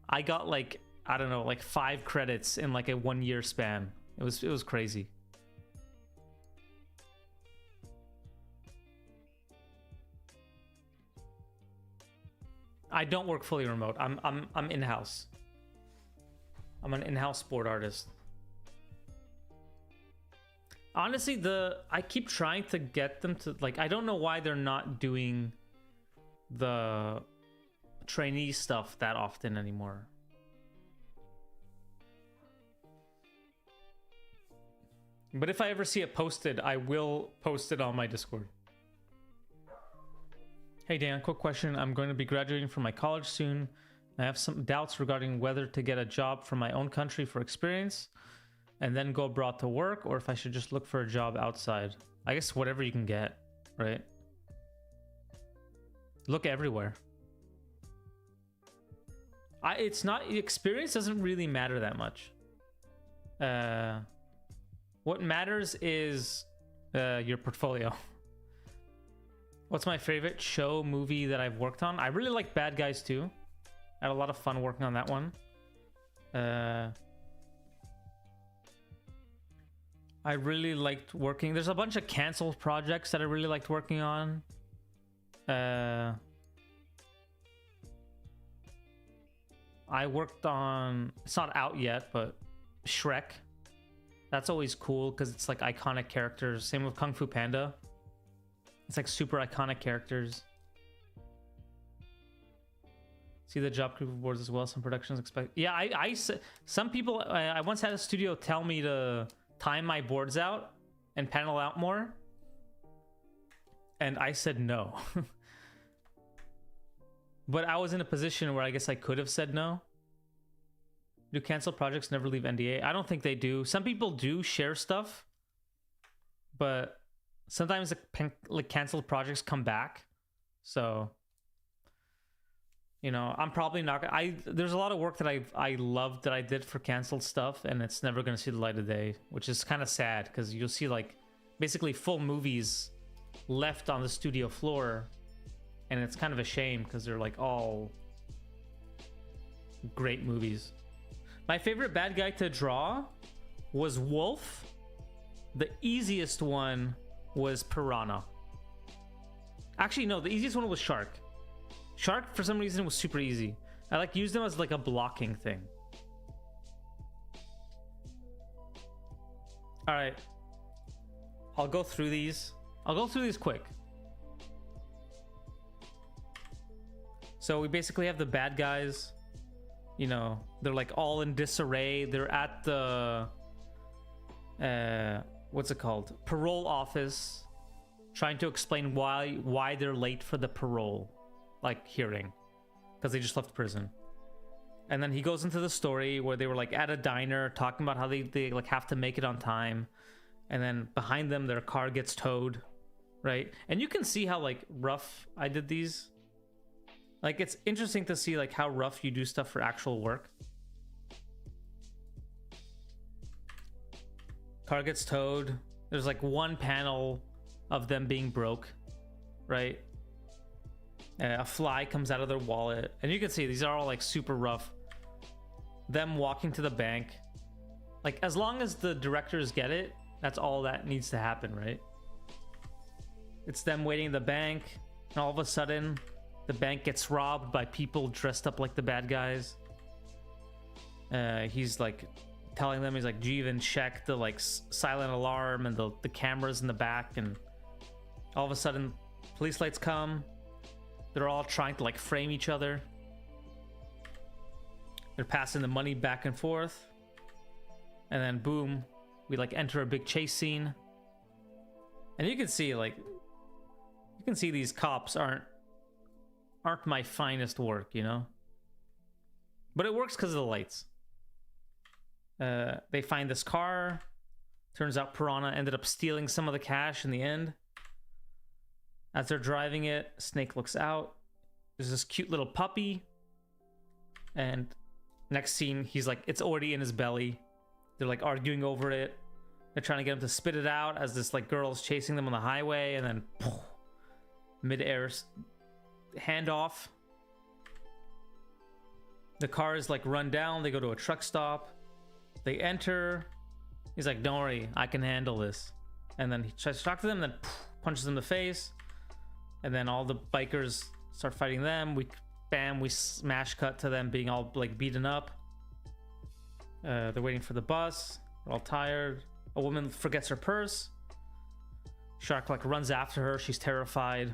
I got like, I don't know, like 5 credits in like a 1-year span. It was crazy. I don't work fully remote. I'm in-house. I'm an in-house board artist. Honestly, I keep trying to get them to, like, I don't know why they're not doing the trainee stuff that often anymore. But if I ever see it posted, I will post it on my Discord. Hey Dan, quick question. I'm going to be graduating from my college soon. I have some doubts regarding whether to get a job from my own country for experience and then go abroad to work, or if I should just look for a job outside. I guess whatever you can get, right? Look everywhere. It's not, experience doesn't really matter that much. What matters is your portfolio. What's my favorite show, movie that I've worked on? I really like Bad Guys too. I had a lot of fun working on that one. I really liked working. There's a bunch of canceled projects that I really liked working on. I worked on, it's not out yet, but Shrek. That's always cool because it's like iconic characters. Same with Kung Fu Panda. It's like super iconic characters. See the job crew boards as well. Some productions expect. Yeah, some people. I once had a studio tell me to time my boards out and panel out more, and I said no. But I was in a position where I guess I could have said no. Do cancel projects never leave NDA? I don't think they do. Some people do share stuff, but sometimes the canceled projects come back. So, you know, I'm probably not gonna, there's a lot of work that I loved that I did for canceled stuff, and it's never gonna see the light of day, which is kind of sad because you'll see like basically full movies left on the studio floor, and it's kind of a shame because they're like all great movies. My favorite bad guy to draw was Wolf. The easiest one was Piranha. Actually, no, the easiest one was Shark. Shark, for some reason, was super easy. I like used them as like a blocking thing. All right. I'll go through these. I'll go through these quick. So we basically have the bad guys. You know, they're like all in disarray. They're at the what's it called? Parole office, trying to explain why they're late for the parole like hearing, because they just left prison. And then he goes into the story where they were like at a diner talking about how they like have to make it on time, and then behind them their car gets towed, right? And you can see how like rough I did these. Like, it's interesting to see like how rough you do stuff for actual work. Car gets towed. There's like one panel of them being broke, right? A fly comes out of their wallet, and you can see these are all like super rough. Them walking to the bank. Like, as long as the directors get it, that's all that needs to happen, right? It's them waiting in the bank, and all of a sudden the bank gets robbed by people dressed up like the bad guys. He's like telling them, he's like, do you even check the like silent alarm and the cameras in the back? And all of a sudden police lights come. They're all trying to like frame each other. They're passing the money back and forth. And then boom, we like enter a big chase scene. And you can see like, you can see these cops aren't my finest work, you know? But it works because of the lights. They find this car. Turns out Piranha ended up stealing some of the cash in the end. As they're driving it, Snake looks out. There's this cute little puppy. And next scene, he's like, it's already in his belly. They're like arguing over it. They're trying to get him to spit it out as this like girl's chasing them on the highway, and then mid-air handoff. The car is like run down. They go to a truck stop. They enter. He's like, don't worry, I can handle this. And then he tries to talk to them, then punches them in the face. And then all the bikers start fighting them. We smash cut to them being all like beaten up. They're waiting for the bus. They're all tired. A woman forgets her purse. Shark like runs after her. She's terrified.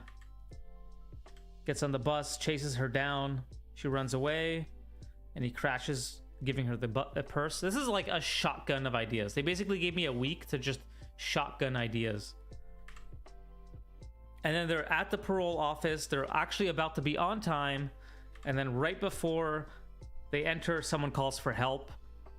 Gets on the bus, chases her down. She runs away, and he crashes, giving her the purse. This is like a shotgun of ideas. They basically gave me a week to just shotgun ideas. And then they're at the parole office. They're actually about to be on time. And then right before they enter, someone calls for help.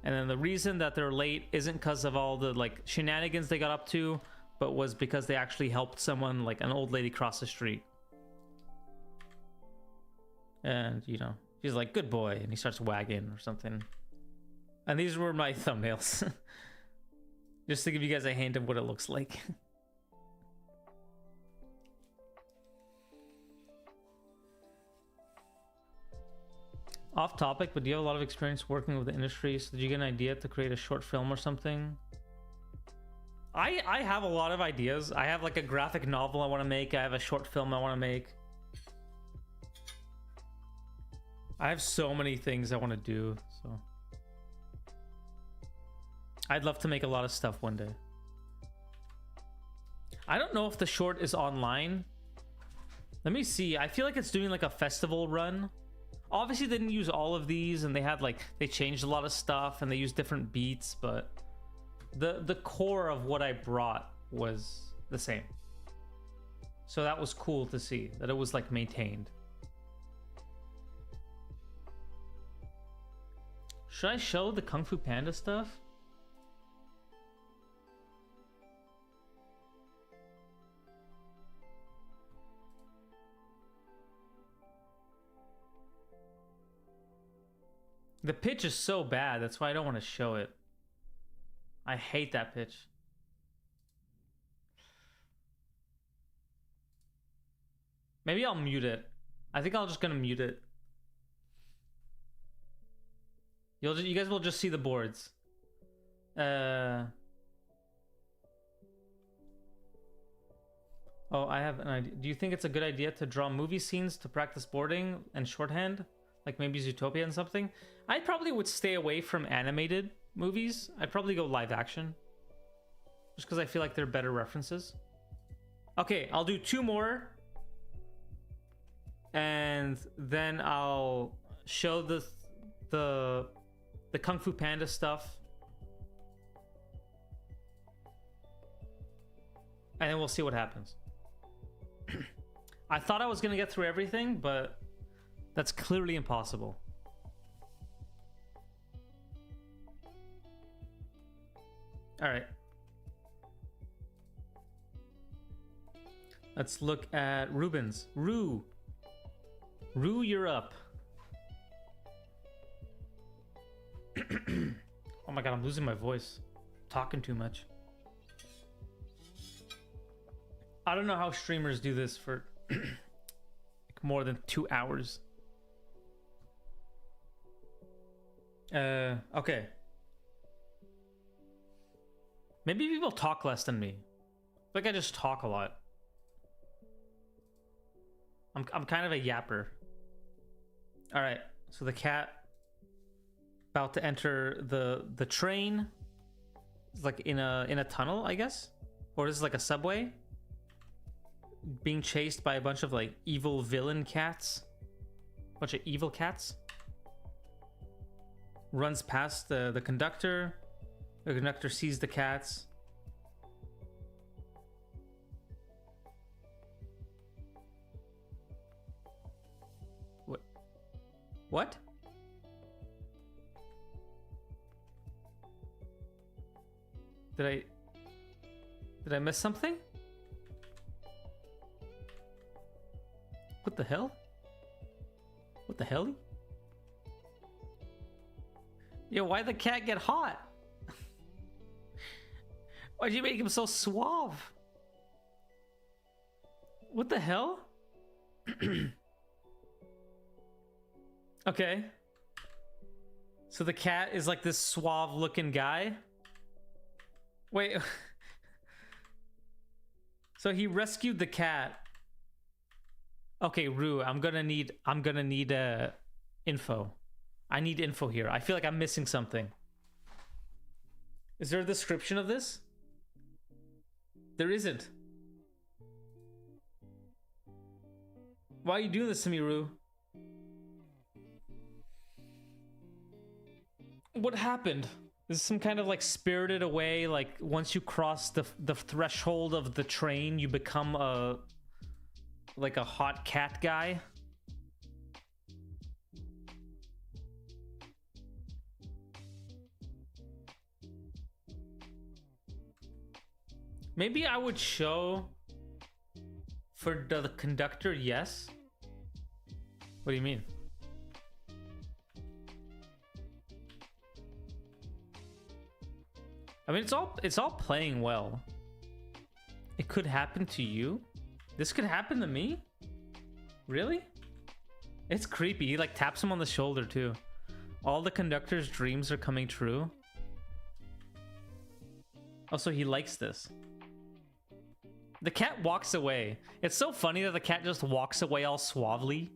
And then the reason that they're late isn't because of all the like shenanigans they got up to, but was because they actually helped someone, like an old lady, cross the street. And, you know, she's like, good boy. And he starts wagging or something. And these were my thumbnails. Just to give you guys a hint of what it looks like. Off topic, but do you have a lot of experience working with the industry? So did you get an idea to create a short film or something? I have a lot of ideas. I have like a graphic novel I want to make. I have a short film I want to make. I have so many things I want to do, so I'd love to make a lot of stuff one day. I don't know if the short is online. Let me see. I feel like it's doing like a festival run. Obviously they didn't use all of these, and they had like, they changed a lot of stuff and they used different beats, but the core of what I brought was the same. So that was cool to see that it was like maintained. Should I show the Kung Fu Panda stuff? The pitch is so bad, that's why I don't want to show it. I hate that pitch. Maybe I'll mute it. I think I'm just gonna mute it. You guys will just see the boards. Oh, I have an idea. Do you think it's a good idea to draw movie scenes to practice boarding and shorthand? Like maybe Zootopia and something? I probably would stay away from animated movies. I'd probably go live action. Just because I feel like they're better references. Okay, I'll do 2 more. And then I'll show the Kung Fu Panda stuff. And then we'll see what happens. I thought I was going to get through everything, but that's clearly impossible. All right. Let's look at Rubens. Rue, you're up. Oh my god, I'm losing my voice. Talking too much. I don't know how streamers do this for more than 2 hours. Okay. Maybe people talk less than me. Like I just talk a lot. I'm kind of a yapper. All right. So the cat about to enter the train. It's like in a tunnel, I guess, or this is like a subway. Being chased by a bunch of like evil villain cats. Bunch of evil cats. Runs past the conductor. The conductor sees the cats. What? Did I miss something? What the hell? What the hell? Yo, why'd the cat get hot? Why'd you make him so suave? What the hell? Okay. So the cat is like this suave looking guy. Wait. So he rescued the cat. Okay, Rue, I'm gonna need info. I need info here. I feel like I'm missing something. Is there a description of this? There isn't. Why are you doing this to me, Rue? What happened? Is some kind of like spirited away, like once you cross the threshold of the train, you become a hot cat guy? Maybe I would show for the conductor, yes. What do you mean? I mean, it's all playing well. It could happen to you. This could happen to me? Really? It's creepy. He like taps him on the shoulder too. All the conductor's dreams are coming true. Also, he likes this. The cat walks away. It's so funny that the cat just walks away all suavely.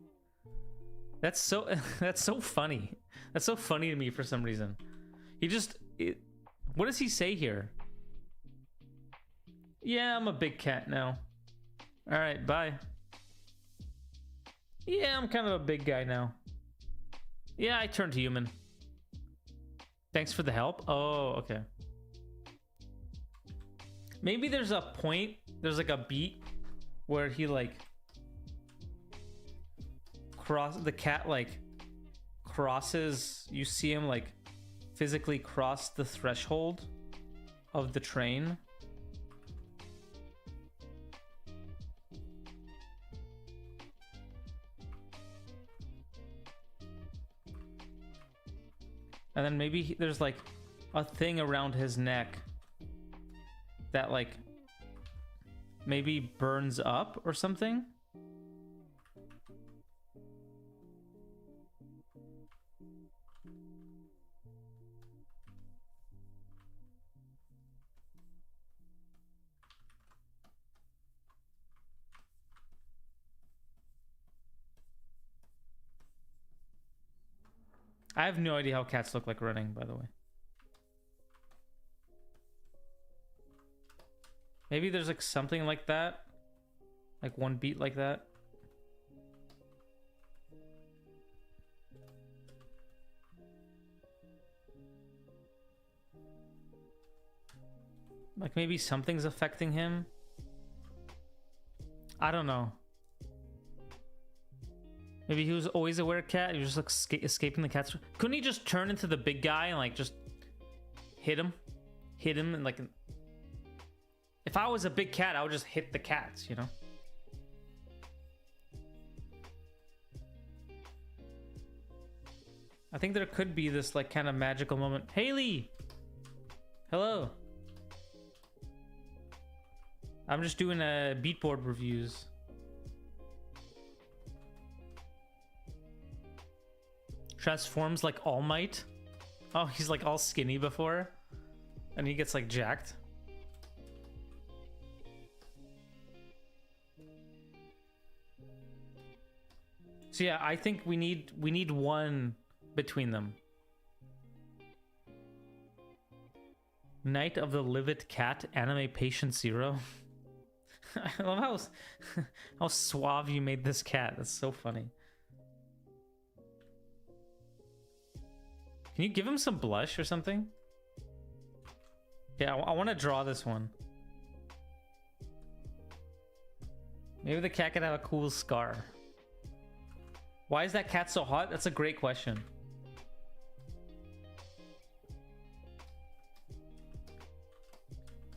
That's so that's so funny. That's so funny to me for some reason. He just what does he say here? Yeah, I'm a big cat now. All right, bye. Yeah, I'm kind of a big guy now. Yeah, I turned human. Thanks for the help. Oh, okay. Maybe there's a point, there's like a beat where he like the cat like crosses, you see him like physically cross the threshold of the train. And then maybe there's like a thing around his neck that like maybe burns up or something. I have no idea how cats look like running, by the way. Maybe there's like something like that. Like one beat like that. Like maybe something's affecting him. I don't know. Maybe he was always a werecat. He was just like escaping the cats. Couldn't he just turn into the big guy and like just hit him? Hit him and like... If I was a big cat, I would just hit the cats, you know? I think there could be this like kind of magical moment. Haley! Hello. I'm just doing beatboard reviews. Transforms like All Might. Oh, he's like all skinny before. And he gets like jacked. So yeah, I think we need one between them. Night of the Livid Cat, anime patient 0. I love how suave you made this cat. That's so funny. Can you give him some blush or something? Yeah, I want to draw this one. Maybe the cat could have a cool scar. Why is that cat so hot? That's a great question.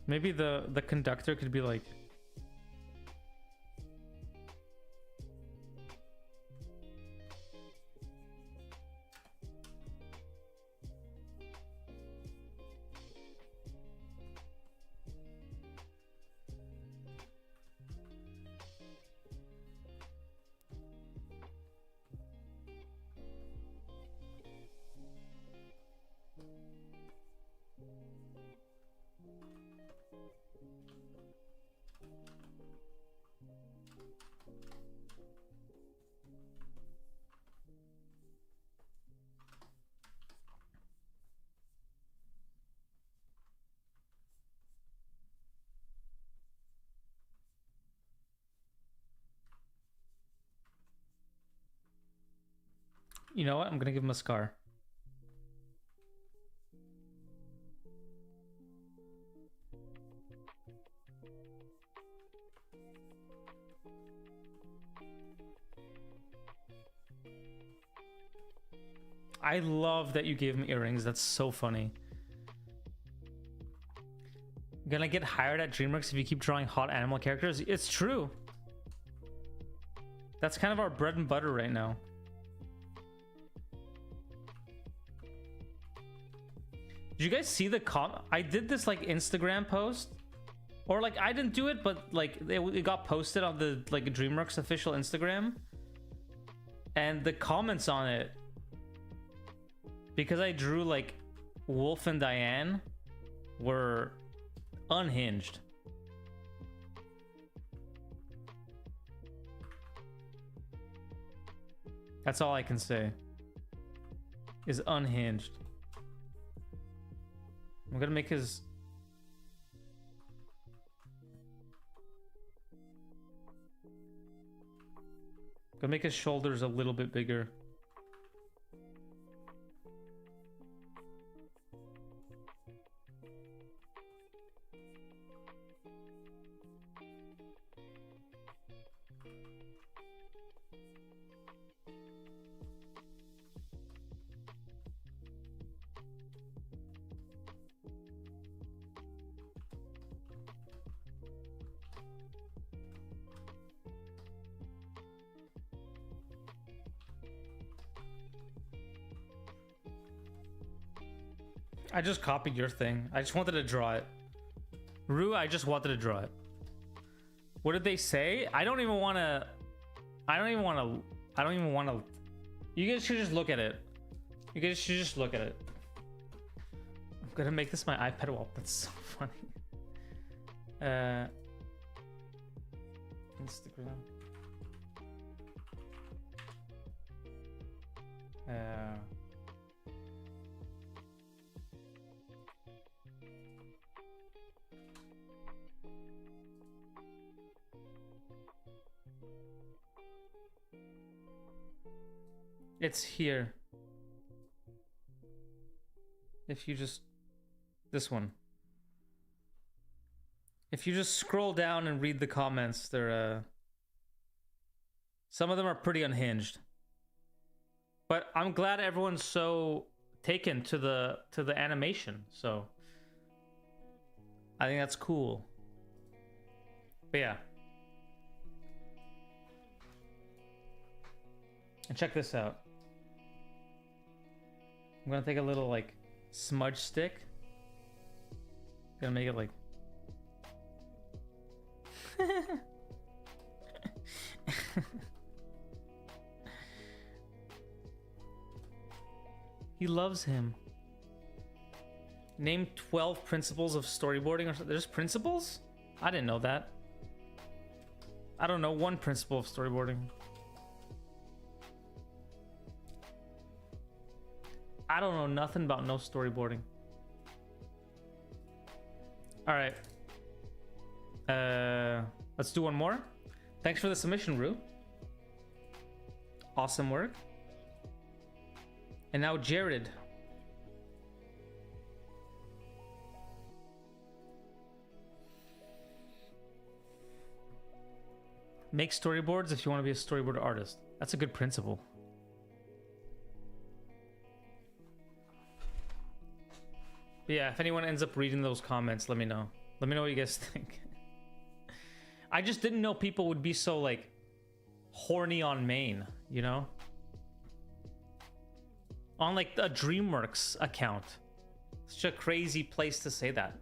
Maybe the conductor could be like... You know what? I'm gonna give him a scar. I love that you gave him earrings. That's so funny. Gonna get hired at DreamWorks if you keep drawing hot animal characters. It's true. That's kind of our bread and butter right now. Did you guys see the I did this like Instagram post, or like I didn't do it, but like it got posted on the like DreamWorks official Instagram, and the comments on it, because I drew like Wolf and Diane, were unhinged. That's all I can say. Is unhinged. I'm gonna make his... Gonna make his shoulders a little bit bigger. I just copied your thing. I just wanted to draw it. Rue, I just wanted to draw it. What did they say? I don't even want to... You guys should just look at it. You guys should just look at it. I'm gonna make this my iPad wall. That's so funny. Instagram. It's here. If you just... This one. If you just scroll down and read the comments, they're... Some of them are pretty unhinged. But I'm glad everyone's so taken to the animation, so... I think that's cool. But yeah. And check this out. I'm gonna take a little like smudge stick. Gonna make it like he loves him. Name 12 principles of storyboarding or something. There's principles? I didn't know that. I don't know one principle of storyboarding. I don't know nothing about no storyboarding. All right. Let's do one more. Thanks for the submission, Rue. Awesome work. And now Jared. Make storyboards if you want to be a storyboard artist. That's a good principle. But yeah, if anyone ends up reading those comments, let me know. Let me know what you guys think. I just didn't know people would be so, like, horny on main, you know? On, like, a DreamWorks account. Such a crazy place to say that.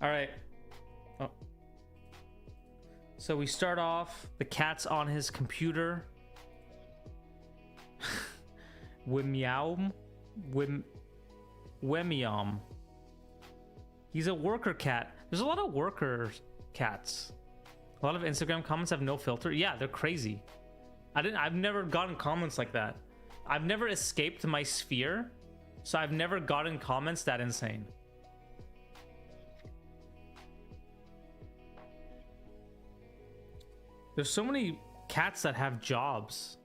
All right. Oh. So we start off, the cat's on his computer. Wimiaum. Wemium. He's a worker cat. There's a lot of worker cats. A lot of Instagram comments have no filter. Yeah, they're crazy. I've never gotten comments like that. I've never escaped my sphere, so I've never gotten comments that insane. There's so many cats that have jobs.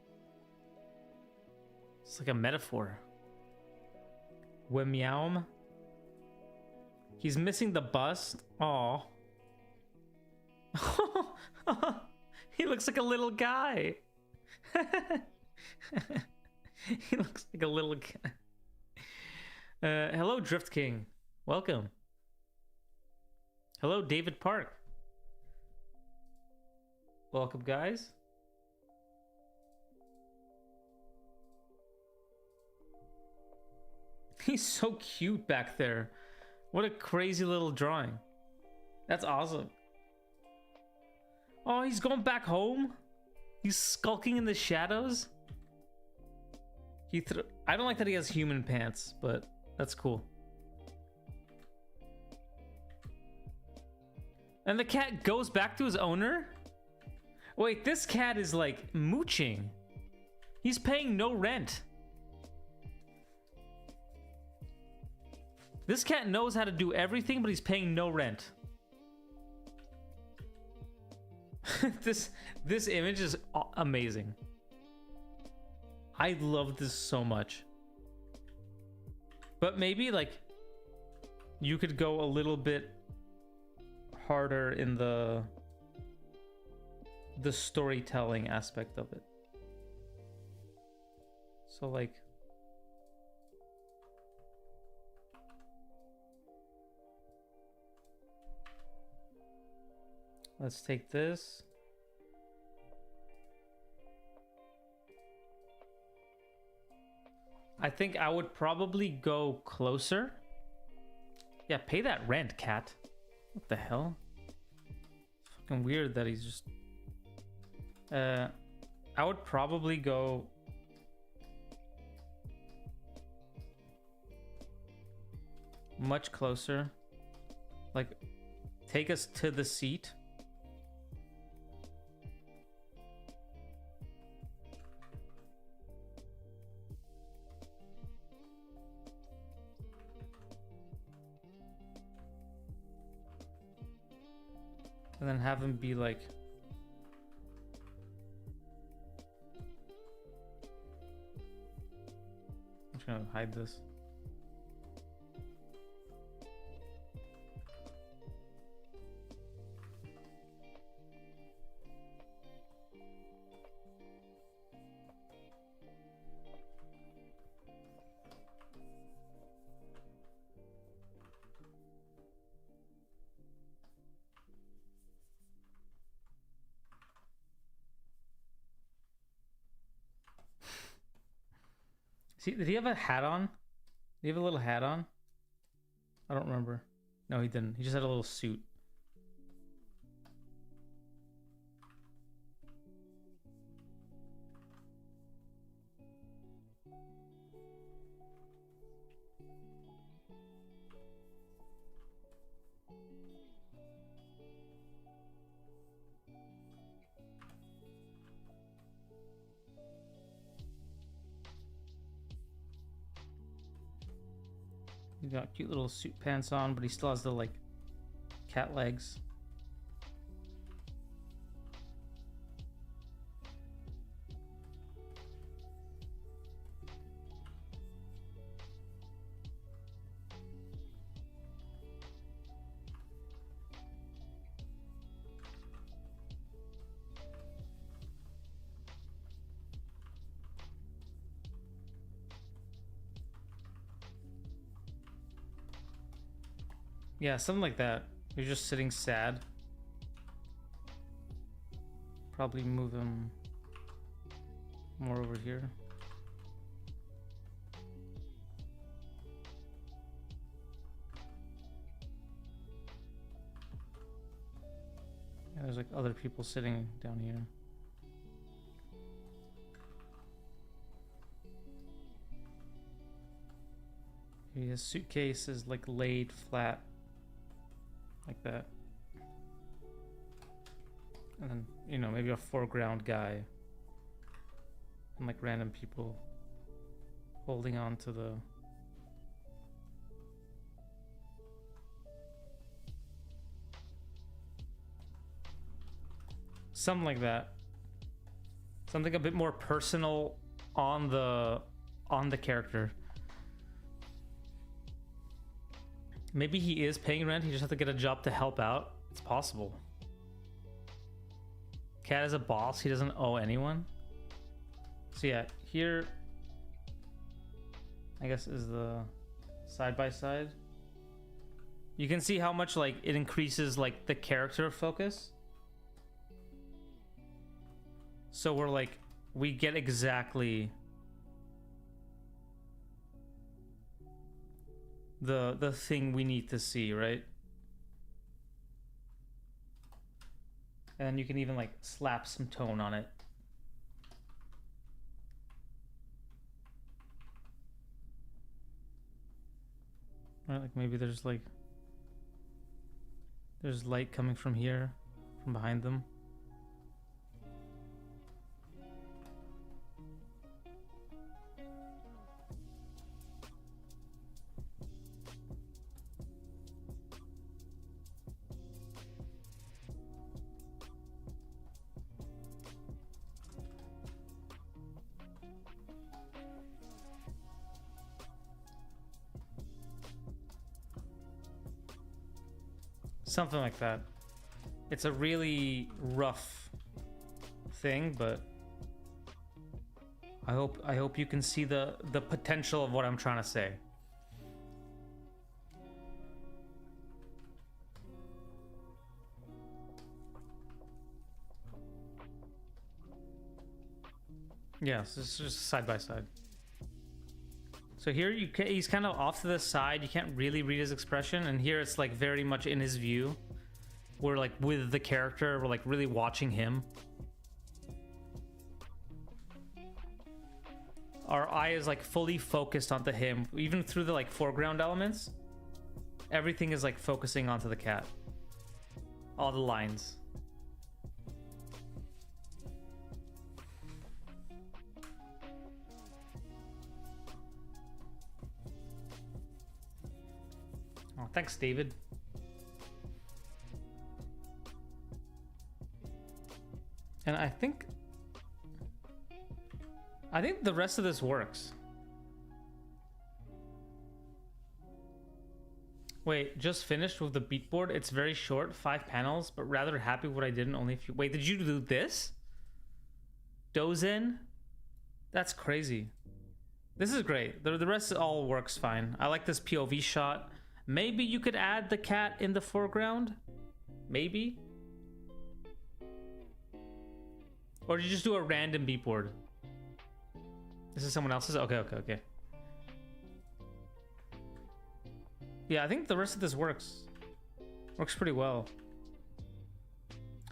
It's like a metaphor. Wemyaum. He's missing the bust. Aw. He looks like a little guy. He looks like a little guy. Hello, Drift King. Welcome. Hello, David Park. Welcome, guys. He's so cute back there. What a crazy little drawing. That's awesome. Oh, he's going back home? He's skulking in the shadows? I don't like that he has human pants, but that's cool. And the cat goes back to his owner? Wait, this cat is like mooching. He's paying no rent. This cat knows how to do everything, but he's paying no rent. This image is amazing. I love this so much. But maybe like you could go a little bit harder in the storytelling aspect of it. So like let's take this. I think I would probably go closer. Yeah, pay that rent, cat. What the hell? Fucking weird that he's just... I would probably go... much closer. Like, take us to the seat. And then have him be like... I'm just gonna hide this. See, did he have a hat on? Did he have a little hat on? I don't remember. No, he didn't. He just had a little suit. He's got cute little suit pants on, but he still has the like cat legs. Yeah, something like that. You're just sitting sad. Probably move him more over here. Yeah, there's like other people sitting down here. His suitcase is like laid flat. Like that. And then, you know, maybe a foreground guy. And like random people holding on to the... Something like that. Something a bit more personal on the on the character. Maybe he is paying rent. He just has to get a job to help out. It's possible. Cat is a boss. He doesn't owe anyone. So yeah, here I guess is the side by side. You can see how much like it increases like the character focus. So we're like, we get exactly the thing we need to see, right? And you can even like slap some tone on it. Right, like maybe there's light coming from here, from behind them. Something like that. It's a really rough thing, but I hope you can see the potential of what I'm trying to say. Yes, it's just side by side. So here he's kind of off to the side. You can't really read his expression, and here it's like very much in his view. We're like with the character, we're like really watching him. Our eye is like fully focused onto him, even through the like foreground elements. Everything is like focusing onto the cat. All the lines. Oh, thanks, David. And I think the rest of this works. Wait, just finished with the beatboard. It's very short, 5 panels, but rather happy with what I did in only a few. Wait, did you do this? Dozen? That's crazy. This is great. The rest all works fine. I like this POV shot. Maybe you could add the cat in the foreground? Maybe? Or did you just do a random beatboard? This is someone else's? Okay. Yeah, I think the rest of this works. Works pretty well.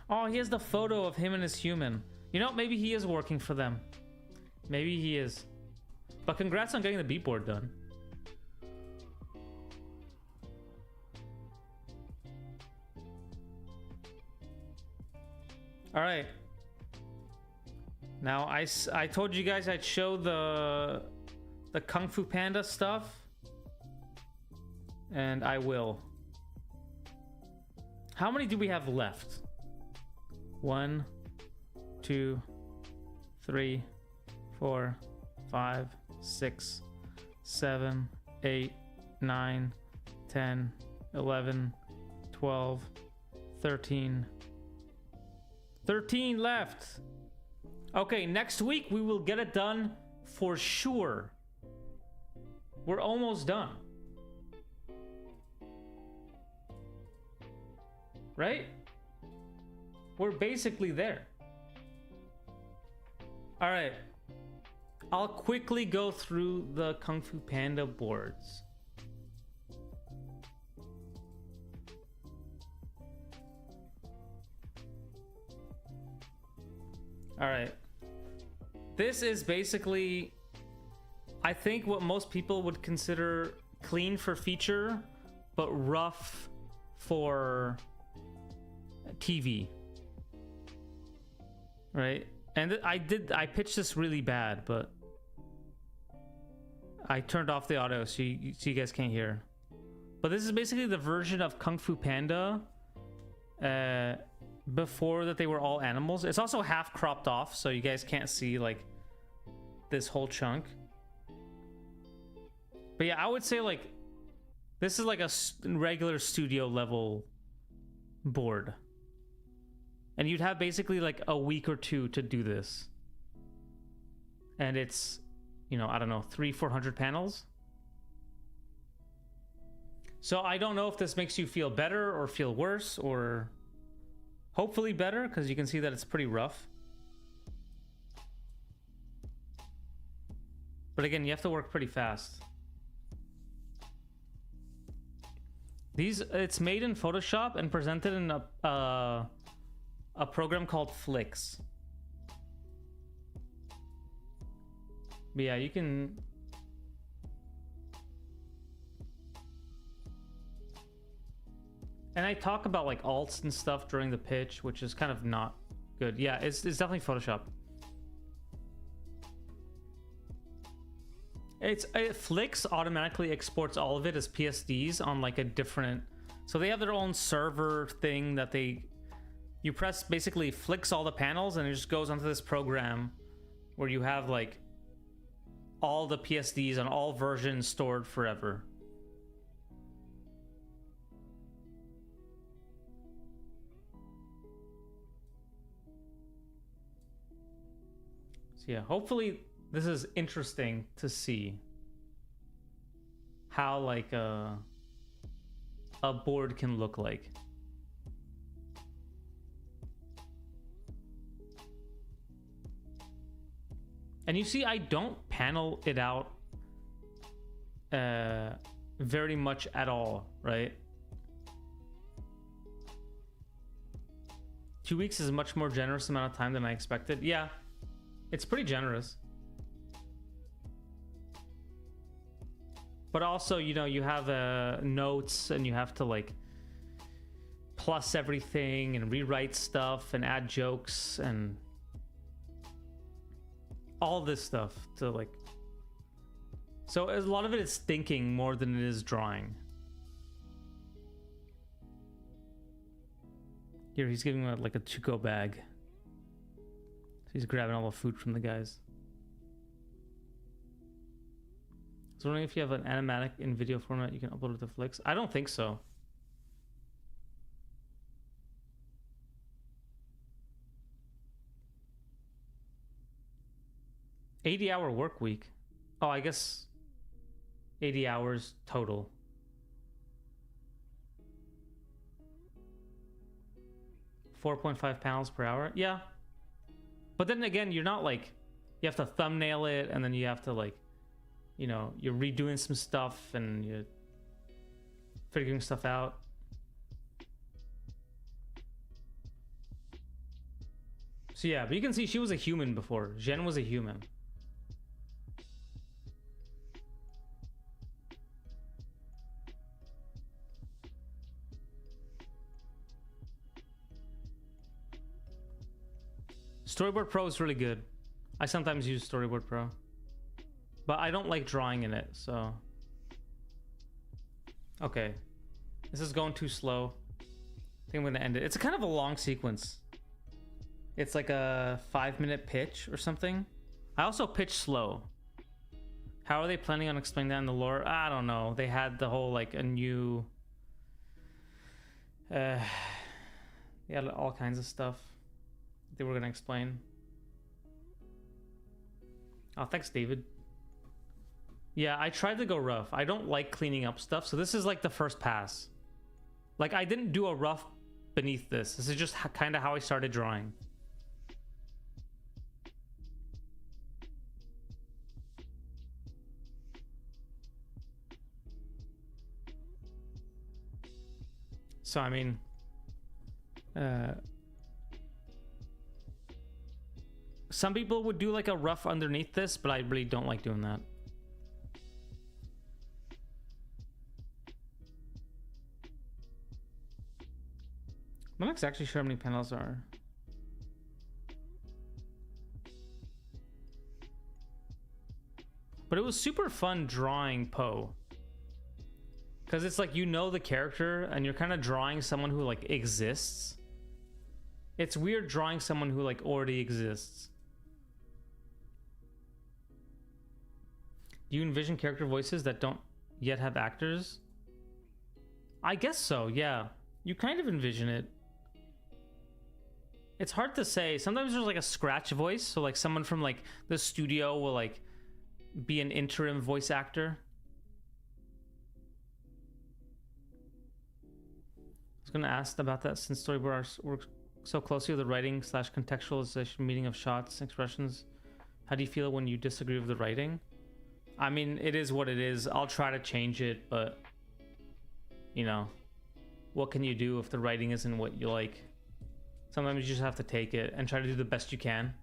Oh, he has the photo of him and his human. You know, maybe he is working for them. Maybe he is. But congrats on getting the beatboard done. All right. Now I told you guys I'd show the Kung Fu Panda stuff, and I will. How many do we have left? 1, 2, 3, 4, 5, 6, 7, 8, 9, 10, 11, 12, 13. 13 left. Okay, next week we will get it done for sure. We're almost done. Right? We're basically there. All right. I'll quickly go through the Kung Fu Panda boards. All right. This is basically, I think, what most people would consider clean for feature, but rough for TV. Right? And I pitched this really bad, but I turned off the audio so you guys can't hear. But this is basically the version of Kung Fu Panda before that they were all animals. It's also half cropped off, so you guys can't see like this whole chunk. But yeah, I would say like this is like a regular studio level board. And you'd have basically like a week or two to do this. And it's, you know, I don't know, 300-400 panels. So I don't know if this makes you feel better or feel worse, or hopefully better, because you can see that it's pretty rough. But again, you have to work pretty fast. It's made in Photoshop and presented in a program called Flix. But yeah, you can. And I talk about like alts and stuff during the pitch, which is kind of not good. Yeah, it's definitely Photoshop. Flix automatically exports all of it as PSDs on like a different. So they have their own server thing that you press basically Flix all the panels, and it just goes onto this program where you have like all the PSDs on all versions stored forever. So yeah, hopefully this is interesting to see how like a board can look like. And you see, I don't panel it out very much at all, right? 2 weeks is a much more generous amount of time than I expected. Yeah, it's pretty generous. But also, you know, you have notes, and you have to like plus everything and rewrite stuff and add jokes and all this stuff to like. So a lot of it is thinking more than it is drawing. Here he's giving like a to-go bag. So he's grabbing all the food from the guys. I was wondering if you have an animatic in video format you can upload it to Flix. I don't think so. $80-hour work week. Oh, I guess 80 hours total. £4.5 per hour. Yeah. But then again, you're not like, you have to thumbnail it, and then you have to like, you know, you're redoing some stuff and you're figuring stuff out. So yeah, but you can see she was a human before. Jen was a human. Storyboard Pro is really good. I sometimes use Storyboard Pro, but I don't like drawing in it, so. Okay. This is going too slow. I think I'm gonna end it. It's kind of a long sequence. It's like a 5-minute pitch or something. I also pitch slow. How are they planning on explaining that in the lore? I don't know. They had the whole like a new they had all kinds of stuff they were gonna explain. Oh, thanks, David. Yeah, I tried to go rough. I don't like cleaning up stuff, so this is like the first pass. Like, I didn't do a rough beneath this. This is just kind of how I started drawing. So, I mean, some people would do like a rough underneath this, but I really don't like doing that. I'm not exactly sure how many panels are. But it was super fun drawing Poe. Because it's like, you know the character and you're kind of drawing someone who like exists. It's weird drawing someone who like already exists. Do you envision character voices that don't yet have actors? I guess so, yeah. You kind of envision it. It's hard to say. Sometimes there's like a scratch voice, so like someone from like the studio will like be an interim voice actor. I was gonna ask about that since Storyboards works so closely with the writing slash contextualization, meaning of shots, expressions. How do you feel when you disagree with the writing? I mean, it is what it is. I'll try to change it, but you know, what can you do if the writing isn't what you like? Sometimes you just have to take it and try to do the best you can.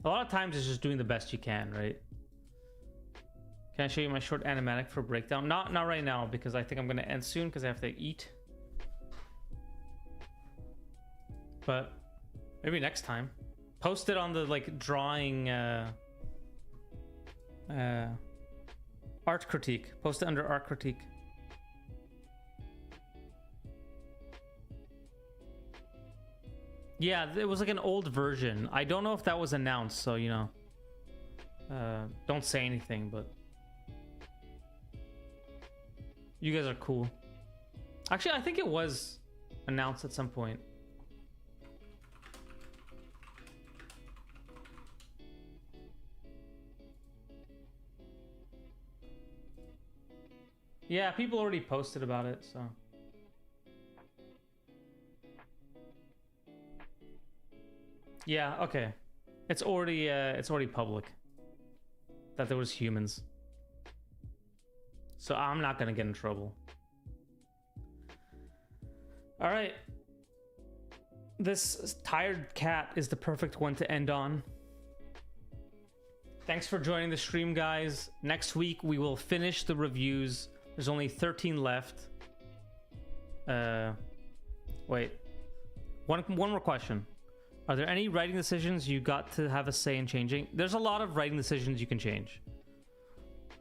A lot of times it's just doing the best you can, right? Can I show you my short animatic for breakdown? Not right now, because I think I'm gonna end soon because I have to eat. But maybe next time. Post it on the like drawing art critique. Post it under art critique. Yeah, it was like an old version. I don't know if that was announced, so you know, don't say anything, but you guys are cool. Actually, I think it was announced at some point. Yeah, people already posted about it, so. Yeah, okay. It's already public that there was humans. So I'm not gonna get in trouble. All right. This tired cat is the perfect one to end on. Thanks for joining the stream, guys. Next week we will finish the reviews. There's only 13 left. Wait. One more question. Are there any writing decisions you got to have a say in changing? There's a lot of writing decisions you can change.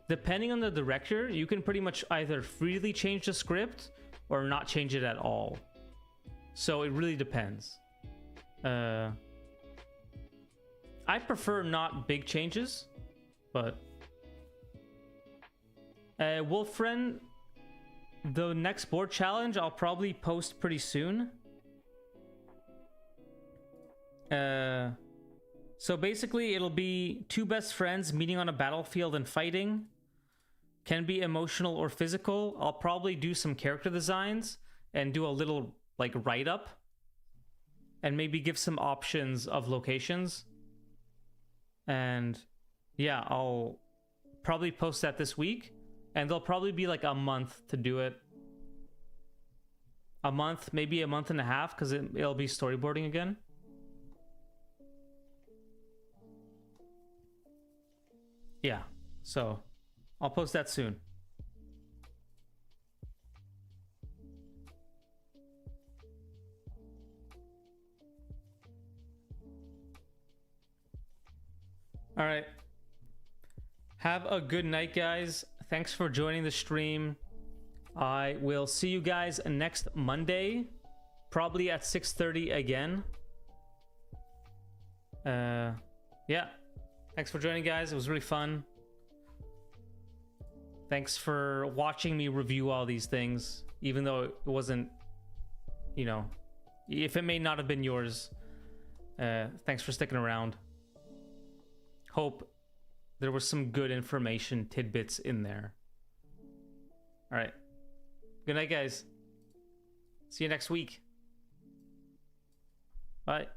Depending on the director, you can pretty much either freely change the script or not change it at all. So it really depends. I prefer not big changes, but Wolfriend, the next board challenge I'll probably post pretty soon. So basically it'll be two best friends meeting on a battlefield and fighting. Can be emotional or physical. I'll probably do some character designs and do a little like write-up and maybe give some options of locations. And yeah, I'll probably post that this week, and there'll probably be like a month to do it. A month, maybe a month and a half, because it'll be storyboarding again. Yeah, so I'll post that soon. All right. Have a good night, guys. Thanks for joining the stream. I will see you guys next Monday, probably at 6:30 again. Yeah. Thanks for joining, guys. It was really fun. Thanks for watching me review all these things, even though it wasn't, you know, if it may not have been yours. Thanks for sticking around. Hope there was some good information tidbits in there. All right. Good night, guys. See you next week. Bye.